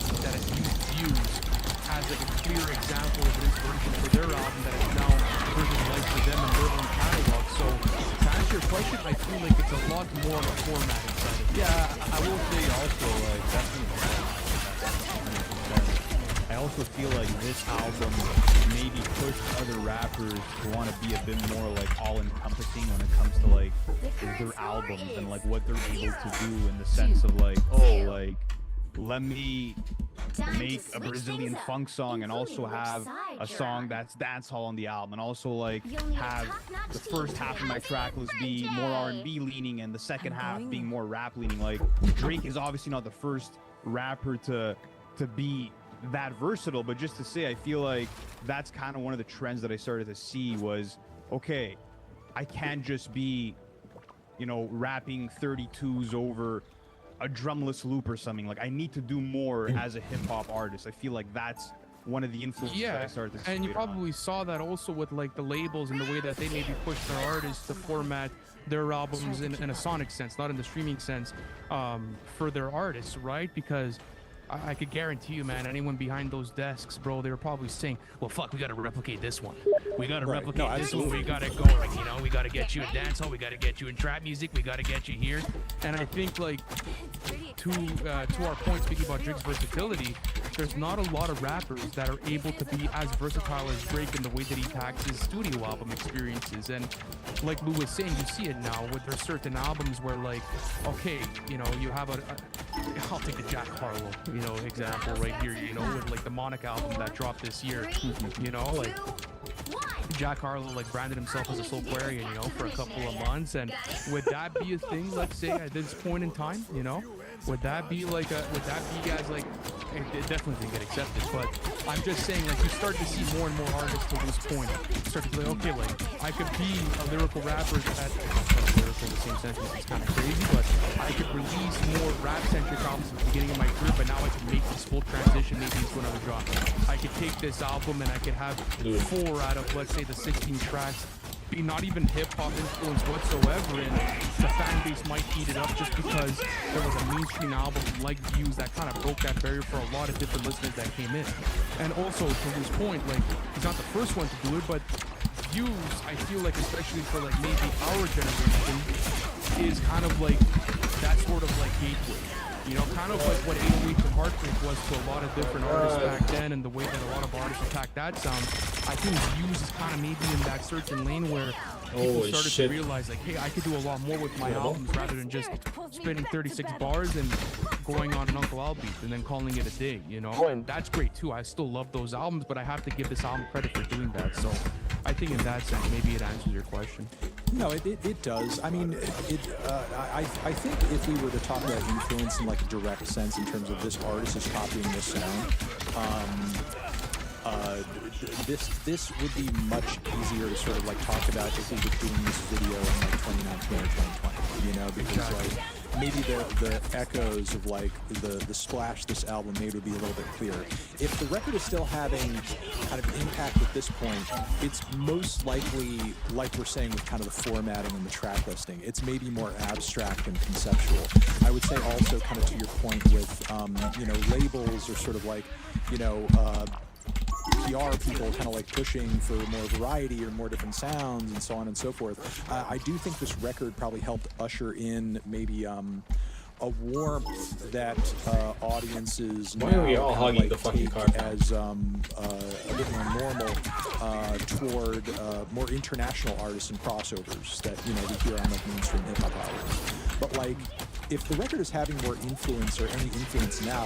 used views as like a clear example of this version for their album that is now version like for them and their own catalog. So to answer your question, I feel like it's a lot more on the formatting side of it. Yeah, I will say also, like, definitely. I also feel like this album maybe pushed other rappers to want to be a bit more like all-encompassing when it comes to like their albums and like what they're able to do in the sense of like, oh, like let me make a Brazilian funk song and also have a song that's dancehall on the album, and also like have the first half of my track list be more R&B leaning and the second half being more rap leaning. Like Drake is obviously not the first rapper to be that versatile, but just to say, I feel like that's kind of one of the trends that I started to see was, okay, I can't just be, you know, rapping 32s over a drumless loop or something. Like I need to do more as a hip-hop artist. I feel like that's one of the influences that I started to see. And you probably saw that also with like the labels and the way that they maybe push their artists to format their albums in a sonic sense, not in the streaming sense, for their artists, right? Because I could guarantee you, man, anyone behind those desks, bro, they were probably saying, well, fuck, we got to replicate this one. We got to replicate this one. We got to go, like, you know, we got to get you in dancehall. We got to get you in trap music. We got to get you here. And I think, like, to our point, speaking about Drake's versatility, there's not a lot of rappers that are able to be as versatile as Drake in the way that he packs his studio album experiences. And like Lou was saying, you see it now with there's certain albums where, like, okay, you know, you have I'll take the Jack Harlow, you know, example right here, you know, with like the Monica album that dropped this year, you know, like Jack Harlow like branded himself as a Soulquarian, you know, for a couple of months. And would that be a thing, let's say, at this point in time, you know? Would that be like would that be guys like, it definitely didn't get accepted, but I'm just saying, like, you start to see more and more artists to this point start to be like, okay, like, I could be a lyrical rapper lyrical in the same sentence, it's kind of crazy, but I could release more rap-centric albums at the beginning of my career, but now I can make this full transition maybe into another genre. I could take this album and I could have 4 out of, let's say, the 16 tracks be not even hip-hop influence whatsoever, and the fan base might eat it up just because there was a mainstream album like Views that kind of broke that barrier for a lot of different listeners that came in. And also, to his point, like, he's not the first one to do it, but Views, I feel like, especially for like maybe our generation, is kind of like that sort of like gateway. You know, kind of like what 808 and Heartbreak was to a lot of different artists back then, and the way that a lot of artists attacked that sound. I think Views is kind of maybe in that certain lane where people started to realize, like, hey, I could do a lot more with my albums rather than just spinning 36 bars and going on an Uncle Al beat and then calling it a day, you know? And that's great too. I still love those albums, but I have to give this album credit for doing that. So I think in that sense, maybe it answers your question. No, it does. I mean, I think if we were to talk about influence in like a direct sense in terms of this artist is copying this sound, this would be much easier to sort of like talk about if we were doing this video in like 2019 or 2020, you know, because like maybe the echoes of like the splash this album made would be a little bit clearer. If the record is still having kind of impact at this point, it's most likely, like we're saying with kind of the formatting and the track listing, it's maybe more abstract and conceptual. I would say also kind of to your point with, you know, labels or sort of like, you know, PR people kind of like pushing for more variety or more different sounds and so on and so forth. I do think this record probably helped usher in maybe a warmth that audiences Why are we all now hugging like the fucking take car? as a bit more normal toward more international artists and crossovers that, you know, we hear on like mainstream hip hop albums. But like, if the record is having more influence or any influence now,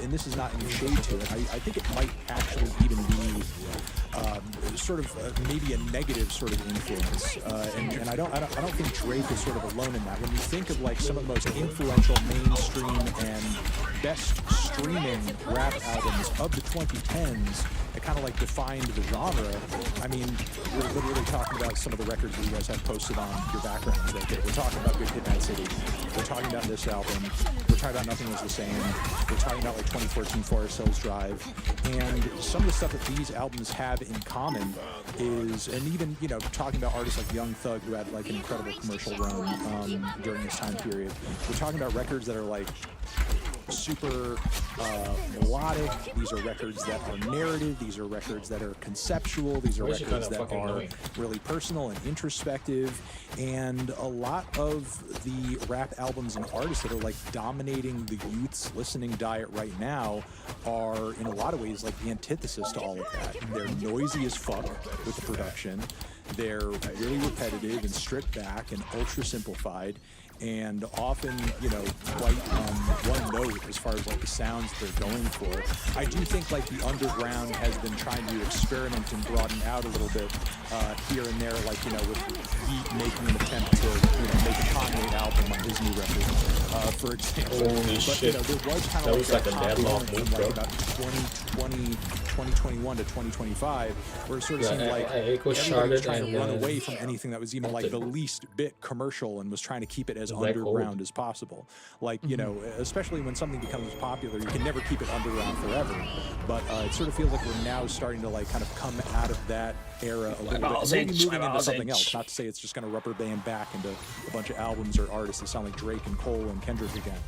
and this is not any shade to it, I think it might actually even be sort of maybe a negative sort of influence, and I don't think Drake is sort of alone in that. When you think of like some of the most influential mainstream and best streaming rap albums of the 2010s, it kind of like defined the genre. I mean, we're literally talking about some of the records that you guys have posted on your backgrounds right there. We're talking about Good Kid, Mad City. We're talking about this album. We're talking about Nothing Was the Same. We're talking about like 2014 Forest Hills Drive. And some of the stuff that these albums have in common is, and even, you know, talking about artists like Young Thug, who had like an incredible commercial run during this time period. We're talking about records that are like super melodic. These are records that are narrative. These are records that are conceptual. These are records that are really personal and introspective. And a lot of the rap albums and artists that are like dominating the youth's listening diet right now are in a lot of ways like the antithesis to all of that. They're noisy as fuck with the production. They're really repetitive and stripped back and ultra simplified, and often, you know, quite one note as far as like the sounds they're going for. I do think like the underground has been trying to experiment and broaden out a little bit here and there, like, you know, with Heat making an attempt to, you know, make a Kanye album on his new record, for example. Holy shit. You know, there was kind of That was like a deadlock move, bro. About 2021 to 2025, where it sort of seemed like Echo everybody was Charlotte trying to and, run away from anything that was even like the least bit commercial and was trying to keep it as underground as possible. Like, you know, especially when something becomes popular, you can never keep it underground forever. But it sort of feels like we're now starting to like kind of come out of that era a little bit, maybe moving into something else. Not to say it's just going to rubber band back into a bunch of albums or artists that sound like Drake and Cole and Kendrick again.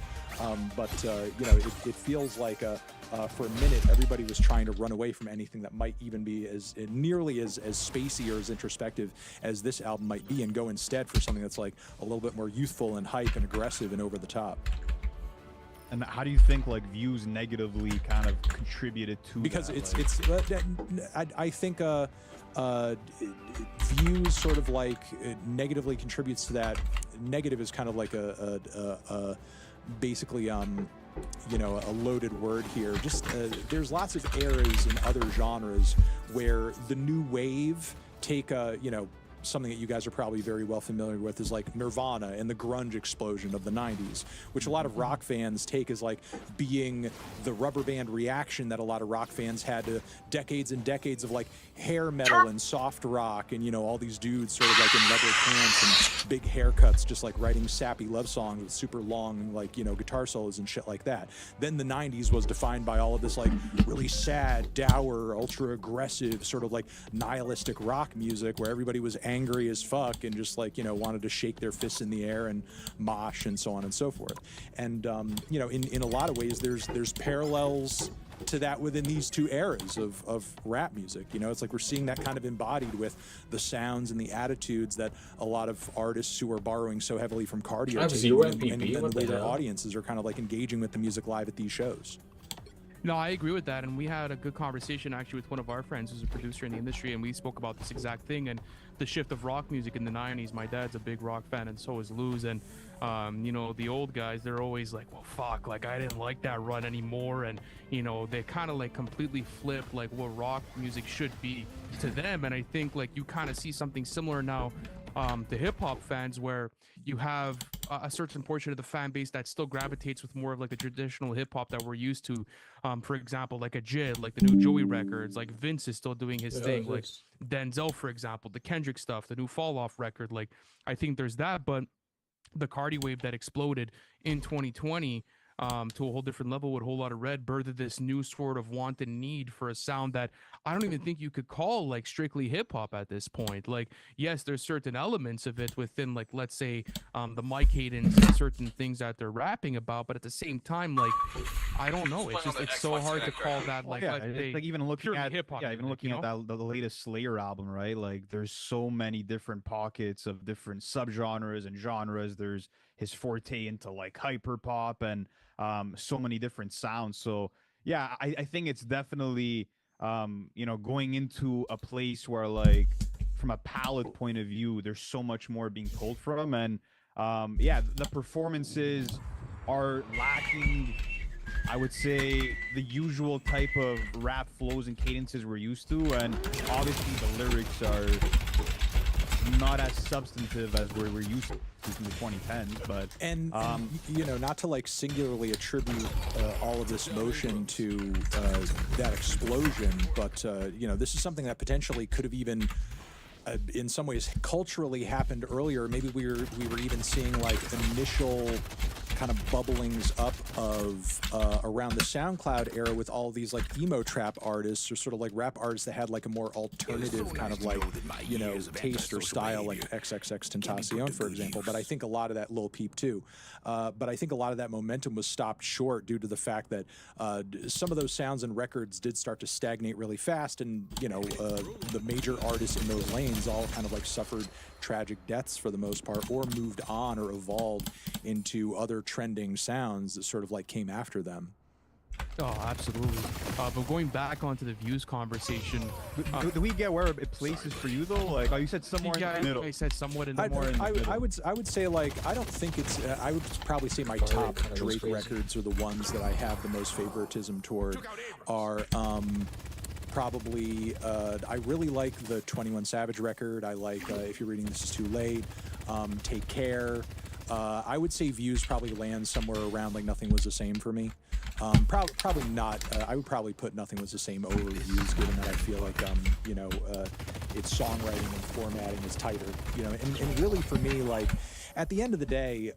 But you know, it feels like for a minute everybody was trying to run away from anything that might even be as nearly as spacey or as introspective as this album might be, and go instead for something that's like a little bit more youthful and hype and aggressive and over the top. And how do you think like views negatively kind of contributed to because that? I think views sort of like negatively contributes to that. Negative is kind of like a basically you know, a loaded word here. Just there's lots of eras in other genres where the new wave take you know, something that you guys are probably very well familiar with is like Nirvana and the grunge explosion of the 90s, which a lot of rock fans take as like being the rubber band reaction that a lot of rock fans had to decades and decades of like hair metal and soft rock, and, you know, all these dudes sort of like in leather pants and big haircuts just like writing sappy love songs with super long, like, you know, guitar solos and shit like that. Then the 90s was defined by all of this like really sad, dour, ultra aggressive sort of like nihilistic rock music where everybody was angry as fuck and just like, you know, wanted to shake their fists in the air and mosh and so on and so forth. And you know, in a lot of ways there's parallels to that within these two eras of rap music. You know, it's like we're seeing that kind of embodied with the sounds and the attitudes that a lot of artists who are borrowing so heavily from cardio have take, zero and MPP, the way their audiences are kind of like engaging with the music live at these shows. No, I agree with that, and we had a good conversation actually with one of our friends who's a producer in the industry, and we spoke about this exact thing and the shift of rock music in the 90s. My dad's a big rock fan, and so is Lou's, and you know, the old guys, they're always like, well, fuck, like, I didn't like that run anymore, and, you know, they kind of like completely flip like what rock music should be to them. And I think like you kind of see something similar now to hip-hop fans, where you have a certain portion of the fan base that still gravitates with more of like the traditional hip-hop that we're used to. For example, like a Jid, like the new Joey records, like Vince is still doing his thing, like Denzel, for example, the Kendrick stuff, the new Fall Off record. Like, I think there's that, but the Cardi wave that exploded in 2020 to a whole different level with Whole Lotta Red birthed this new sort of want and need for a sound that I don't even think you could call like strictly hip hop at this point. Like, yes, there's certain elements of it within, like, let's say the mic cadence and certain things that they're rapping about, but at the same time, like, I don't know, it's just, it's so hard to call that like, like even looking at hip-hop even music, looking you at know? the latest Slayer album, right? Like, there's so many different pockets of different subgenres and genres. There's his forte into like hyper pop and so many different sounds. So yeah, I think it's definitely you know, going into a place where, like, from a palette point of view, there's so much more being pulled from, and yeah, the performances are lacking, I would say, the usual type of rap flows and cadences we're used to, and obviously the lyrics are not as substantive as we're used to from the 2010s, but and you know, not to like singularly attribute all of this motion to that explosion, but you know, this is something that potentially could have even in some ways culturally happened earlier. Maybe we were even seeing like initial kind of bubblings up of around the SoundCloud era with all these like emo trap artists, or sort of like rap artists that had like a more alternative kind of like, you know, taste or style, like XXXTentacion, for example. But I think a lot of that, Lil Peep too, but I think a lot of that momentum was stopped short due to the fact that some of those sounds and records did start to stagnate really fast, and you know, the major artists in those lanes all kind of like suffered tragic deaths for the most part, or moved on or evolved into other trending sounds that sort of like came after them. Oh, absolutely. But going back onto the views conversation, do we get where it places for you though? Like, oh, you said somewhere in the middle. I said somewhat in the I would say like, I don't think it's I would probably say my top Drake records are the ones that I have the most favoritism toward are probably I really like the 21 Savage record. I like If You're Reading This Is Too Late, Take Care. I would say Views probably lands somewhere around like Nothing Was the Same for me. Probably not. I would probably put Nothing Was the Same over Views, given that I feel like you know, its songwriting and formatting is tighter. You know, and really for me, like at the end of the day,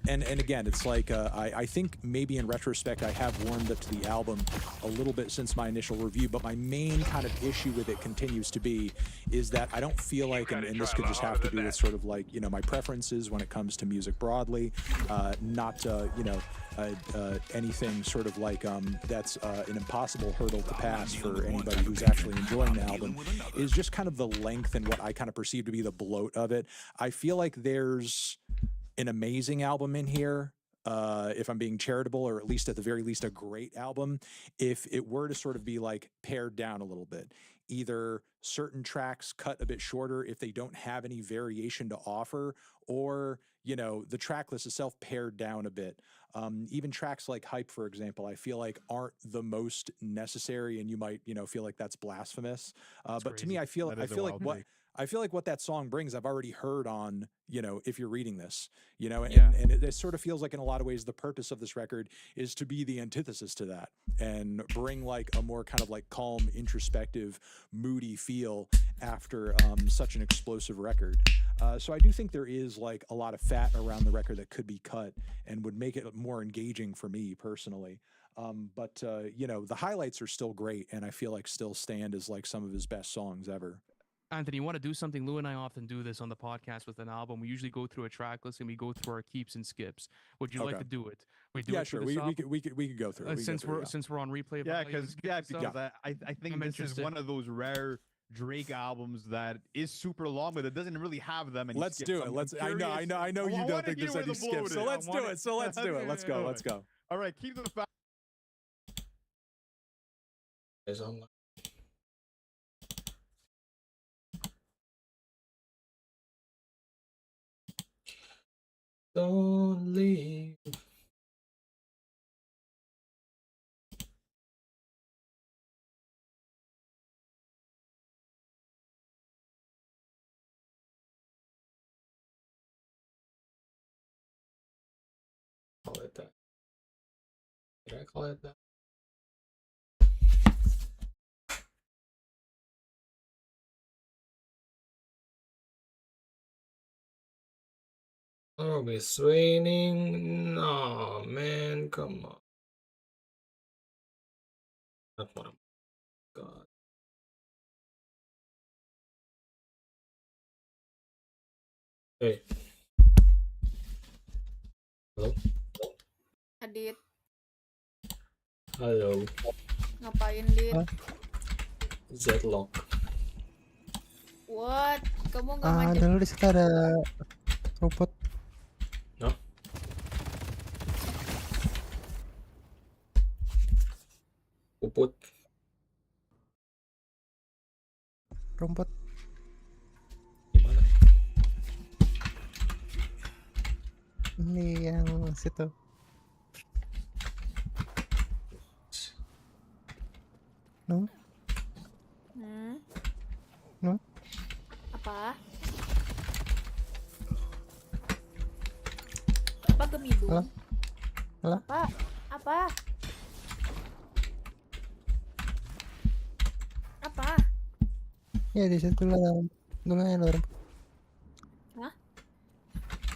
and again, it's like I think maybe in retrospect I have warmed up to the album a little bit since my initial review, but my main kind of issue with it continues to be is that I don't feel like, and this could just have to do with sort of like, you know, my preferences when it comes to music broadly, not you know, anything sort of like that's an impossible hurdle to pass for anybody who's actually enjoying the album, is just kind of the length and what I kind of perceive to be the bloat of it. I feel like there's an amazing album in here, if I'm being charitable, or at least at the very least a great album, if it were to sort of be like pared down a little bit. Either certain tracks cut a bit shorter if they don't have any variation to offer, or, you know, the track list itself pared down a bit. Even tracks like Hype, for example, I feel like aren't the most necessary, and you might, you know, feel like that's blasphemous. But to me, I feel like what that song brings, I've already heard on, you know, If You're Reading This, you know, and it sort of feels like in a lot of ways the purpose of this record is to be the antithesis to that and bring like a more kind of like calm, introspective, moody feel after such an explosive record. So I do think there is like a lot of fat around the record that could be cut and would make it more engaging for me personally. But you know, the highlights are still great, and I feel like still stand as like some of his best songs ever. Anthony, you want to do something? Lou and I often do this on the podcast with an album. We usually go through a track list and we go through our keeps and skips. Would you like to do it? We do yeah, it sure. We could go through it. Since we're on replay. Yeah, because I think this is one of those rare Drake albums that is super long, but it doesn't really have them. And let's do it. I know you don't think there's any skips, so let's do it. Let's go. All right, keep the fact. Don't leave. Call it that. Did I call it that? Oh, it's raining. No, man, come on. Not one. God. Hey. Hello? Adit, Halo. ngapain, Dit? Z-Lock. What? Kamu nggak ngajak? Dulu di situ ada rumput. No? Puput. Rumput. Gimana? Ini yang situ. No? Hmm? No? Apa? gemidung. Halo? Apa? Apa? Apa? Ya di situ ada rumput. Hah?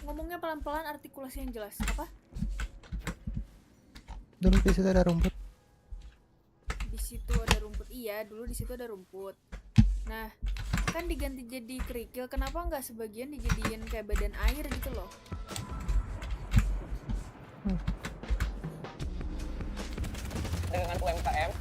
Ngomongnya pelan-pelan, artikulasi yang jelas. Apa? Dulu di situ ada rumput. Di situ ada rumput. Iya, dulu di situ ada rumput. Nah, kan diganti jadi kerikil. Kenapa nggak sebagian dijadiin kayak badan air gitu loh? Dengan UMKM.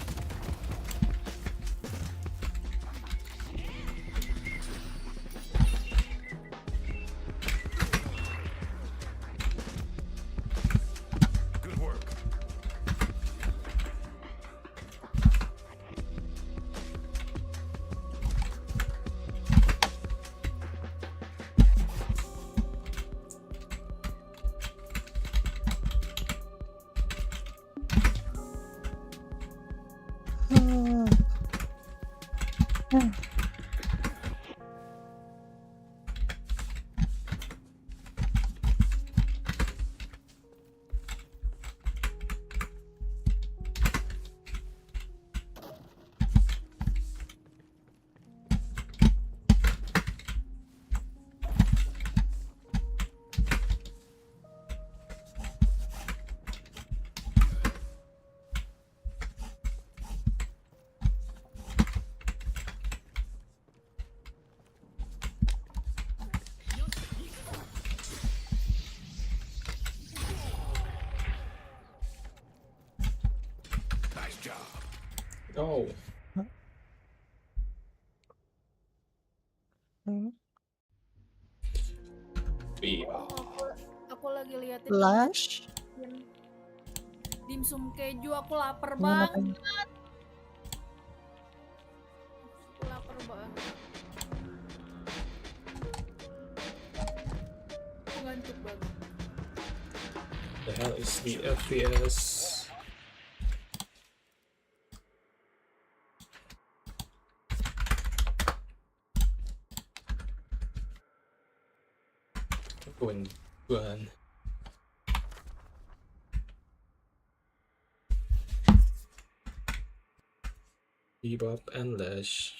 Oh. Iya. Aku lagi liatin Flash? dimsum keju. Aku lapar Gimana, banget. Aku lapar banget. Aku ngantuk banget. The hell is the FPS? Buan. Bebop and Lash.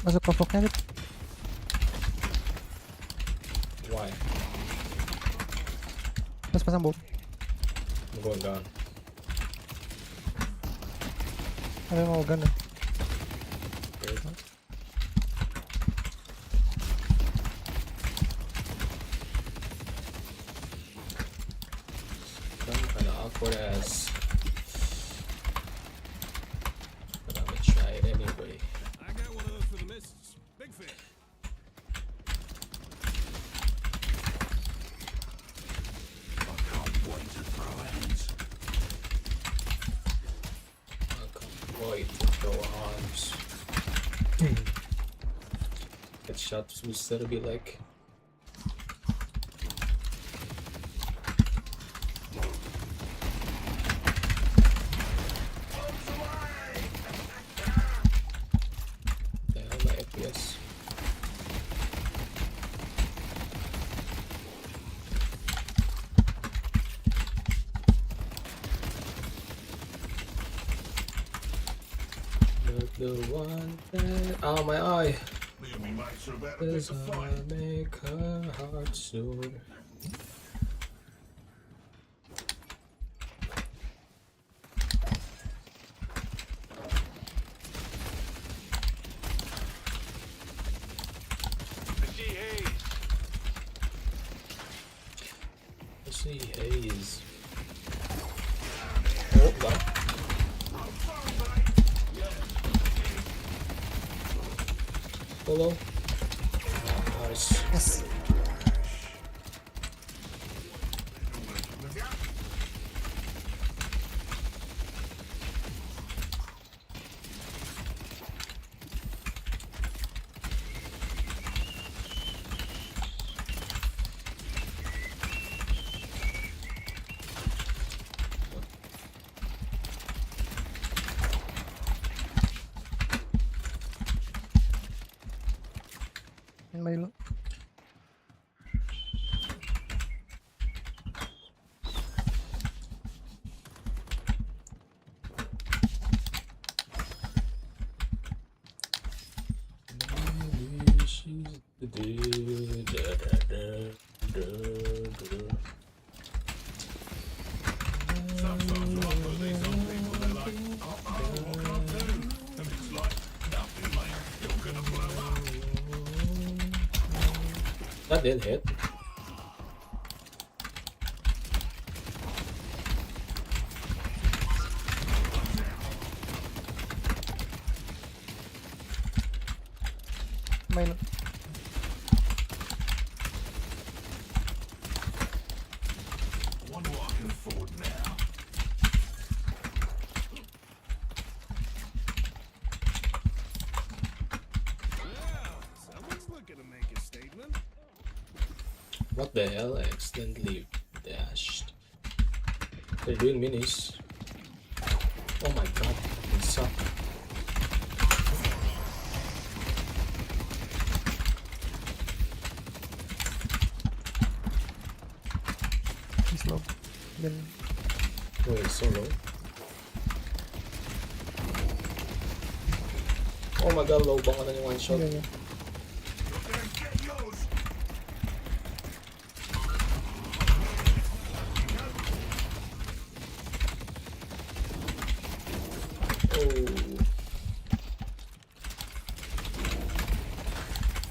Masuk pokoknya gitu. Why? Terus pasang bom. I'm going down. Ada mau gun dah. Some kind of awkward ass. But I'm gonna try it anyway. I got one of those for the missus. Big fan. I can't wait to go arms. Get shot instead of be like. The hell, my FPS. The one that oh my eye is gonna make her heart soon. see haze. Oh, what? Hello? Nice. Yes. Main main dulu. That did hit. Main. Someone's looking to make a statement. What the hell? I accidentally dashed. They're doing minis. Oh my god, fucking suck. He's low. Then Oh, it's so low. Oh my god, low bang na yung one shot. yeah, yeah.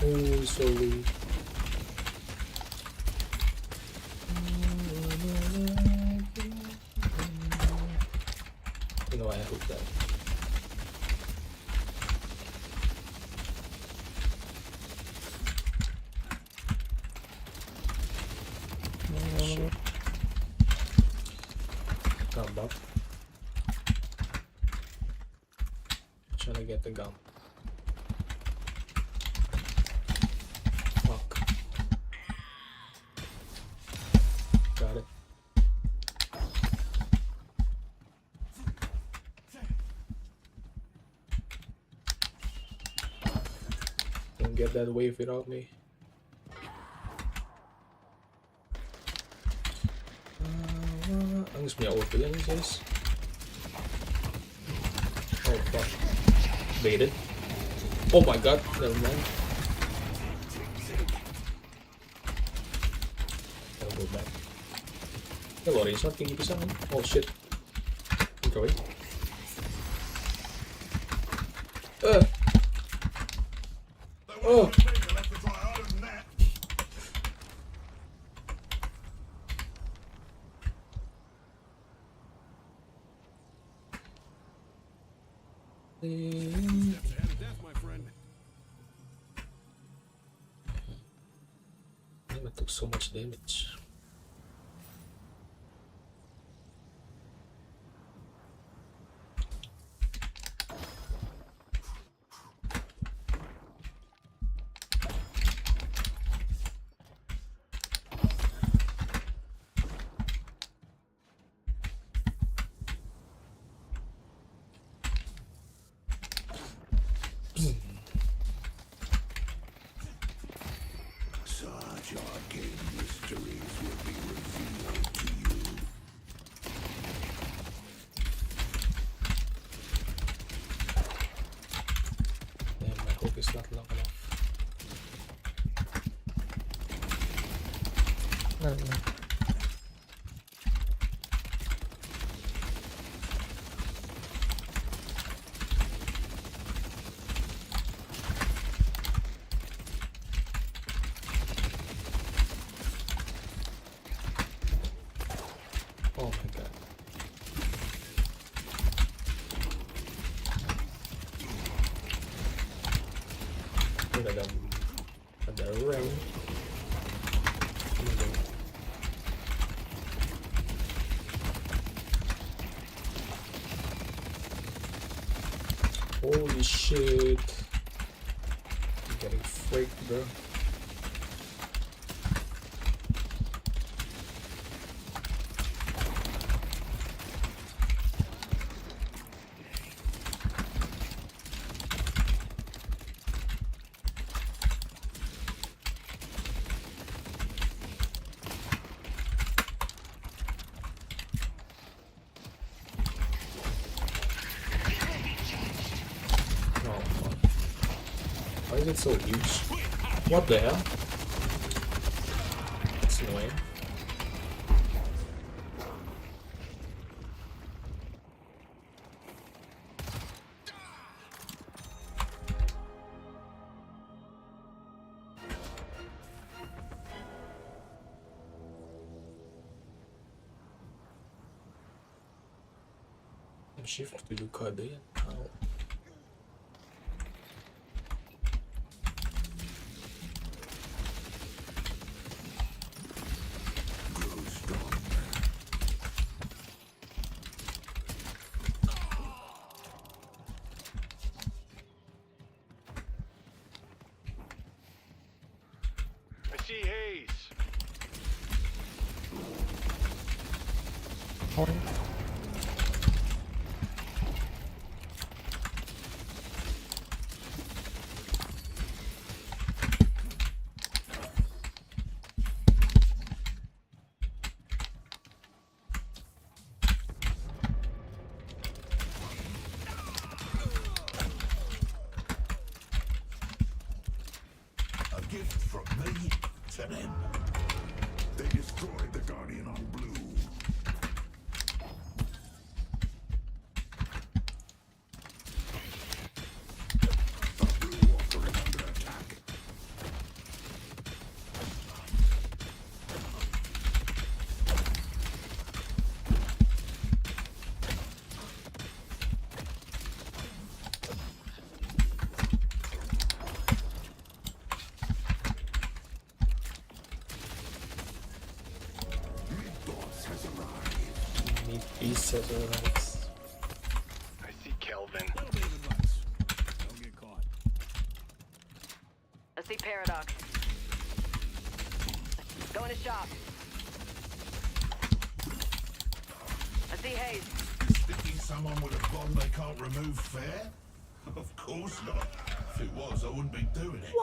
Oh, so low. You know, I hope that. Shit. Come up. Trying to get the gun. Fuck. Got it. Don't get that wave without me. Ang gusto niya auto yan, guys. Oh fuck. Baited. Oh my god, never mind. I'll go back. Hello, it's not tinggi pisang. Oh shit. Okay. Oh! Steps ahead of death, my friend. Damn, I took so much damage. Damn, my hook is not long enough. No, no. Oh my god. Ini ada rem. Holy shit. I'm getting freaked, bro. Oh fuck. Why is it so huge? What the hell? That's annoying. Shift tujuh kode ya. Tahu. I see haze. A gift from me to them. They destroyed the Guardian on Blue. A Blue offering under attack. Mid-boss has arrived. Need pieces or else. I see Kelvin. Little bit of advice. Don't get caught. I see Paradox. Going to shop. I see Haze. Sticking someone with a bomb they can't remove fair? Of course not. If it was, I wouldn't be doing it.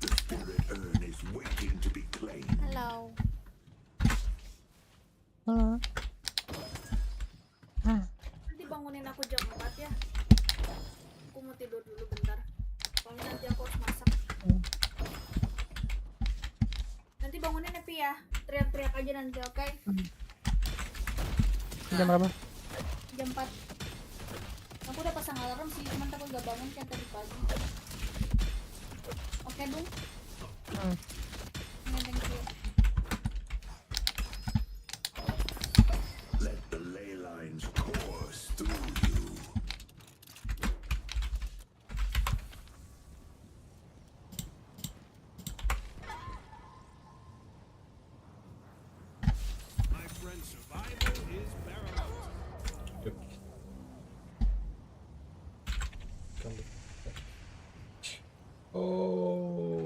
The spirit urn is waiting to be claimed. Halo. Halo. Nanti bangunin aku jam 4 ya. Aku mau tidur dulu bentar. Soalnya nanti aku harus masak. Nanti bangunin ya, Pi ya. Teriak-teriak aja nanti, oke? Jam berapa? Jam 4. Aku udah pasang alarm sih, cuman aku gak bangun kayak tadi pagi. Oke, Dung? Thank you. Let the ley lines course through you. My friend's survival is paramount. Yep. Come on. Oh,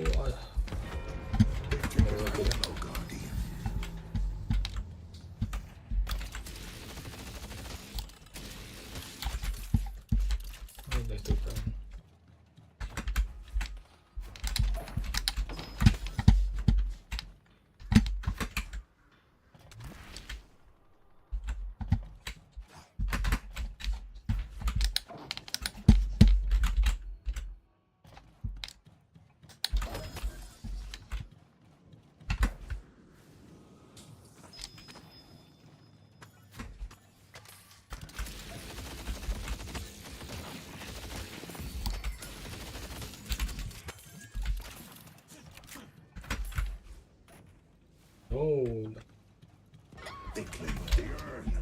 Oh, They claim the urn.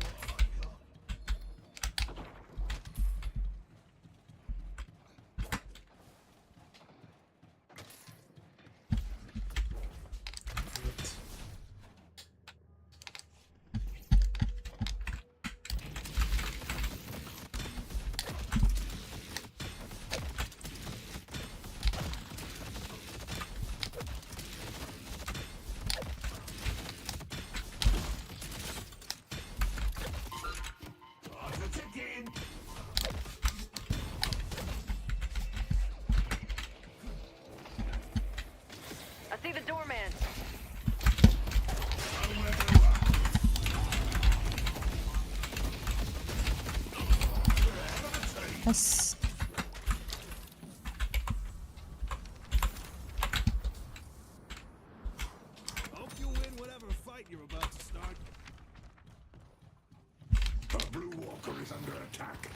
I see the doorman. Yes. Hope you win whatever fight you're about to start. A blue walker is under attack.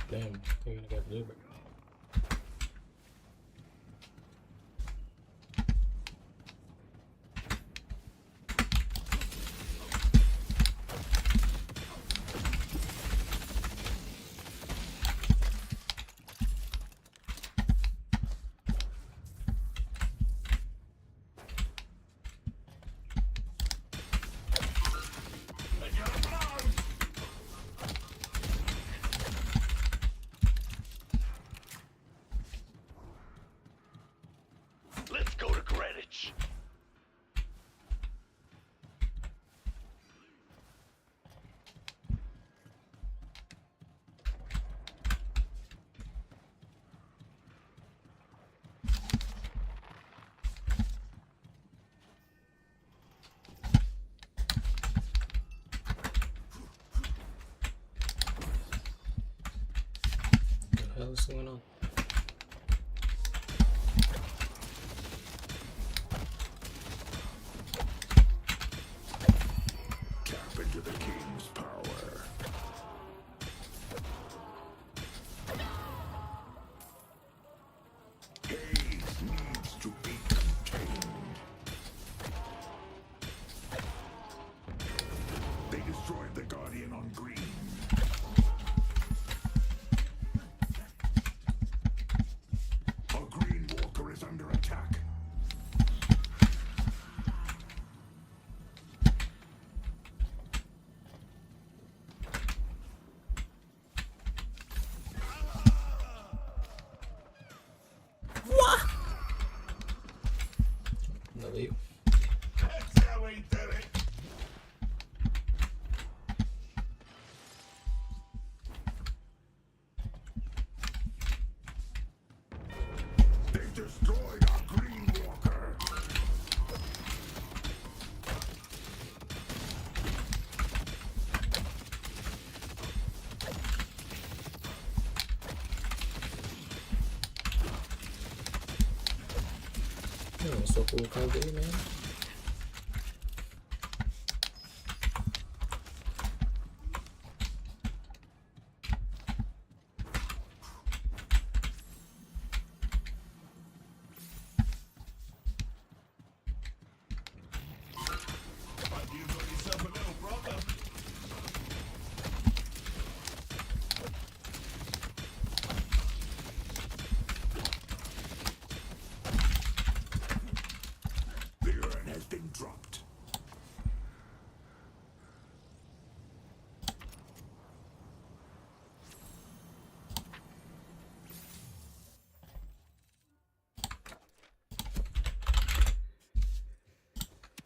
damn, you're gonna get blue. Let's go to Greenwich. What the hell is going on? Tap into the king's power. Haze needs to be contained. They destroyed the Guardian on green. A green walker is under attack. No leave. That's how we do it. They've destroyed our green walker. Oh, so cool, can't do, man. You got yourself a little brother. The urn has been dropped.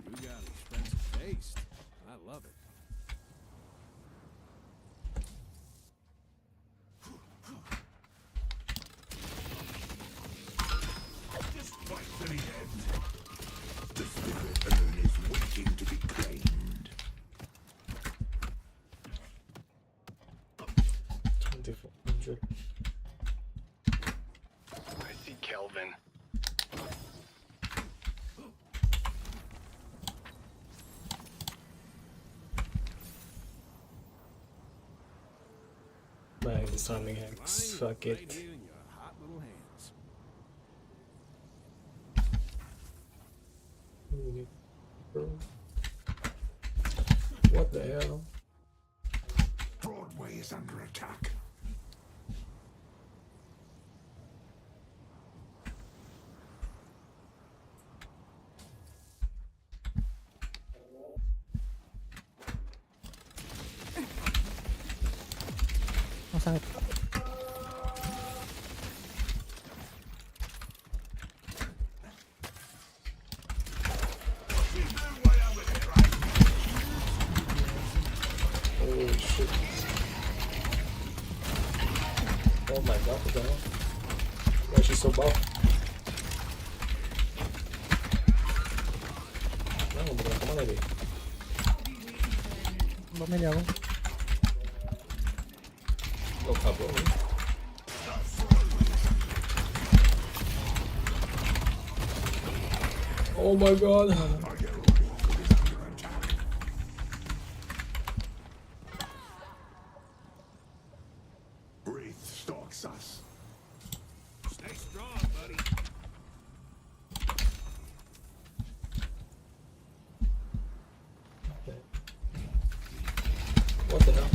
You got expensive taste. I love it. Just fight to the end. The spirit urn is waiting to be claimed. 2400. I see Kelvin. Bang, the timing hacks. Fuck Right it. here in your hot little hands. What the hell? Broadway is under attack. Oh, sakit. Holy shit. Oh my god, what the hell? Why is she so buff? Nah, mau bergerak kemana dia? Mbaknya jauh. Oh, kabur nih. Oh my god. Wraith stalks us. Stay strong, buddy. What the hell?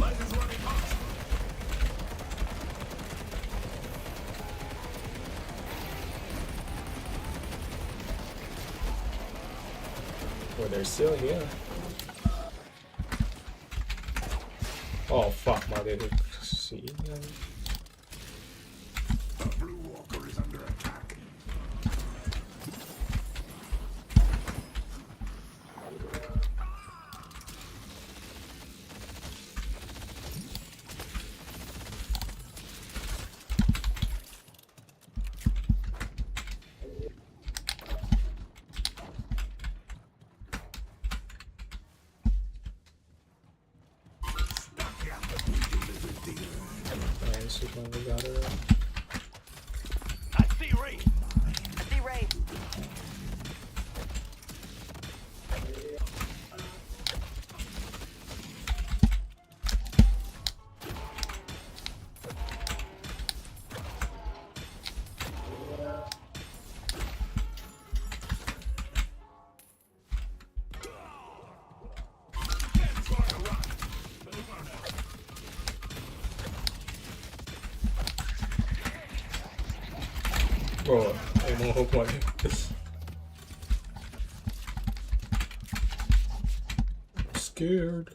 Oh, they're still here. Oh fuck, my dude. See? The Blue Walker is under attack. Nice, we finally got her. I see Ray. I see Ray. Bro, I'm on hook one. I'm scared.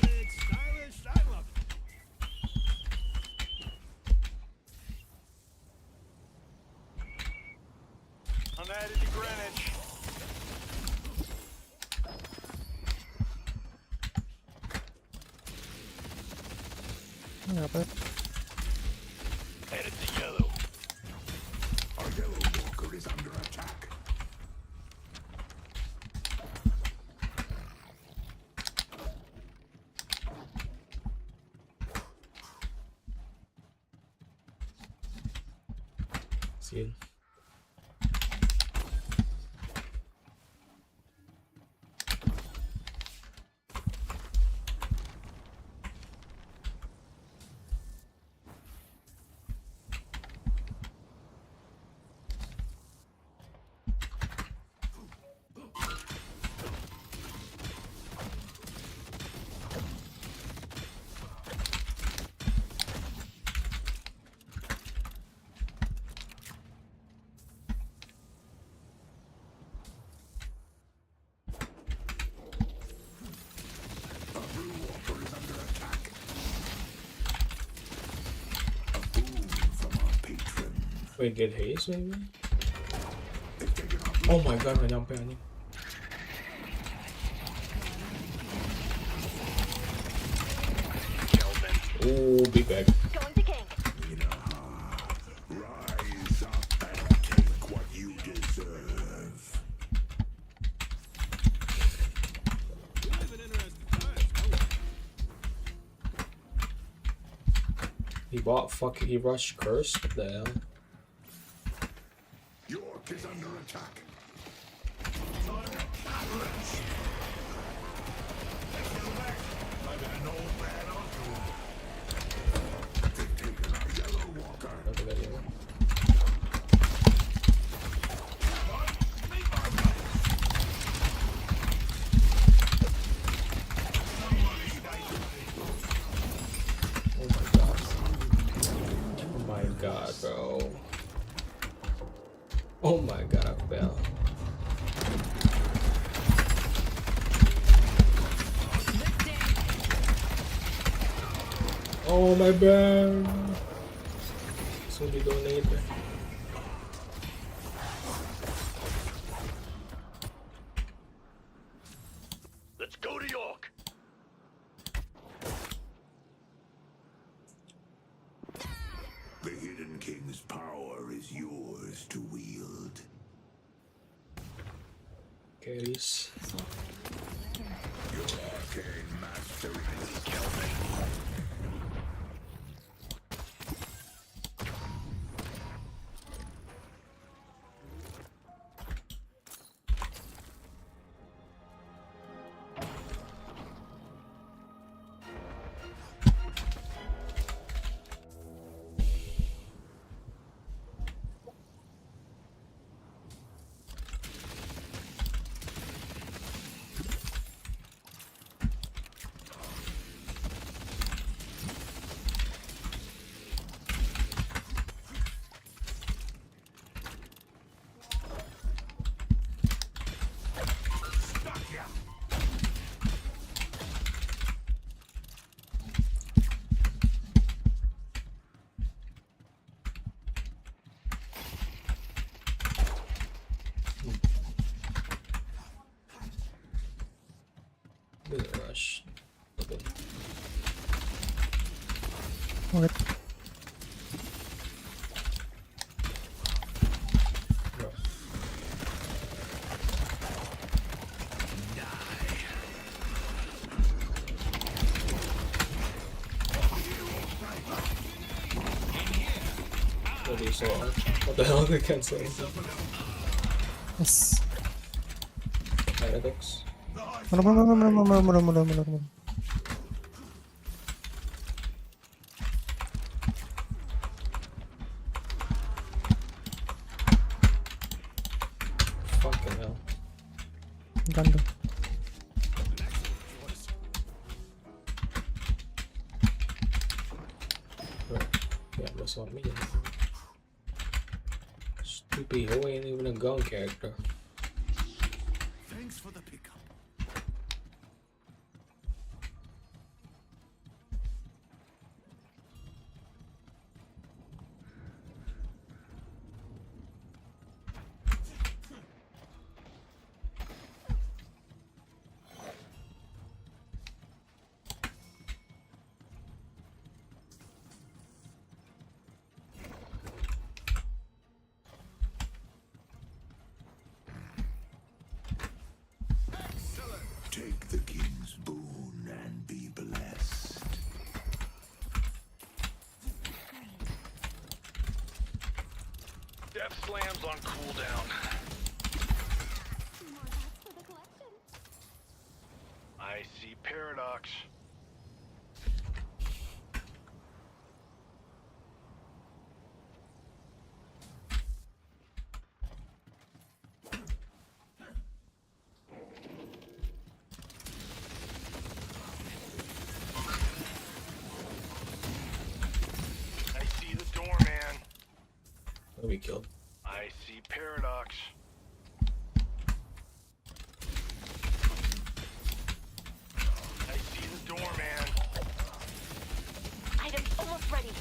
It's stylish. I love it. I'm headed to Greenwich. Nggak apa. Headed to Yellow. Our Yellow Walker is under attack. See it? The Blue Walker is under attack. A boon from our patron. Wait, get haste maybe? They've taken our Oh my god, gak nyampe anjing. Kelvin. Oh, big bag. Going to King. rise up and take what you deserve. We live in interesting times. He rushed curse? What the hell? York is under attack. God, bro. Oh my god, Bell. Oh my bad. Somebody donate. Let's go to York. The Hidden King's power is yours to wield. Carries. Your arcane mastery is Kelvin. Rush. Okay. What? No. What do you saw? What the hell? They can't say anything. Yes. Heretics. Mundur. Fucking hell. Gandu. Right. Yeah, that's not me. Stupid hoe ain't even a gun character. Thanks for the pickup. Take the king's boon and be blessed. Death slams on cooldown. I see paradox. I see the doorman. I'll be killed. I see paradox. I see the doorman. Items almost ready.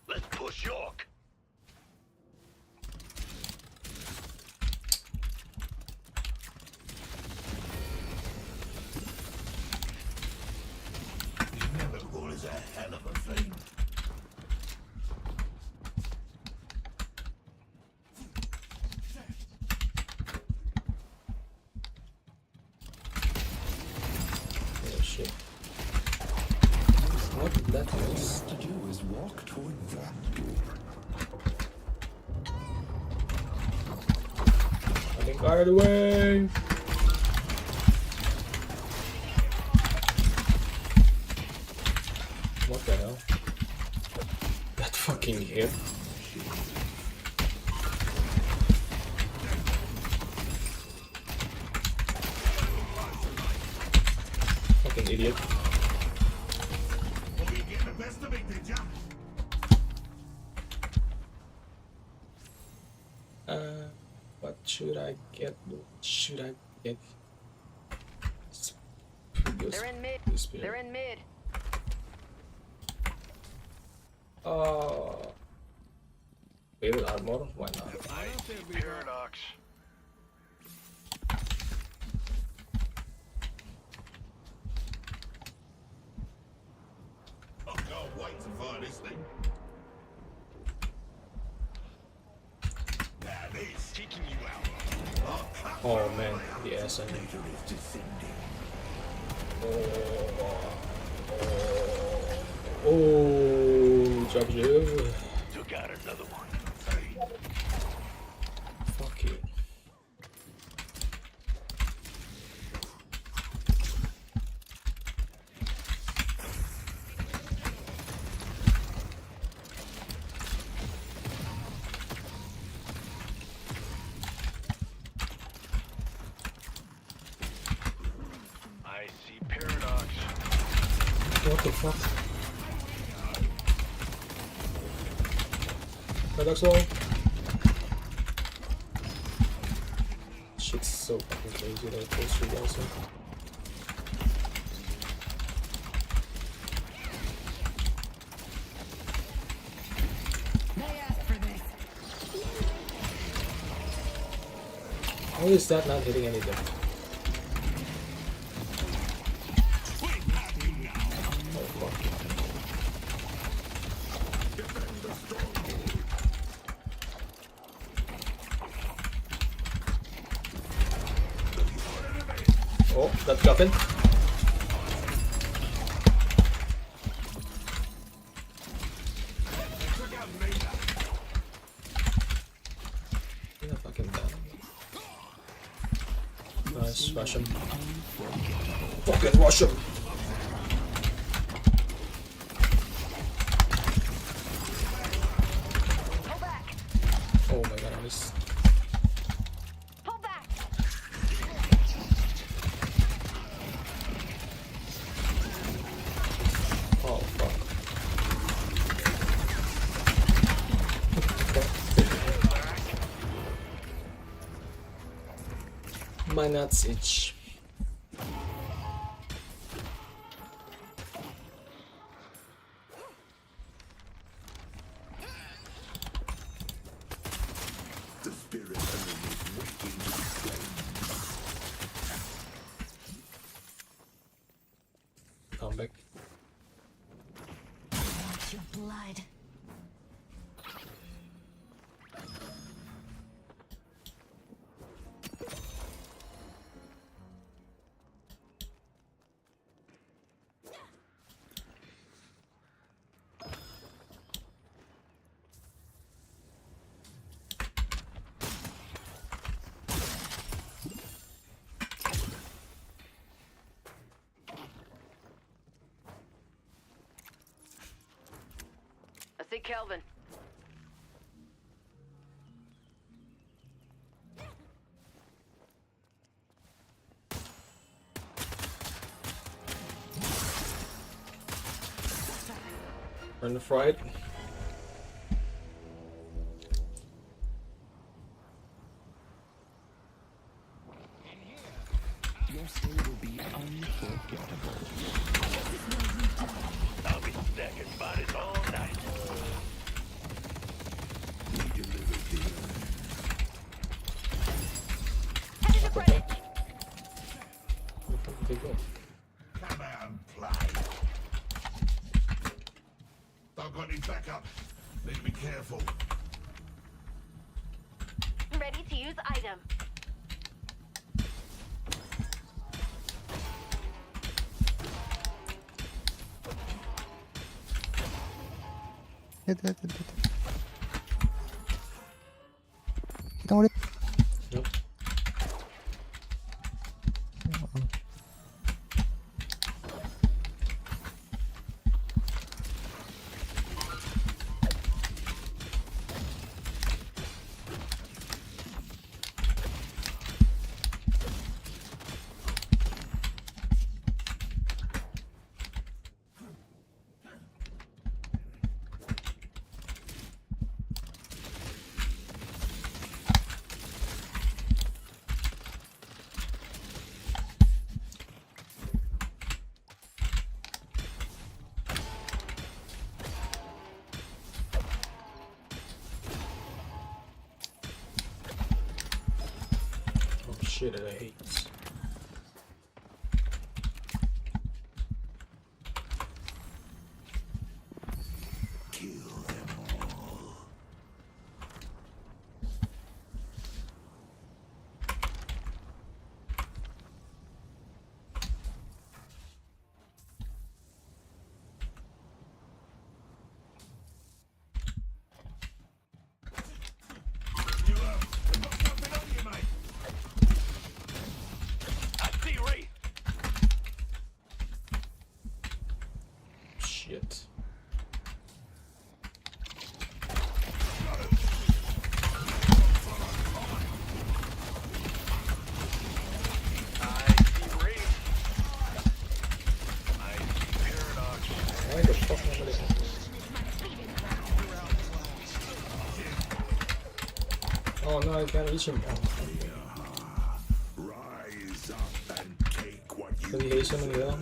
Let's push York. Inevitable is a hell of a thing. Oh shit. What did that was? To do is walk toward that door. I think getting carried away. What the hell? That fucking hit. Fucking idiot. Oh, you get the best of me, did ya? What should I get? What should I get? They're in mid. They're in mid. Fatal armor? Why not? I see paradox. I can't wait to find this thing. Now this. Taking you out. Oh man, the ass ending. Oh, drop you. Took out another one. Fuck you. I see paradox. What the fuck? Paradox wall. Shit's so fucking crazy that it goes through also. How is that not hitting anything? Oh fuck. Oh, that's nothing. Yeah, fucking bad. Nice, rush him. Fucking rush him! Pull back. Oh my god, I missed. Pull back. Oh fuck. My nuts itch. The spirit element is waiting to be slain. Come back. Your blood. I see Kelvin. Run the fried. Your stay will be unforgettable. I'll be stacking bodies all night. We delivered the Headed to break. Where did they go? Come out and play. I've got any backup. Need to be careful. Ready to use item. Hit. Kita ulit. Nope. shit that I hate. Shit. Why the fuck am I listening? Oh no, I can't reach him. Rise up and take what you Can you hear someone yell?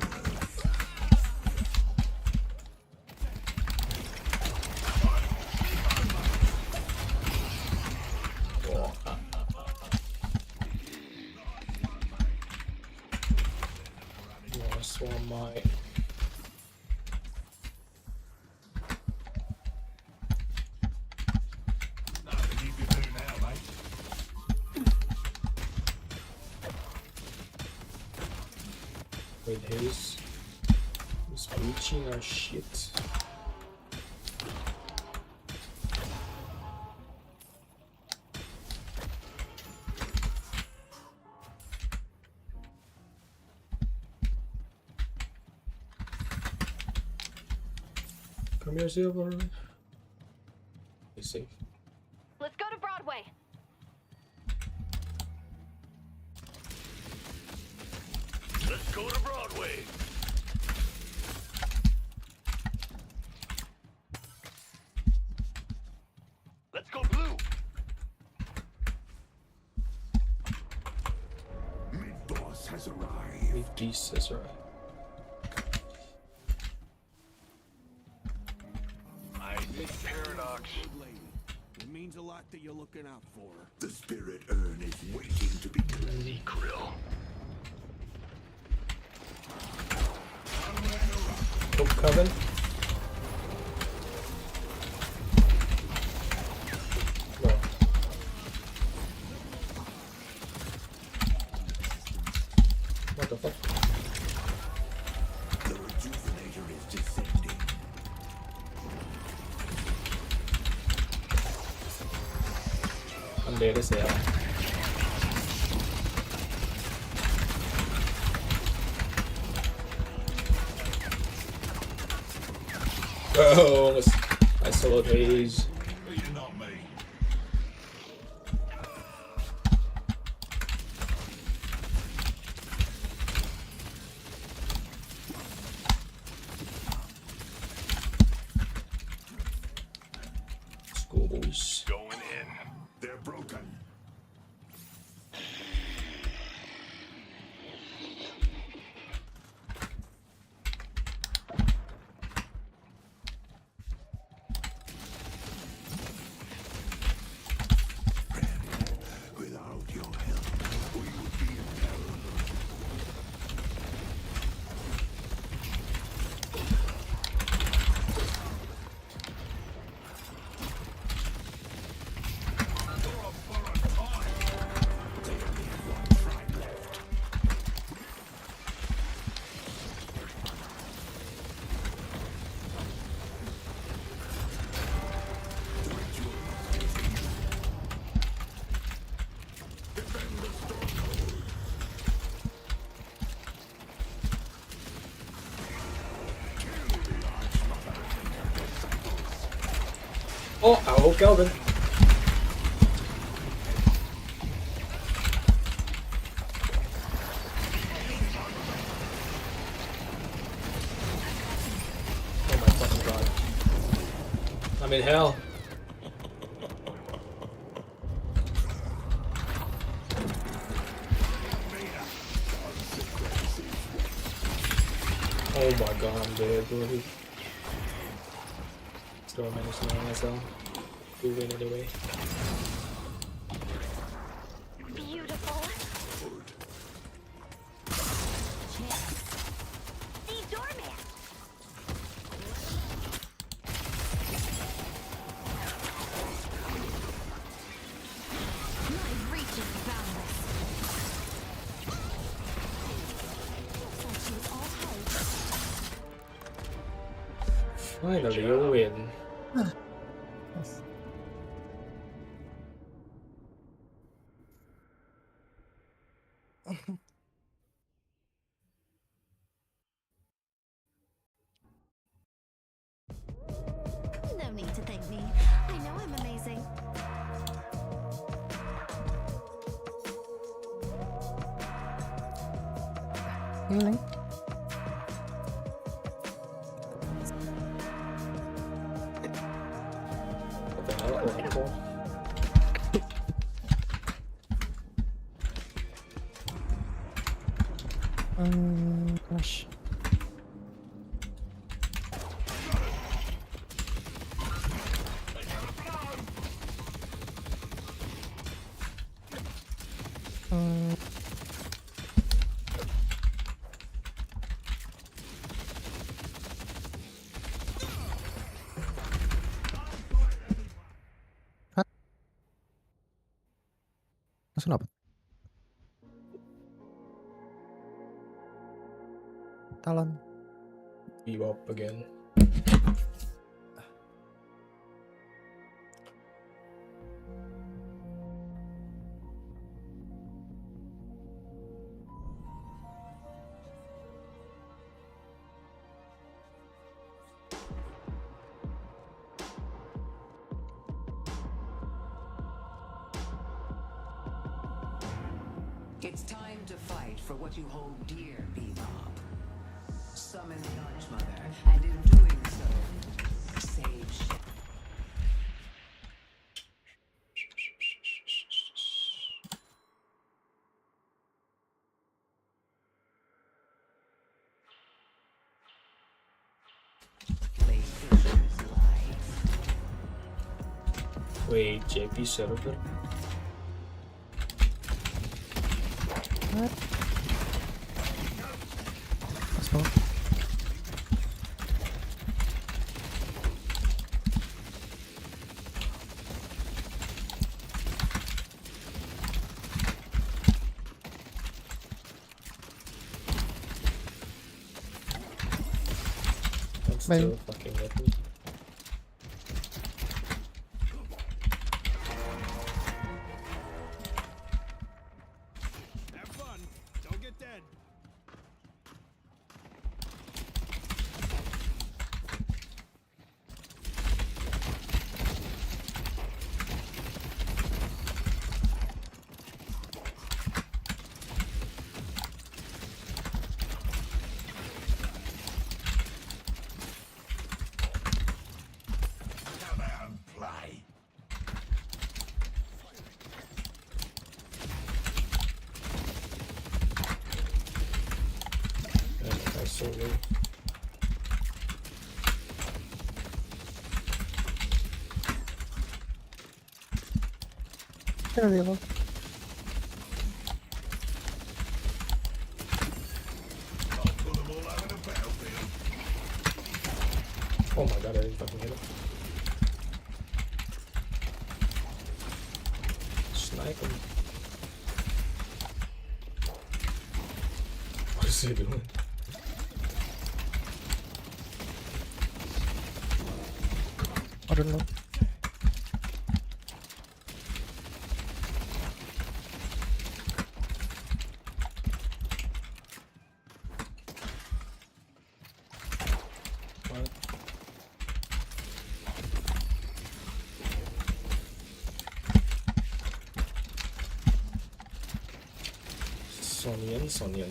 Nice one, mate. Nothing you can do now, mate. Wait, he's breaching our shit. Come here, Silver. He's safe. Let's go to Broadway. Let's go to Broadway. Let's go blue. Mid-boss has arrived. Leave Jesus, right? I see paradox. It means a lot that you're looking out for. The spirit urn is waiting to be cleansed. Krill. Hook Coven. No. What the fuck? The rejuvenator is descending. I'm dead as hell. Oh, I soloed Haze. You're not me. Schoolboys. Going in. They're broken. Without your help, we would be in hell. Oh, ow, Kelvin. Oh my fucking god. I'm in hell. Oh my god, I'm dead, bro. Let's go manage to myself. We win anyway. Beautiful. Finally, you win. Yes. No need to thank me. I know I'm amazing. Healing. What the hell? Oracle? Gosh. Hah? Langsung apa? Talon. Bebop again. It's time to fight for what you hold dear, Bebop. Summon the Archmother, and in doing so, save Wait, JP server? What? Let's go. I'm still fucking with me. Have fun. Don't get dead. Come out and play. And I saw you. There they go. I'll put them all over the battlefield. Oh my god, I didn't fucking hit him. Snipe him. What is he doing? I don't know. What? Sonyan.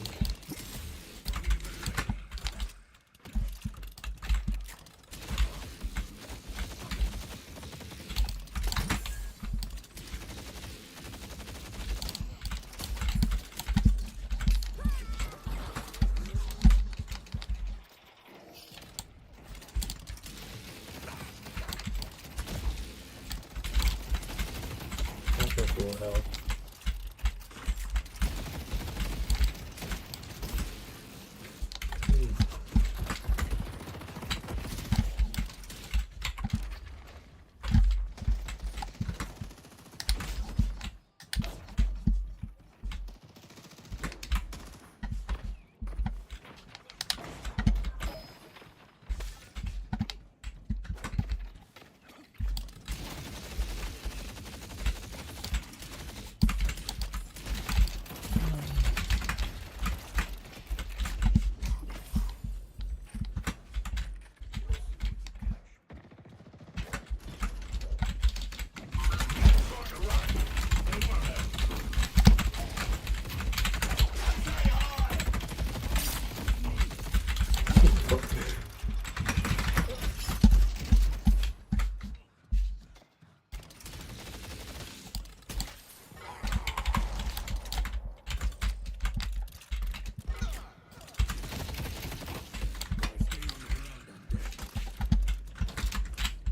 Okay, cool, hell.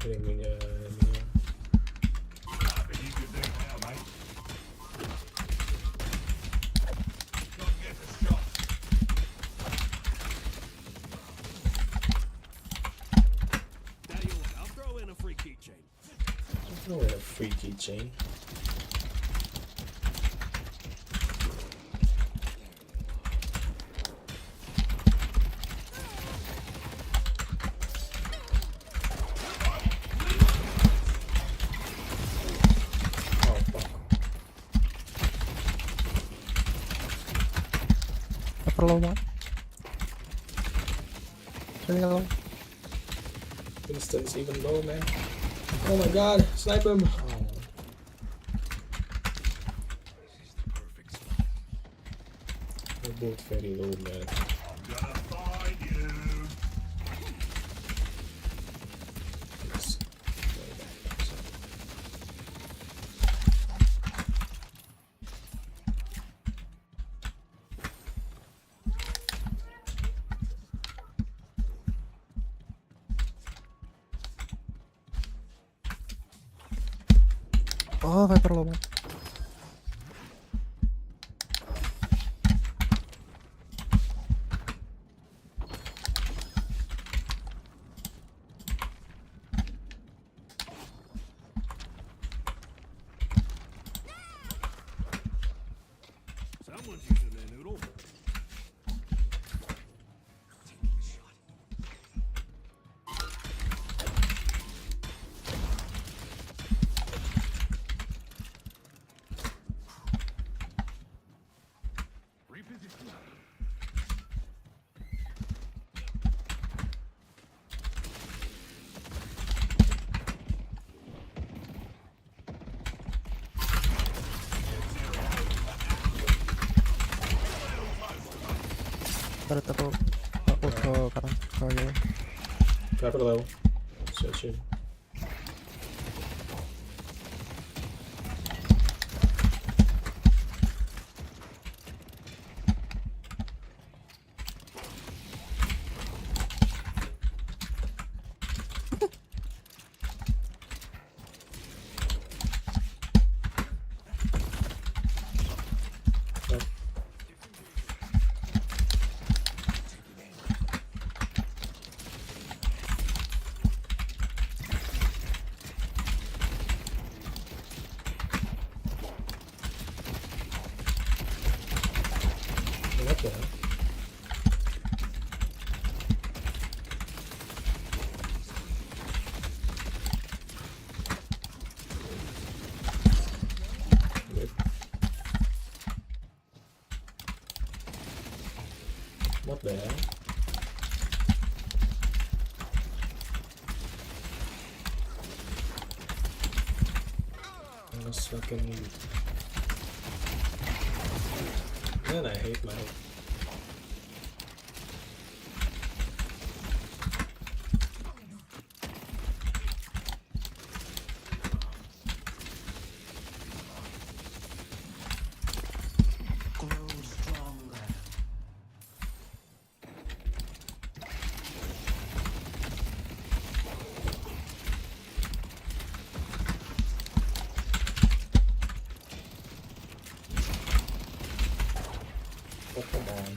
Kirim punya I'll throw in a free keychain. Oh, a free keychain. Oh fuck. Upper low banget. Sini kalau. Winston's even low, man. Oh my god, snipe him! Oh. They're both very low, man. Gonna find you. Let's go back. Oh, Viper low banget. Someone's using their noodle. Taruh taruh ke kanan. Oh iya. Viper low. Search him. What the hell? Good. What the hell? Let's fucking... Man, I hate my... Oh, come on.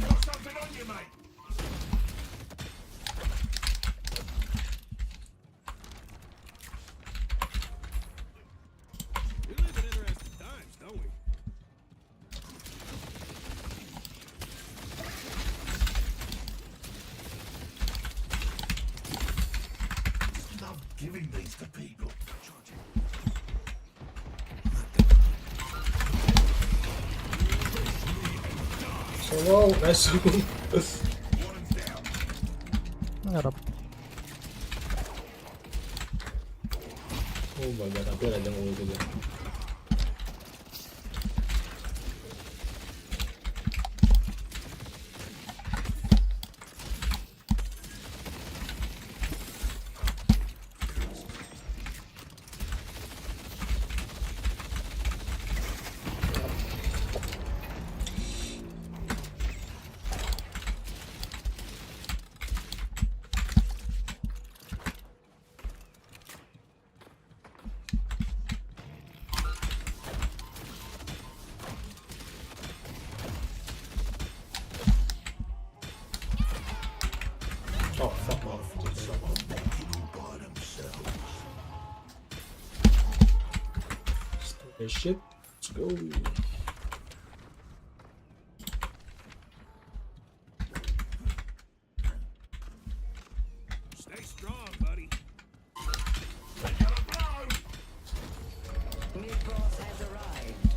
Got something on you, mate. We live in interesting times, don't we? Love giving these to people. So low, nice. One's down. Nggak dapet. Oh my god, hampir aja ngulti dia. Oh, fuck off. Stop this shit. Let's go. Stay strong, buddy. Mid-boss has arrived.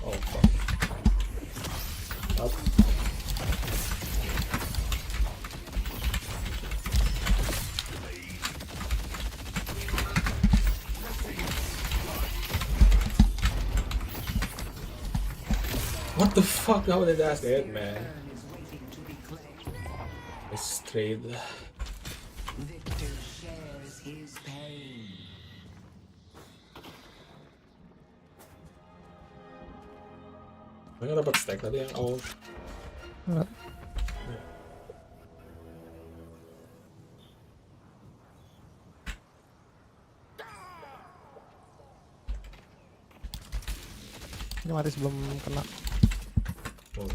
Oh, fuck. Up. What the fuck? How did that dead, man? It's straight. Victor shares his pain. Mereka dapat stack tadi yang awal. Wala. Ini mati sebelum kena. Oh.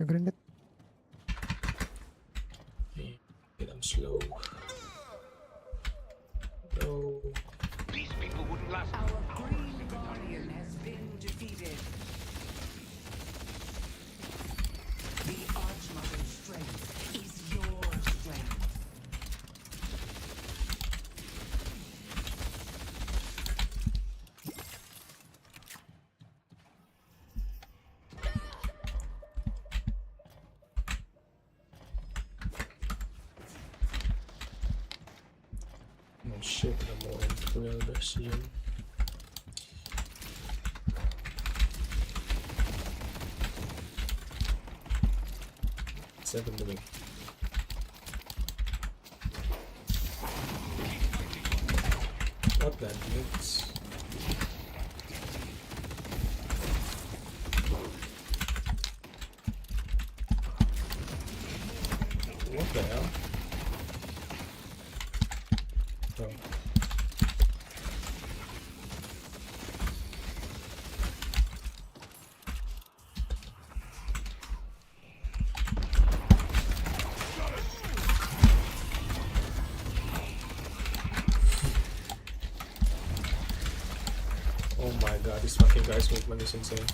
Grinded. Get them slow. No. These people wouldn't last. Our green guardian has been defeated. The Archmother's strength is your strength. Oh shit, I'm more real version. Seven doing. What that means? What the hell? Oh. Oh my god, this fucking guy's movement is insane.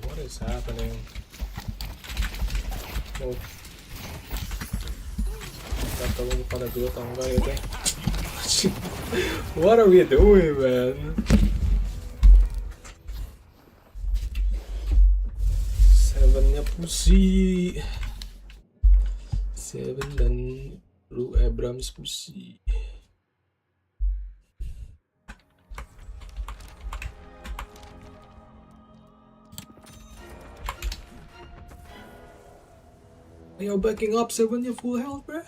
What is happening? Oh. Tahu mo pada dua tangga itu. What are we doing, man? Seven-nya pusi. Seven dan Ru Abrams pusi. Are you backing up? Seven-nya full health, bruh.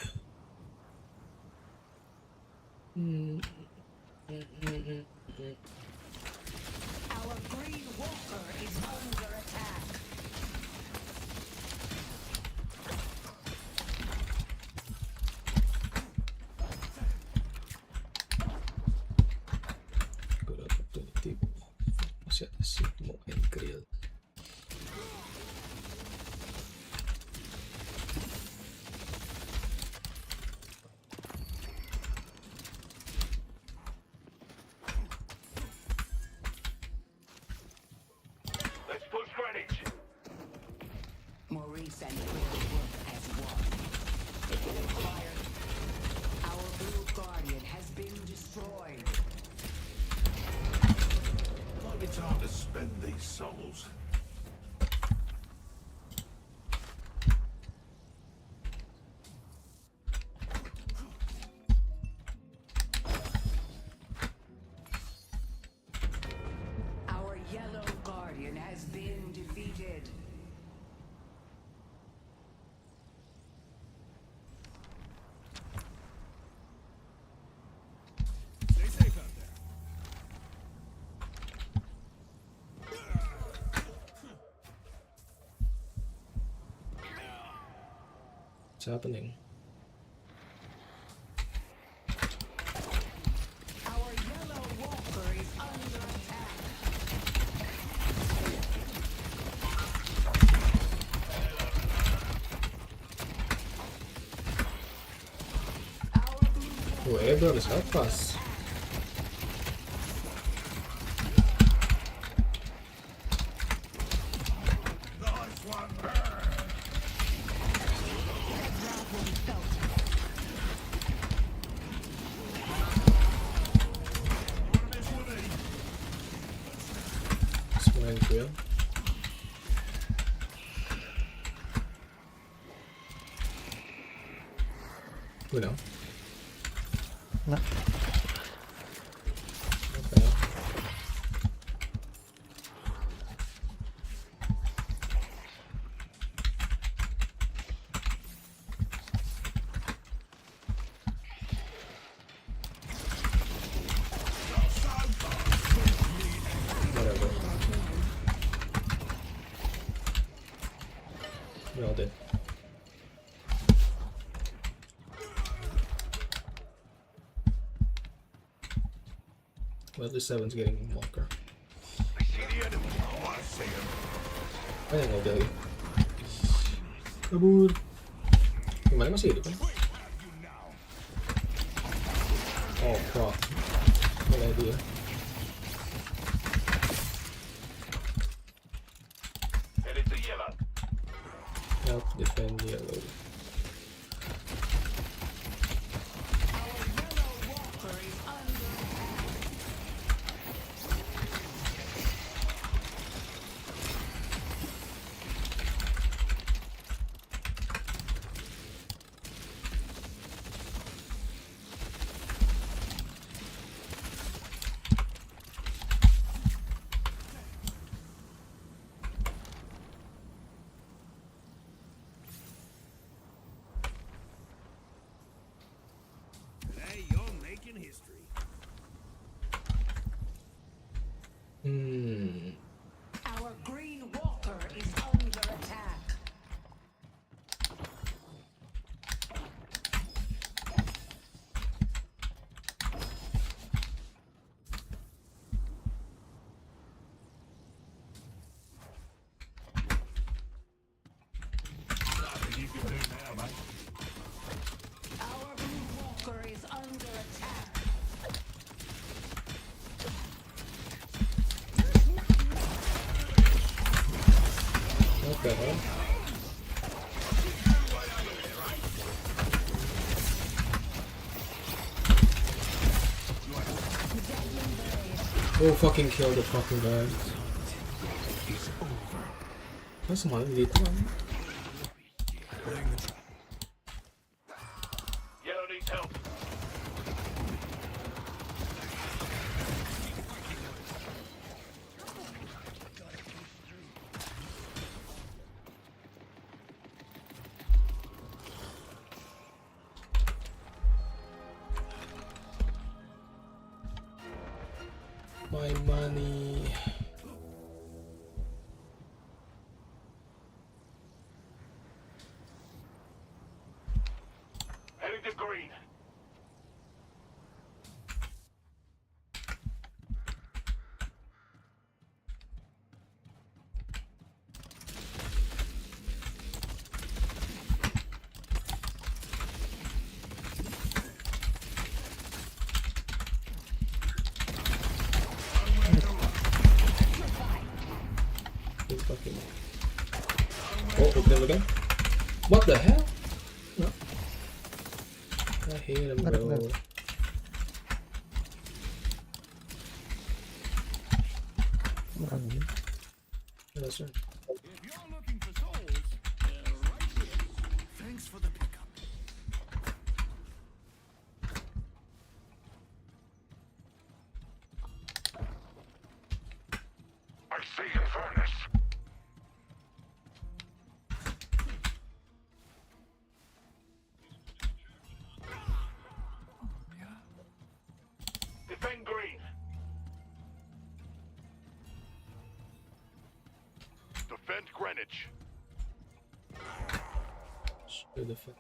Our green walker is under attack. Good opportunity. Masih ada Sigmo and Grill. What's happening? Our yellow walker is under attack. Oh, everyone is help us. Smile drill. We know. No. Okay. Whatever. We all did. Well, at least 7's getting Walker. I see the enemy. Oh, I see him. I think I'll do. Kabur. Gimana masih hidup kan? Oh, fuck. Boleh dia. Headed to yellow. Help defend yellow. Hey, you're making history. Our green walker is under attack. Nothing you can do now, mate. Our blue walker is under attack. What the hell? Oh, fucking kill the fucking guy. That's my lead one. Yellow needs help. My money. Heading to green. He's fucking. Oh, open him again. What the hell? No. I hate him, bro. Yes, sir. If you're looking for souls, they're right here. Thanks for the pickup. I see you, furnace. Defend green. Defend Greenwich. To the fuck.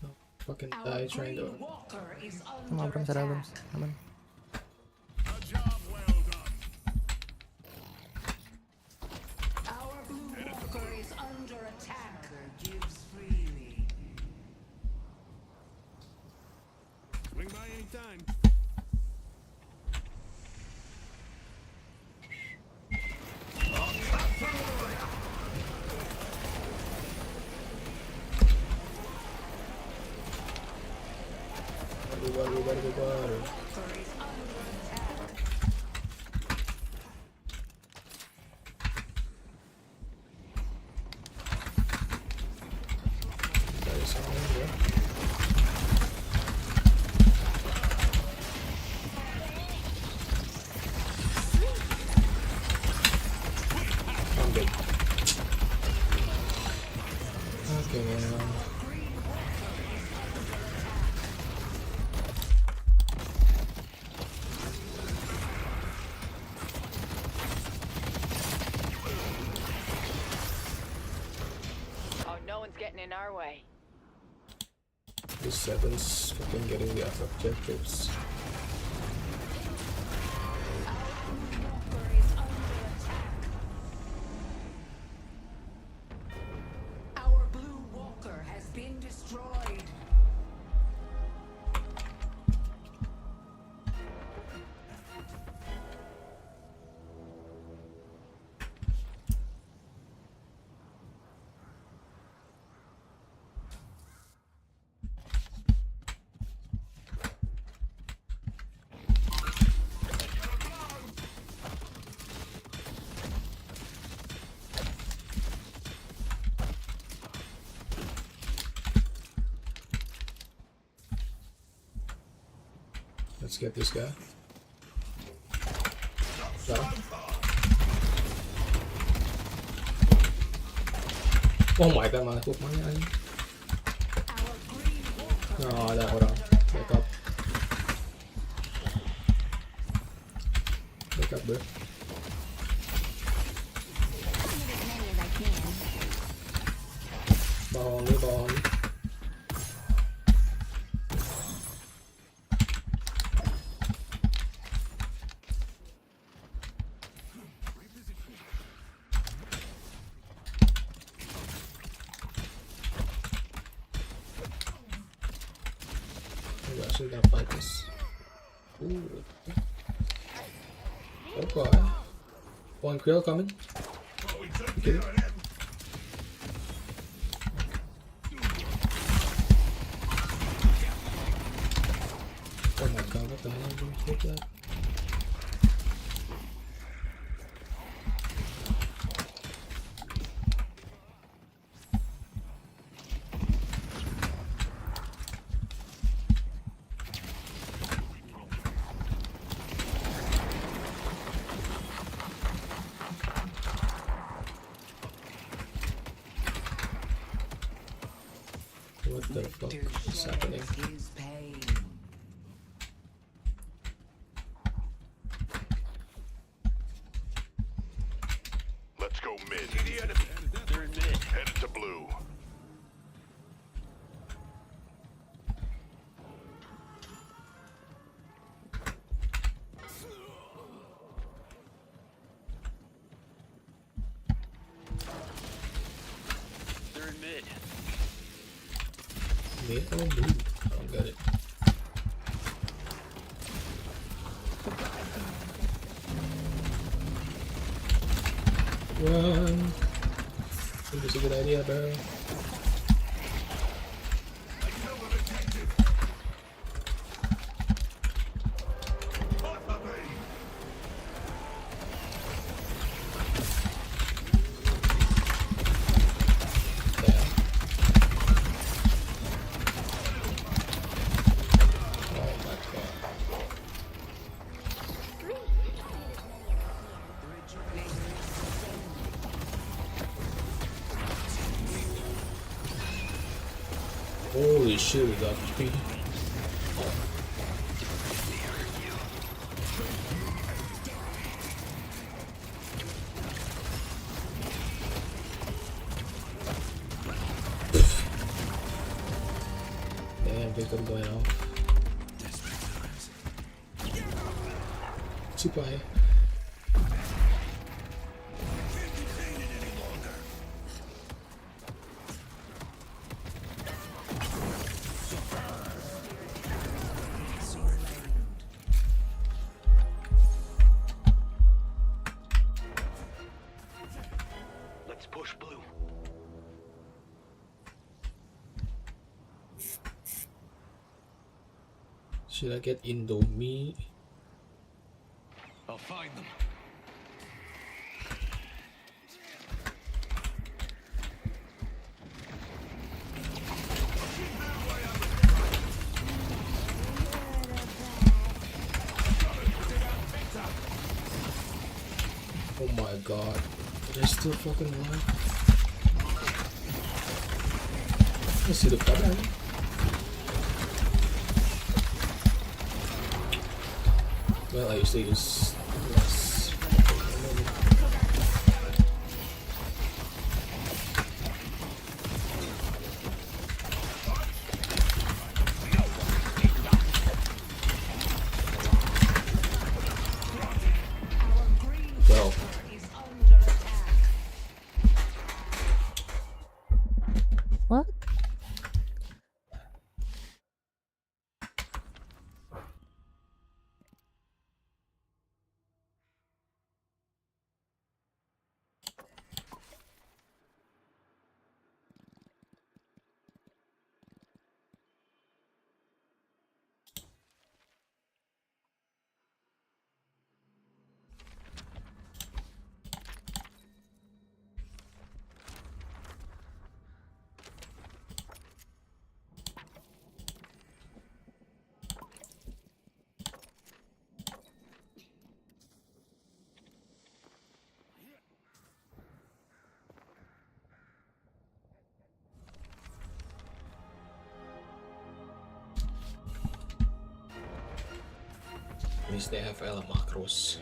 Oh, fucking die trying to. Sama Abrams, ada Abrams. Aman. Our blue walker is under attack. Gives freely. Swing by anytime. Baru. Dari sana ya. Ambil. Oke, memang. Oh, no one's getting in our way. This seven's fucking getting the objectives. Our blue walker has been destroyed. Let's get this guy. Got him. Oh my god, malah hook mana aja. Oh, ada orang. Backup. Backup, bro. Bawang nih, bawang nih. We're actually gonna fight this. Ooh. Okay. One krill coming. Okay. Oh my god, what the hell did you take that? What the fuck is happening? His pain. Let's go mid. The enemy. They're in mid. Headed to blue. They're in mid. Mid or blue? I don't get it. Run! I think it's a good idea, bro. Holy shit, we got HP. Victor going off. Cipai. Let's push blue. Should I get Indomie? I'll find them. Oh my god. They're still fucking alive. Masih hidup kadang. Well, I usually use less. Well. What? At least they have Ella macros.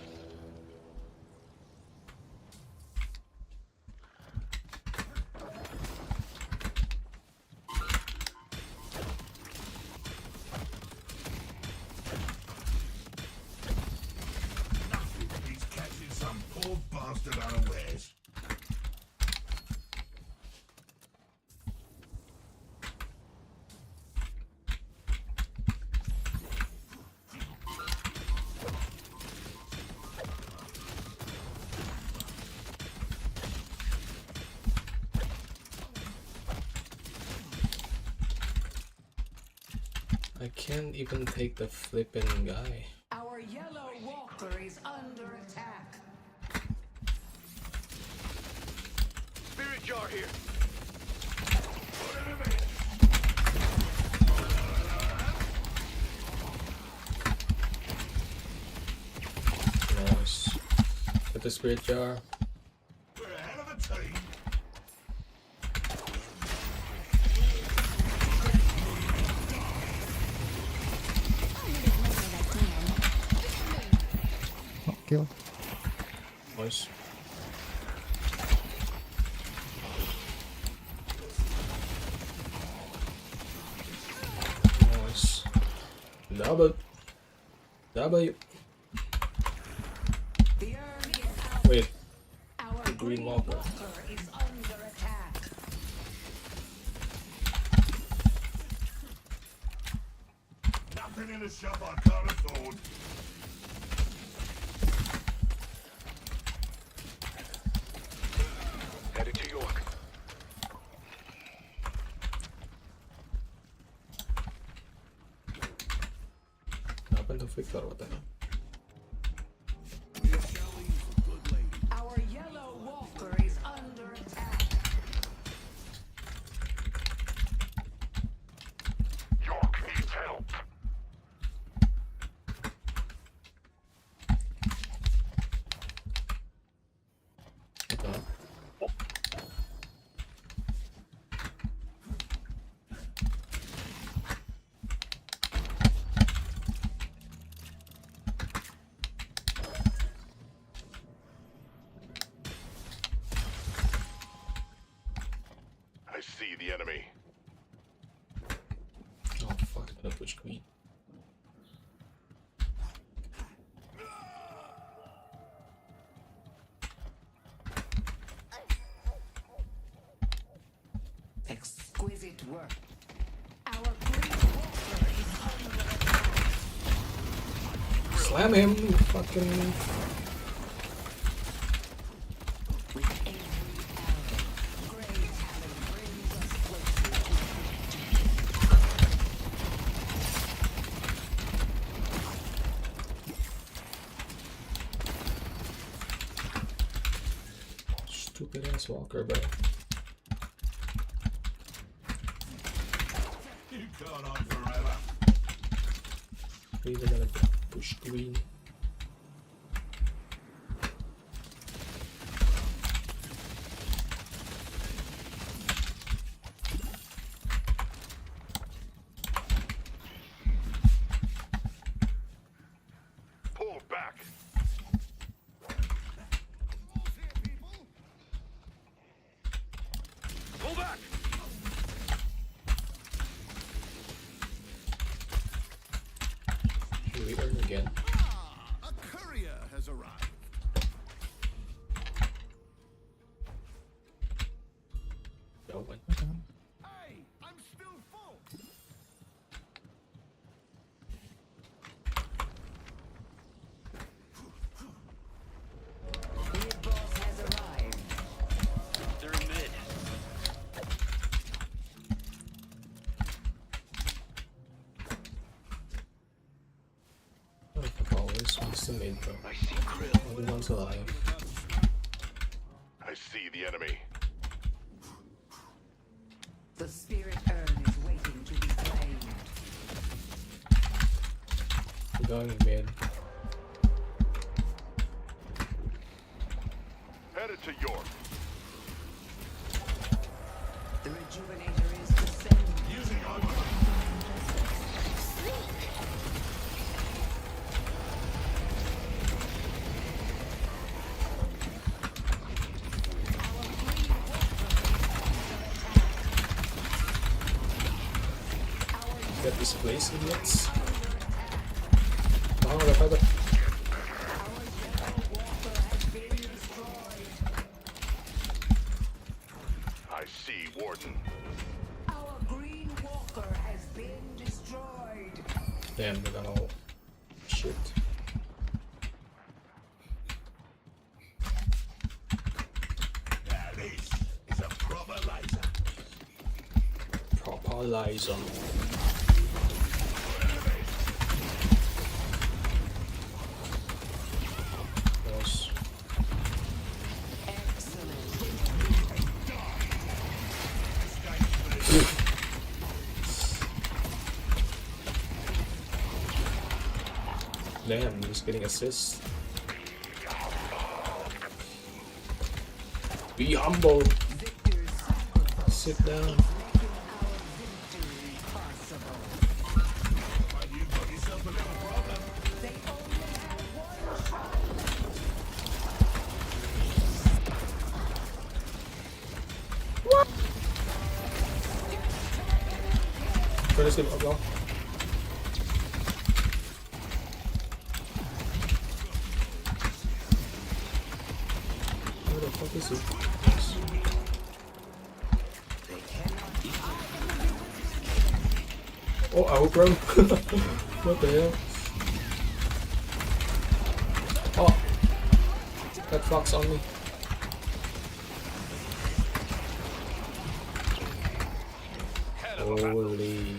He's catching some poor bastard unawares. I can't even take the flipping guy. Our yellow walker is under attack. Spirit jar here. Nice. Get the spirit jar. We're a hell of a team. Kill. Nice. Nice. Double. W. Wait. The green walker. Is under attack. Nothing in the shop I can't afford. Headed to York. What happened to Victor? What the hell? Our yellow walker is under attack. York needs help. Okay. Gonna push queen. Exquisite work. Our green walker is under attack. Slam him, you fucking. With every arrow, great talent brings us closer to Stupid ass walker, bro. You can't on forever. We're gonna push green. Pull back. Pull back. Here we earn again. A courier has arrived. Going. Hey, I'm still full. Big boss has arrived. They're in mid. Oh, fuck, always wants to mid, bro. I see Krill. Only one's alive. I see the enemy. The spirit urn is waiting to be claimed. We're going mid. Headed to York. The rejuvenator is descending. Using armor. Get this place, idiots. Oh, the fiber. I see Warden. Our green walker has been destroyed. Damn, we got all shit. This is a proper laser. Proper laser. Nice. Damn, he's getting assists. Be humble. Sit down. Let's get up, y'all. Where the fuck is he? Oh, ow, bro. What the hell? Oh, that fuck's on me. Holy.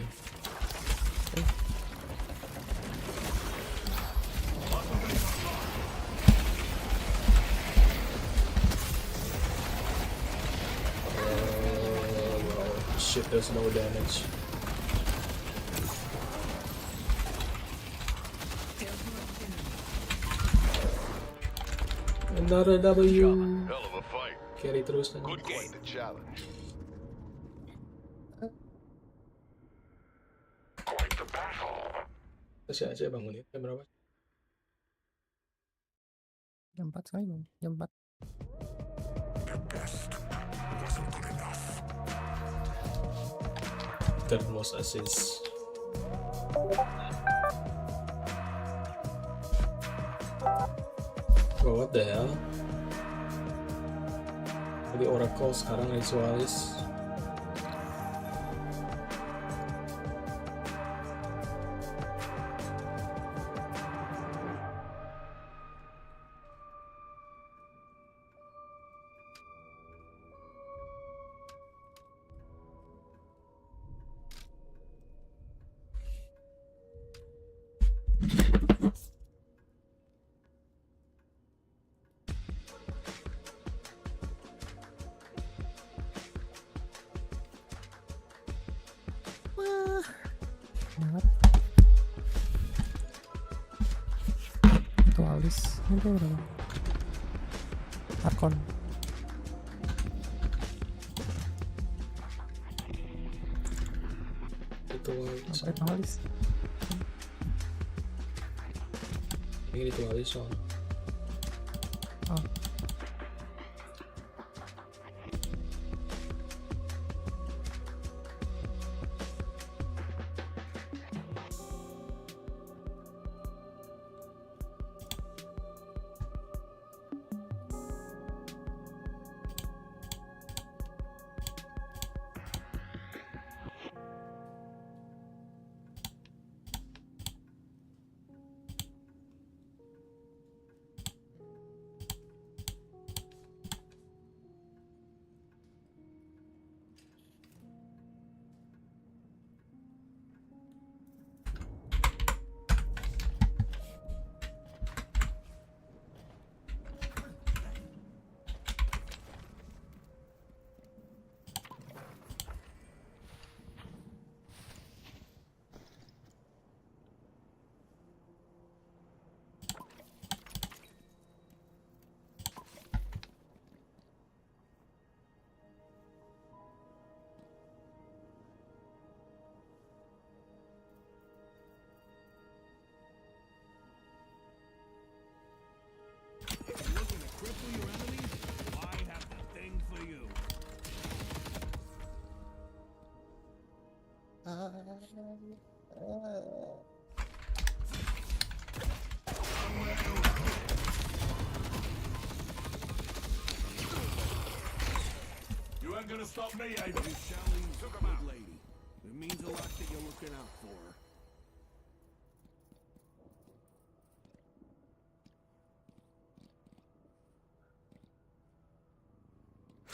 Shit, there's no damage. Another W. Hell of a fight. Carry terus kan. Good game. The challenge. Quite the battle. Kasih aja bangunin. Jam berapa? Jam 4 sekali bang. Jam 4. The best wasn't good enough. Third most assists. What the hell? Jadi Oracle sekarang ritualis. Ritualis itu berapa? Arkon. Ritualis. Ini ritualis soal. Oh. You ain't gonna stop me, Ava. You shall leave, good lady. It means a lot that you're looking out for her.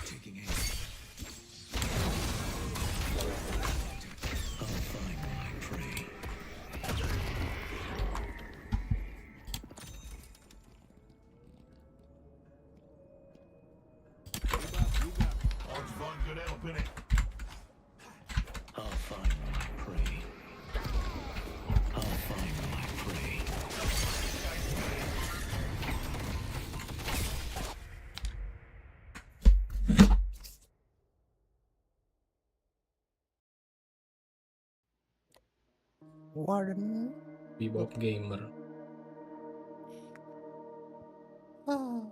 Taking aim. I'll find my prey. Odds find good help in it. I'll find my prey. I'll find my prey. Warden. Bebop gamer. Ah.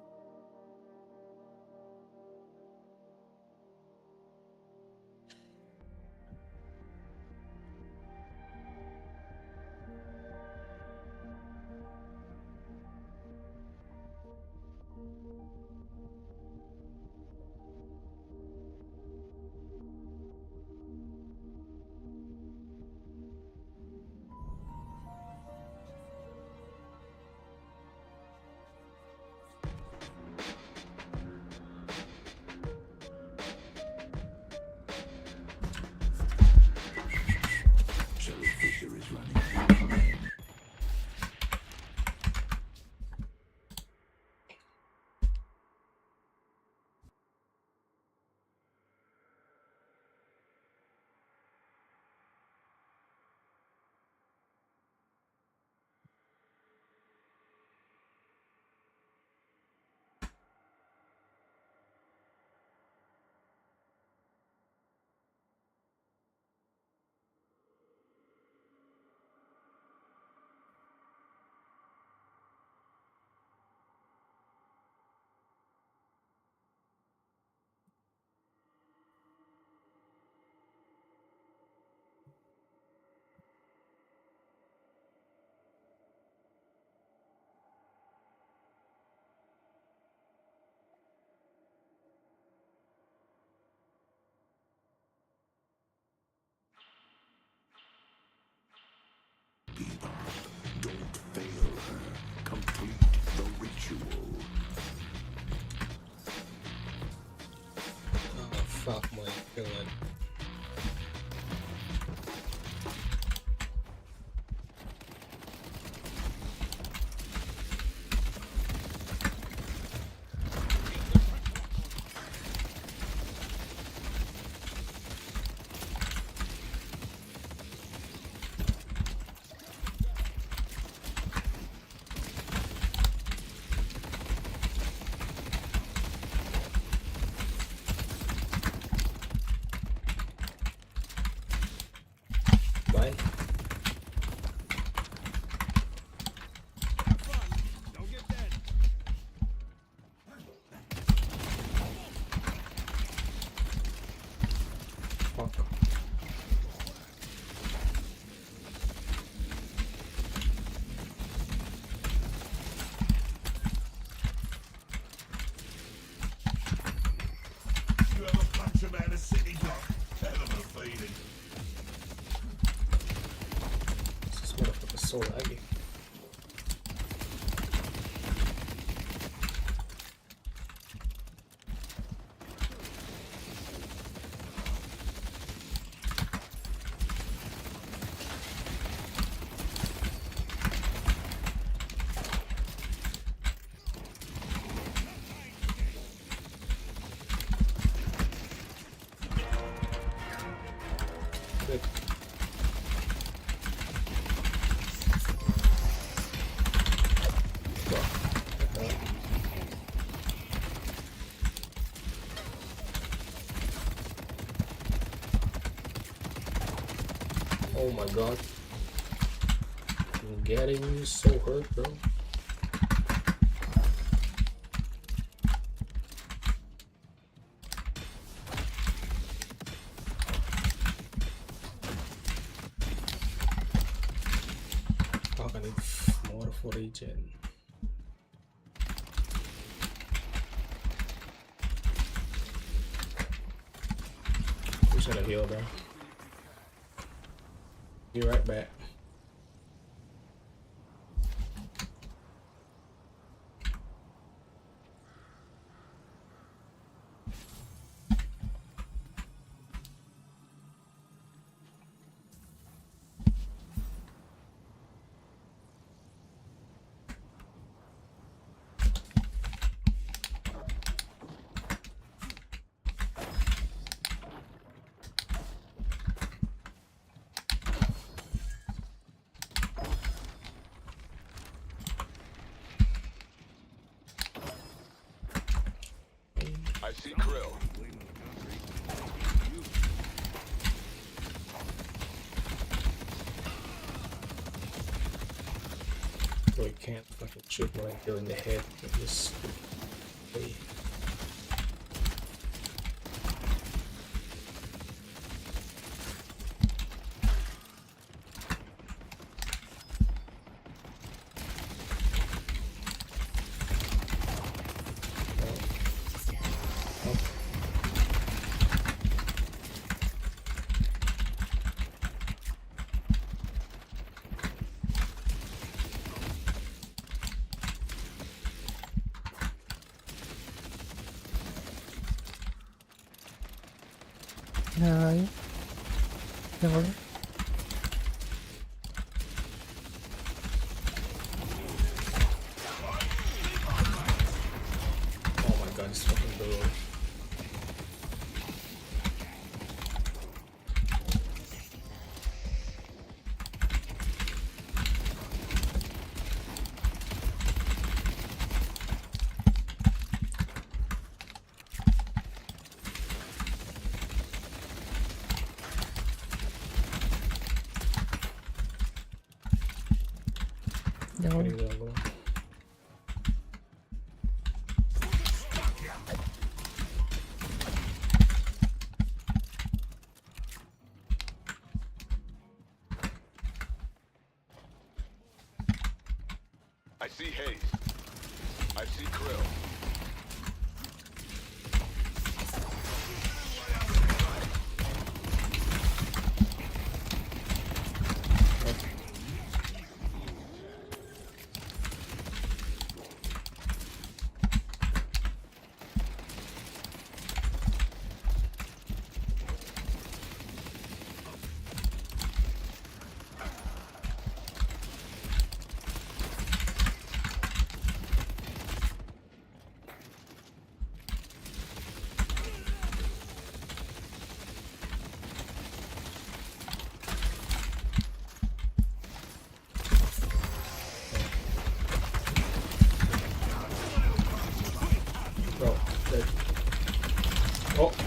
Fuck my god. Bye. Fuck. You ever punch a man a city block? Hell of a feeling. This motherfucker's so laggy. Good. Oh my god. I'm getting so hurt, bro. Fuck, I need more for regen. Who's gonna heal, bro? Be right back. I see Krill. Bro, you can't fucking shoot my kill in the head with this. Hey. Nah, ayo. Yang mana? Oh my god, this fucking bro. Yang mana? Getting low. I see Haze. I see Krill.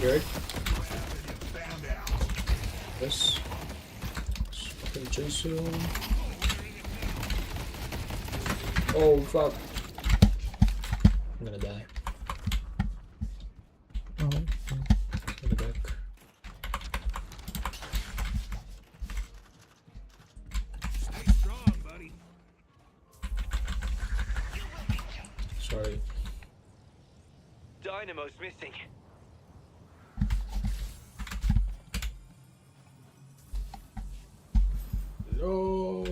scared. Yes. Fucking chase him. Oh fuck. I'm gonna die. In the back. Stay strong, buddy. Sorry. Dynamo's missing. No.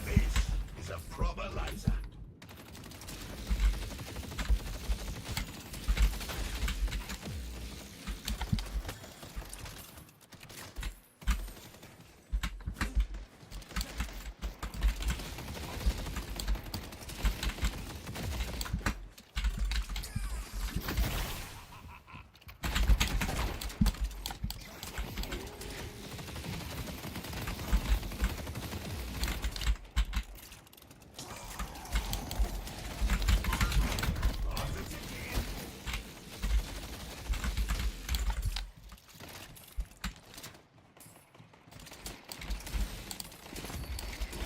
This is a proper laser.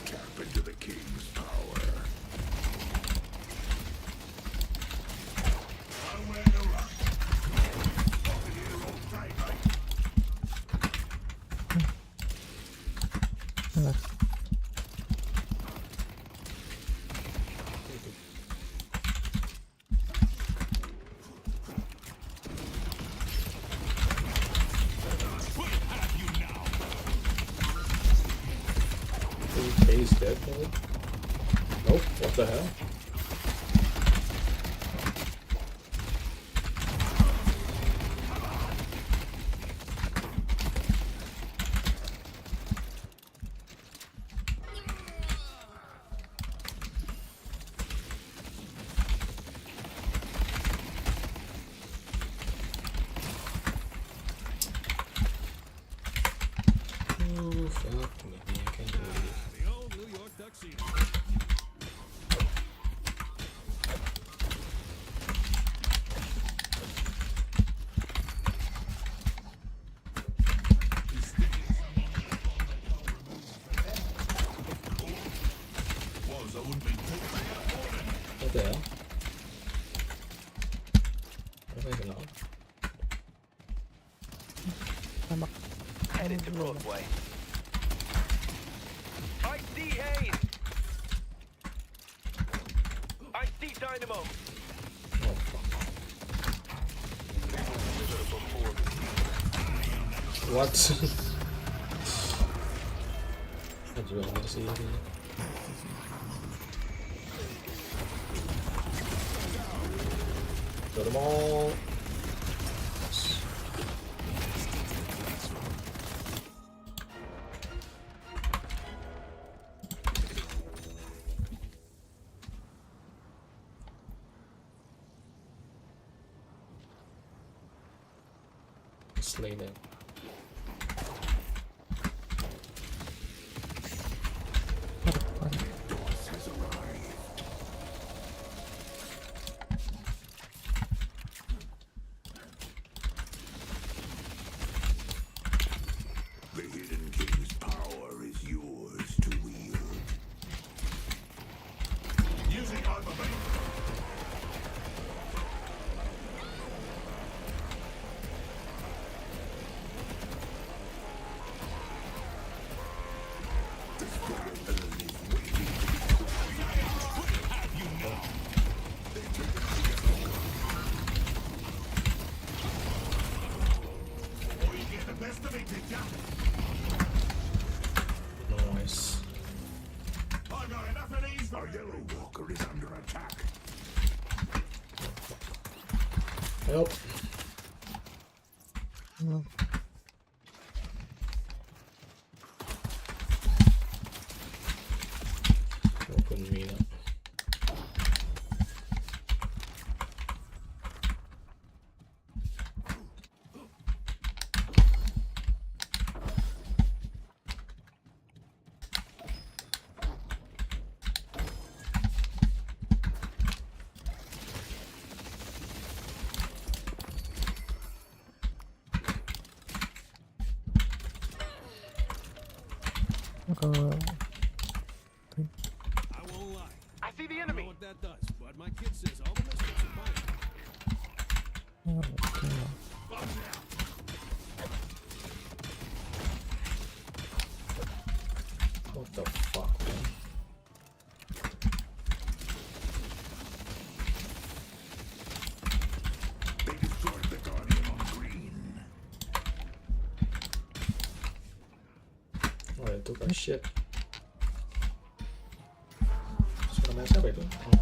Tap into the king's power. Nowhere to run. Fucking here all day, mate. He's dead, probably. Nope, what the hell? Oh, fuck me, I can't believe it. The old New York tuxedo. What the hell? What am I gonna? Headed to Broadway. I see Hayes. I see Dynamo. Oh fuck. What? I do want to see it. Got them all. Slay them. The hidden king's power is yours to wield. Using armament. Help. No. Open me up. Kalau I see the enemy. What that does, but my kid says all the mistakes are mine. What the fuck, man? They destroyed the Guardian on green. Oh, they took our shit. Suara main siapa itu? Oh.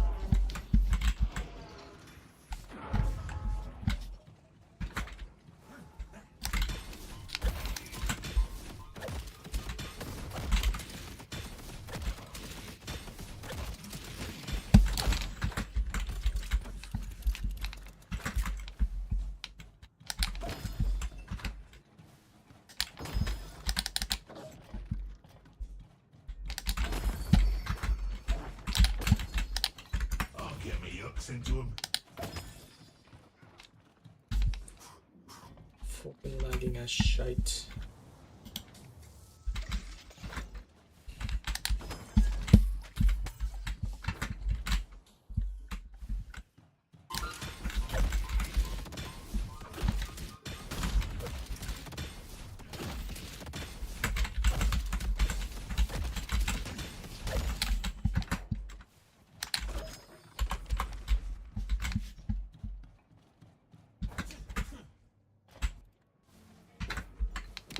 I'll get me hooks into him. Fucking lagging as shite.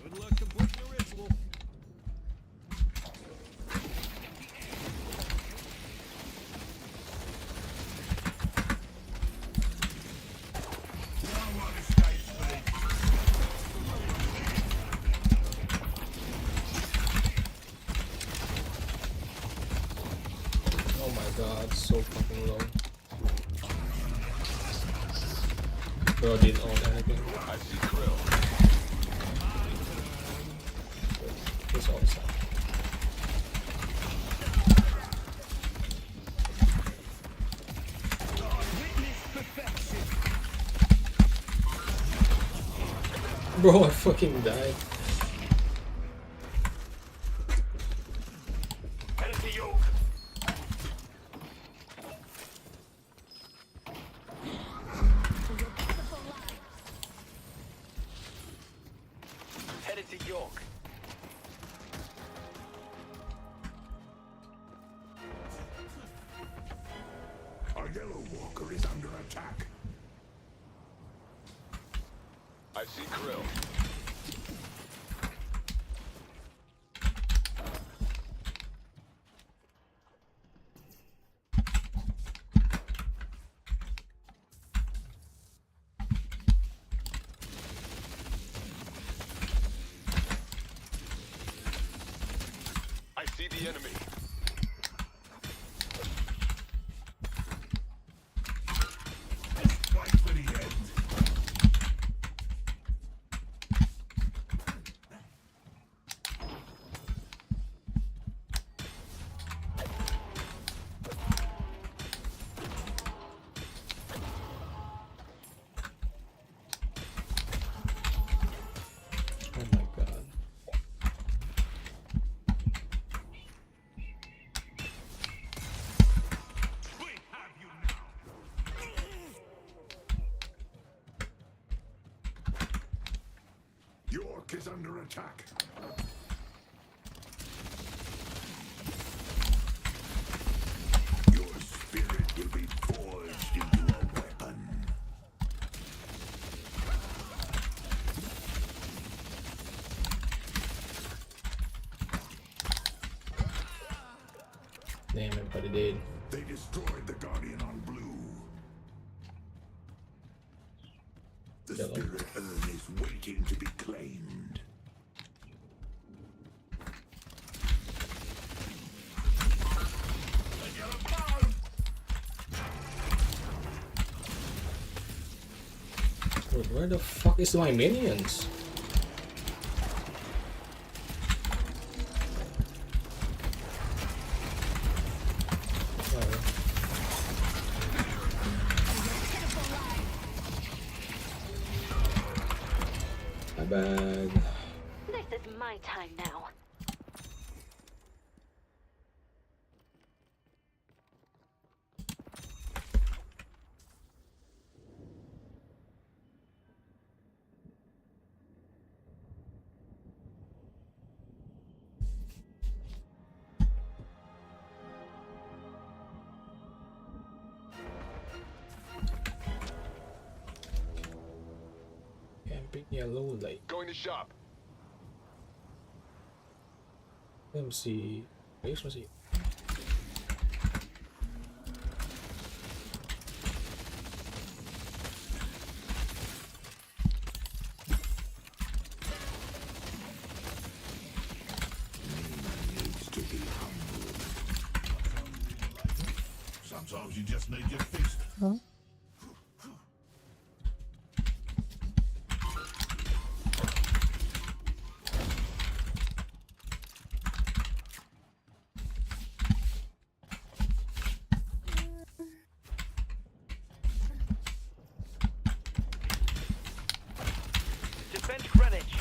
Good luck completing the ritual. Oh my god, so fucking low. Bro didn't own anything. I see Krill. He's all set. Bro, I fucking died. Headed to yoke. Headed to York. Our yellow walker is under attack. I see Krill. I see the enemy. Fight for the end. Oh my god. York is under attack. Your spirit will be forged into a weapon. Damn, everybody did. They destroyed the Guardian on blue. The spirit urn is waiting to be claimed. Dude, where the fuck is my minions? My bad. This is my time now. Camping yellow light. Going to shop. MC. Where's my Needs to be humbled. Sometimes you just need your fist. Huh? Defense Greenwich.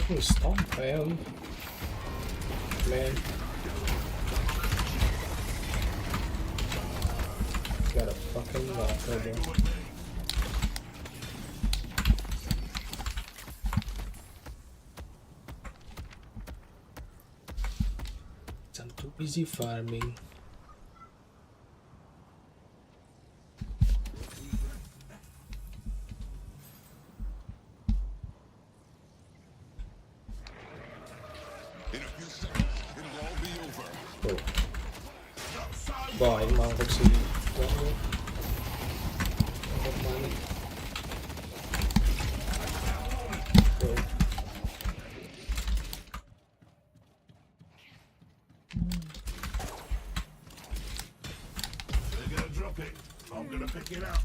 fucking stomp him? Man. Got a fucking water, bro. I'm too busy farming. In a few seconds, it'll all be over. Oh. Boy, mau kasi money. Oh. They're gonna drop it. I'm gonna pick it up.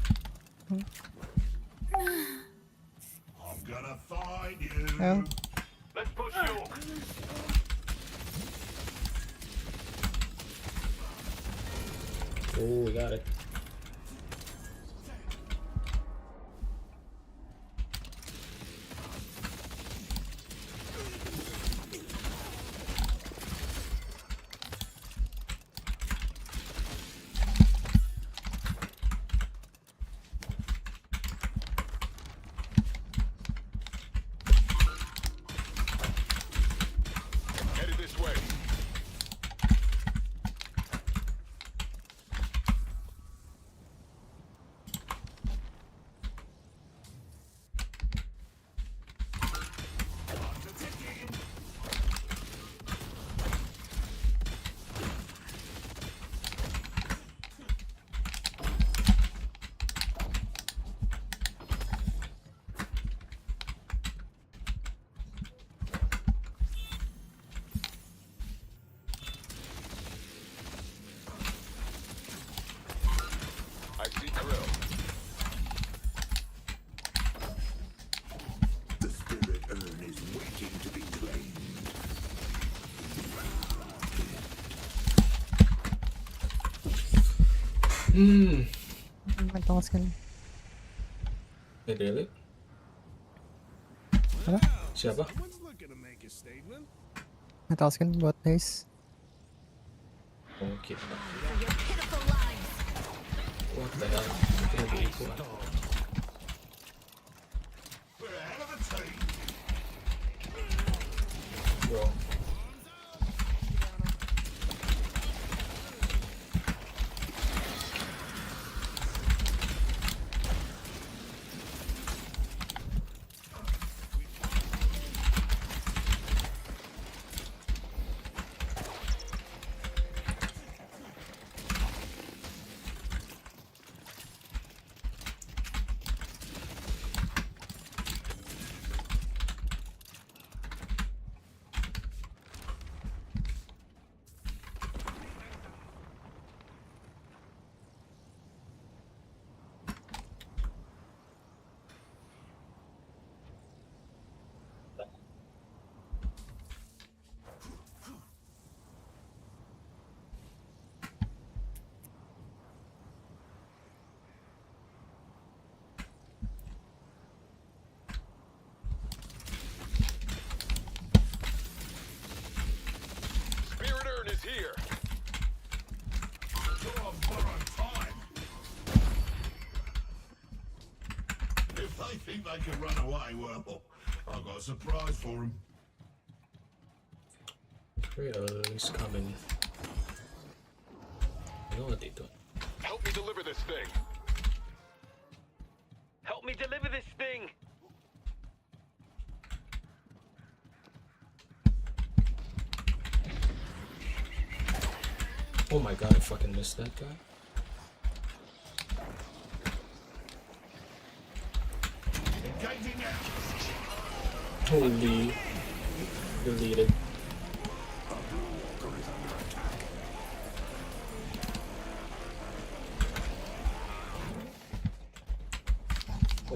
I'm gonna find you. Oh. Let's push you. Oh, we got it. Headed this way. I see Krill. The spirit urn is waiting to be claimed. Nagtakas ka na. Really? Ano? Siapa? Someone's looking to make a statement. Nagtakas ka na. What nice. Okay. For your pitiful What the hell? Gonna be equal. We're a hell of a team. Bro. Spirit Urn is here. You're on borrowed time. If they think they can run away, well, I've got a surprise for them. Is coming. I know what they're doing. Help me deliver this thing. Help me deliver this thing. Oh my god, I fucking missed that guy. Engaging now. Holy. Deleted.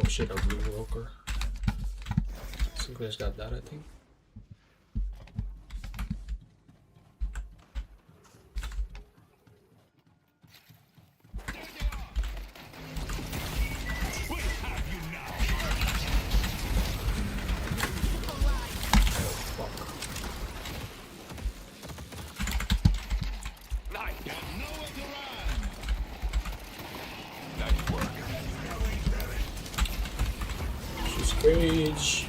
Oh shit, a blue walker. Some guys got that, I think. Rage.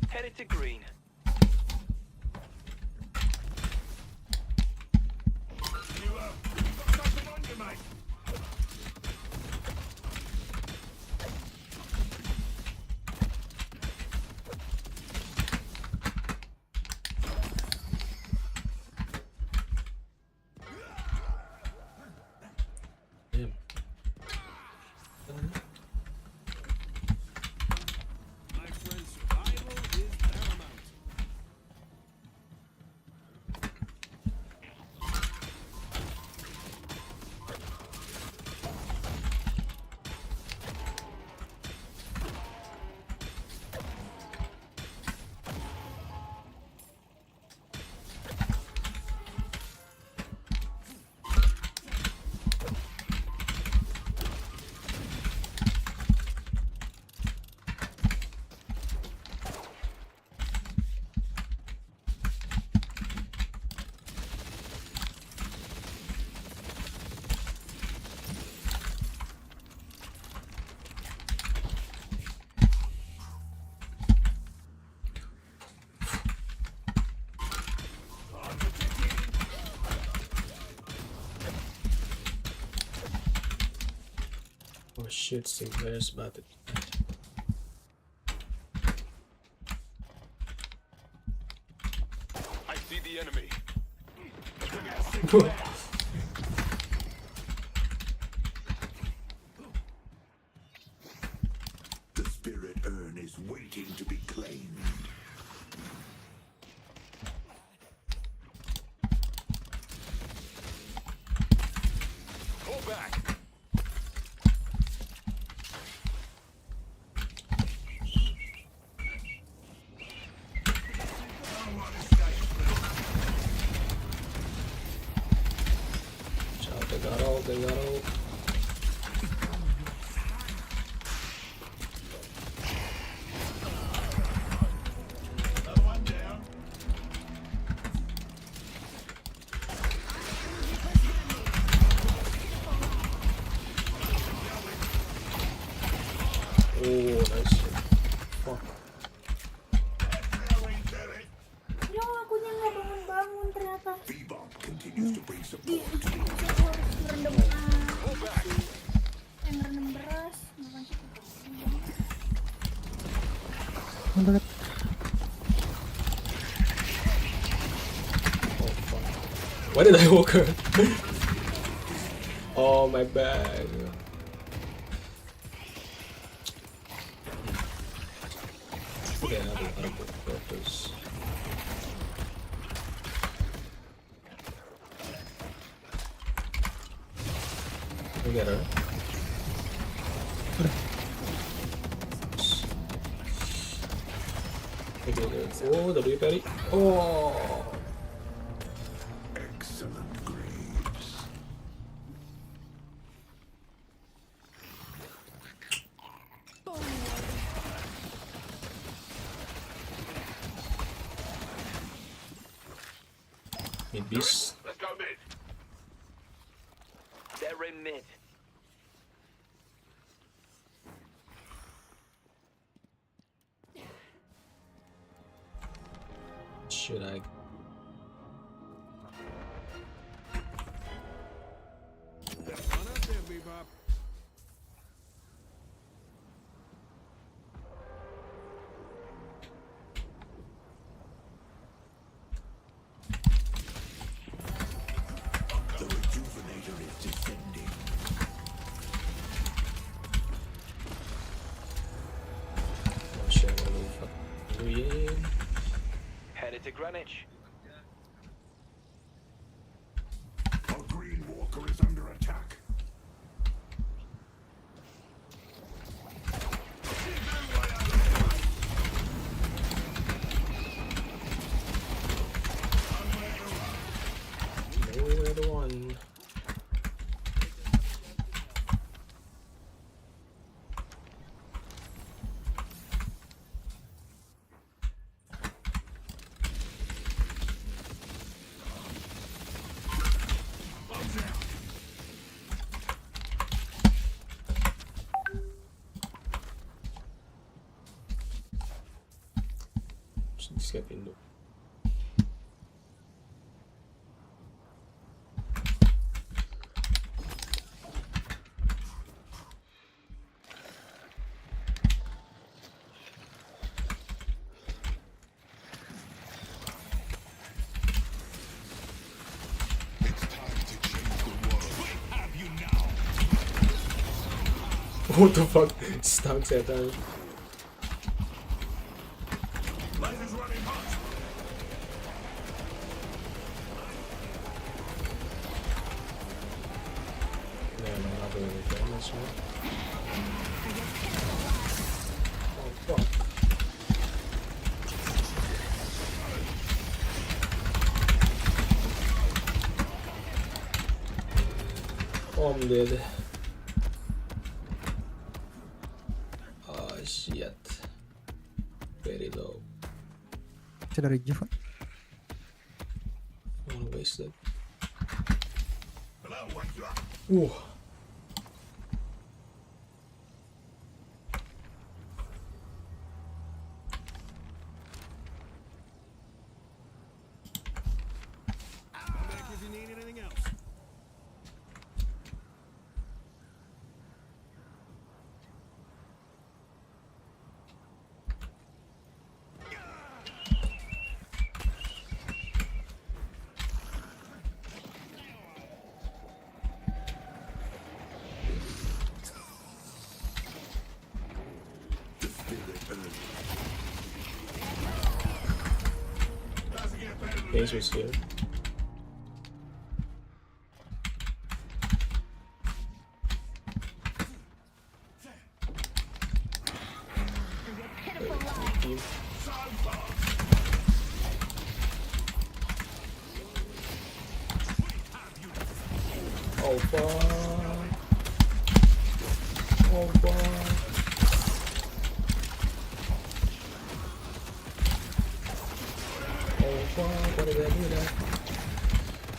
Headed to green. You've got something on you, mate. My friend, survival is paramount. Oh shit, Sinclair's about to. I see the enemy. The spirit urn is waiting to be claimed. Pull back. Watch out. Dengarro. Oh, nice. Fuck. Ya akunya nggak bangun-bangun ternyata. Di aku harus ngerendam ngerendam beras. Ngapain sih? Why did I walk her? Oh, my bad. Okay, I have a purpose. We get her. Okay, oh, W parry. Oh. Excellent grades. Mid beast. Let's go mid. They're in mid. Should I? Run up there, Bebop. The rejuvenator is descending. Not sure what the fuck. Yeah. Headed to Greenwich. A green walker is under attack. Another one. Just get window. What the fuck? Stunks at that. Yeah, I'm not doing any damage now. Oh fuck. Oh, I'm dead. Oh shit. Very low. Bisa dari Jiva. I wanna waste it. Ooh. Ooh. Back if you need anything else. Base was here. Oh fuck. Oh fuck. Oh fuck, why did I do that?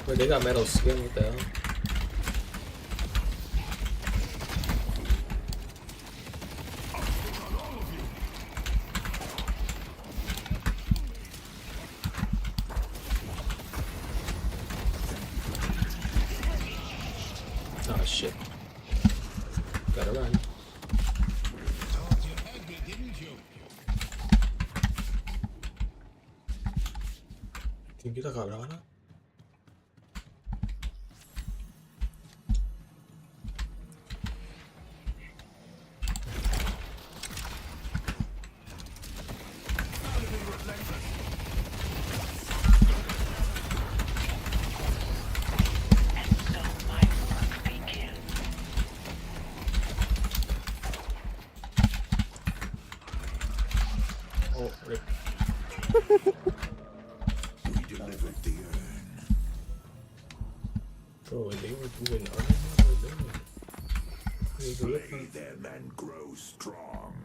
Wait, they got metal skin, what the hell? Oh shit. Gotta run. Tim kita kalah mana? Oh, rip. We delivered the urn. Bro, they were doing armor. Slay them and grow strong.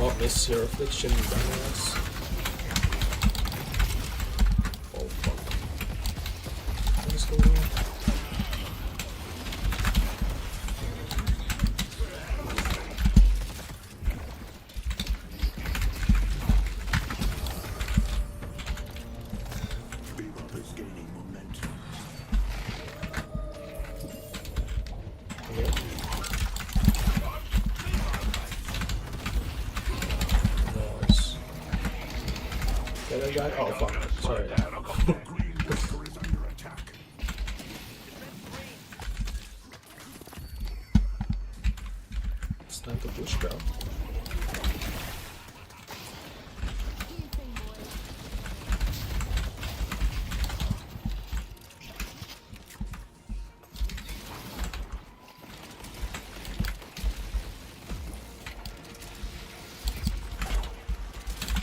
Oh, miss your affliction, dumbass. Oh fuck. What is going on? Bebop is gaining momentum. Nice. That I got? Oh fuck. Sorry. Green Whisper is under attack. It's time to push, bro.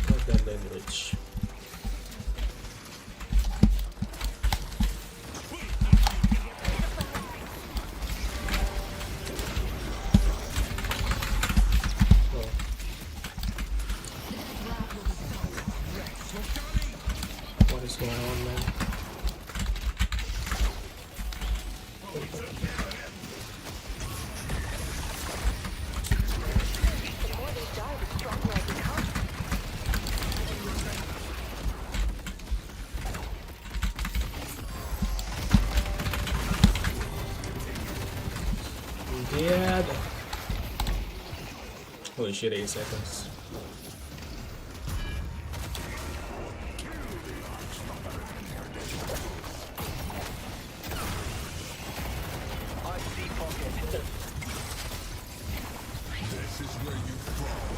Not that language. Oh. What is going on, man? Dead. Holy shit, 8 seconds. I see pocket. This is where you fall.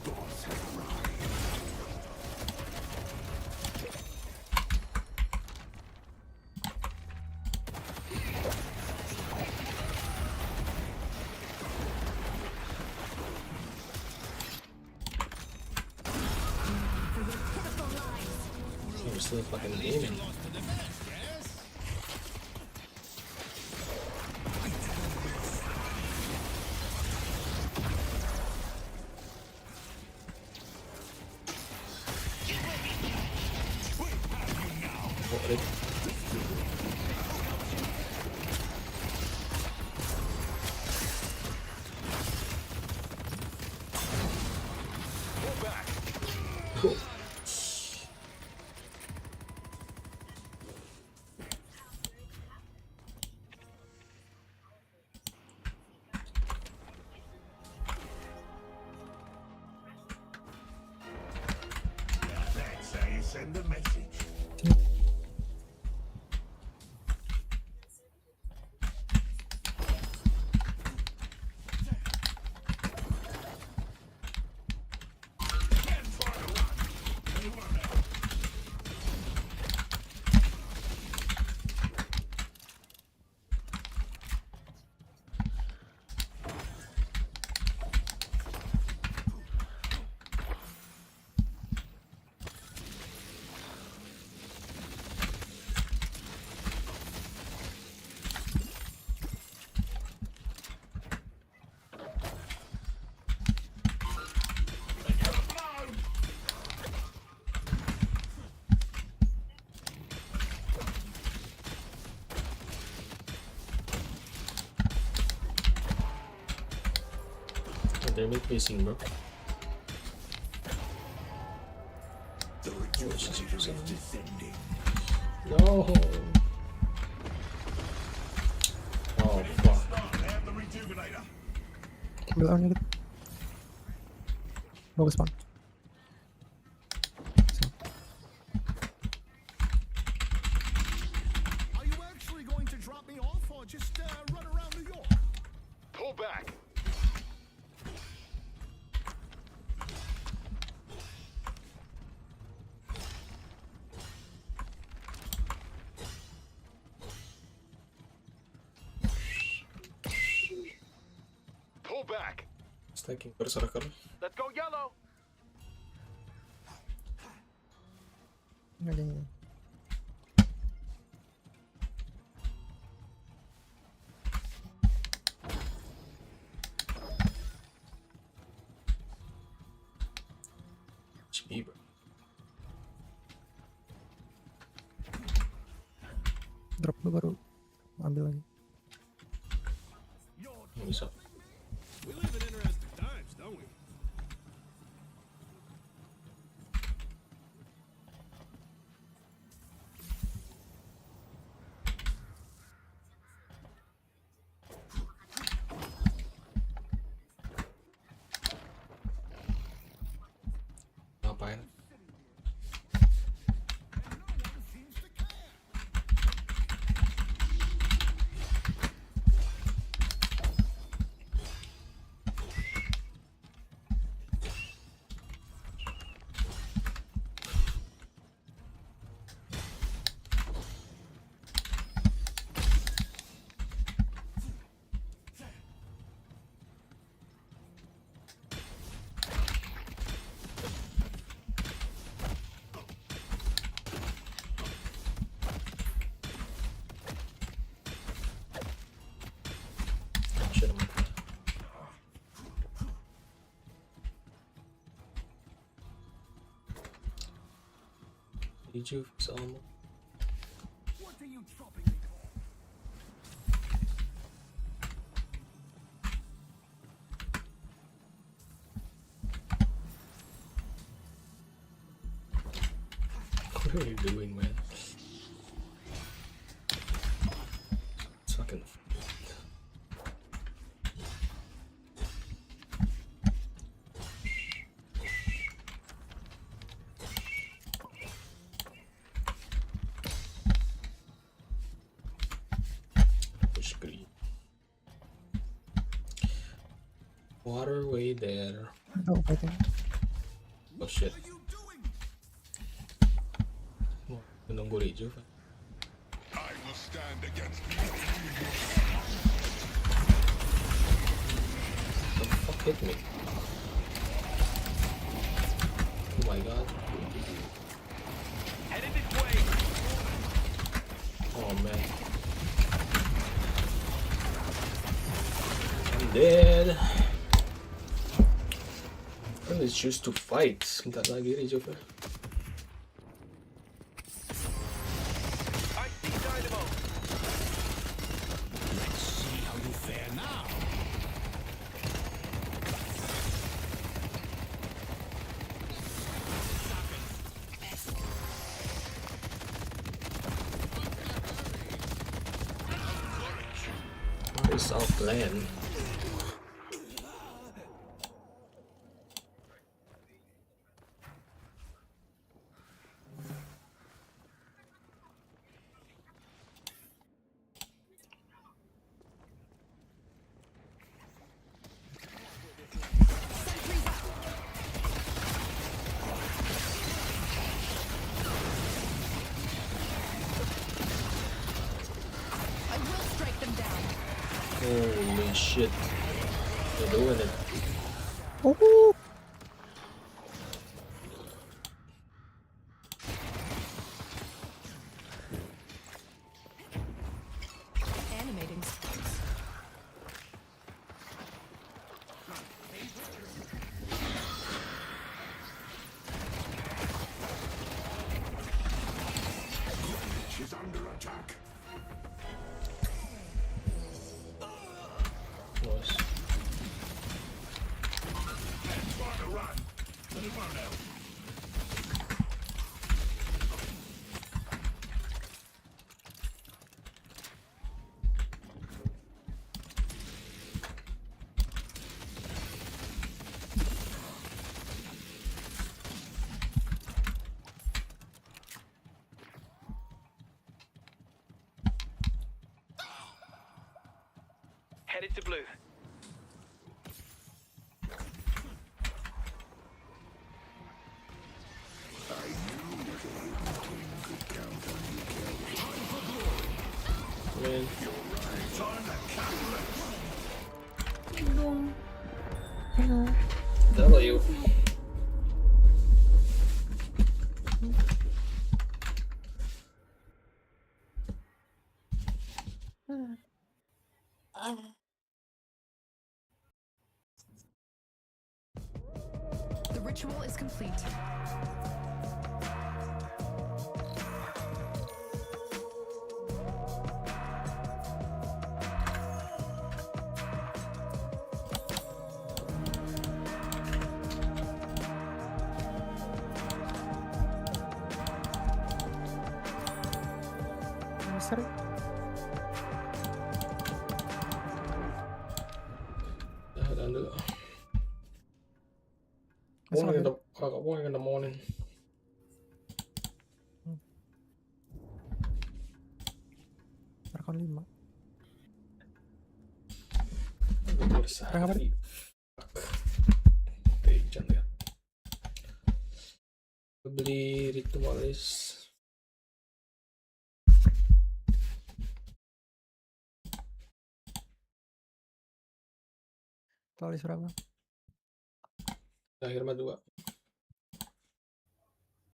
Boss has arrived. You're still fucking gaming. What it? Cool. send a message. Damn it, missing, bro. The rejuvenator is descending. No. Oh fuck. Have the rejuvenator. Belakang dikit. Bagus bang. Are you actually going to drop me off or just run around New York? Pull back. Pull back. Stacking berserker. Let's go yellow. Ini ada ini. HP, bro. Drop dulu baru ambil lagi. Bisa. We live in interesting times, don't we? Ngapain? Shit, I'm Rejuve is almost. What are you dropping me What are you doing, man? It's fucking. Push green. Waterway there. Oh, fighting. Oh shit. Oh, menunggu rejuve. I will stand against The fuck hit me? Oh my god. Headed this way. Oh man. I'm dead. Let's choose to fight. Bentar lagi rejuve. I see dynamo. Let's see how you fare now. What is our plan? shit. They're doing it. Oh. Animating sparks. She's under attack. Nice. Try to run. Let it run out. Headed to blue. Man. Dong. Tell you. The ritual is complete. Sorry. Tahan dulu. Morning in the morning. Rekon 5. Bersalah tadi. Jangan lihat. Beli ritualis. Tulis berapa? Akhir mah 2.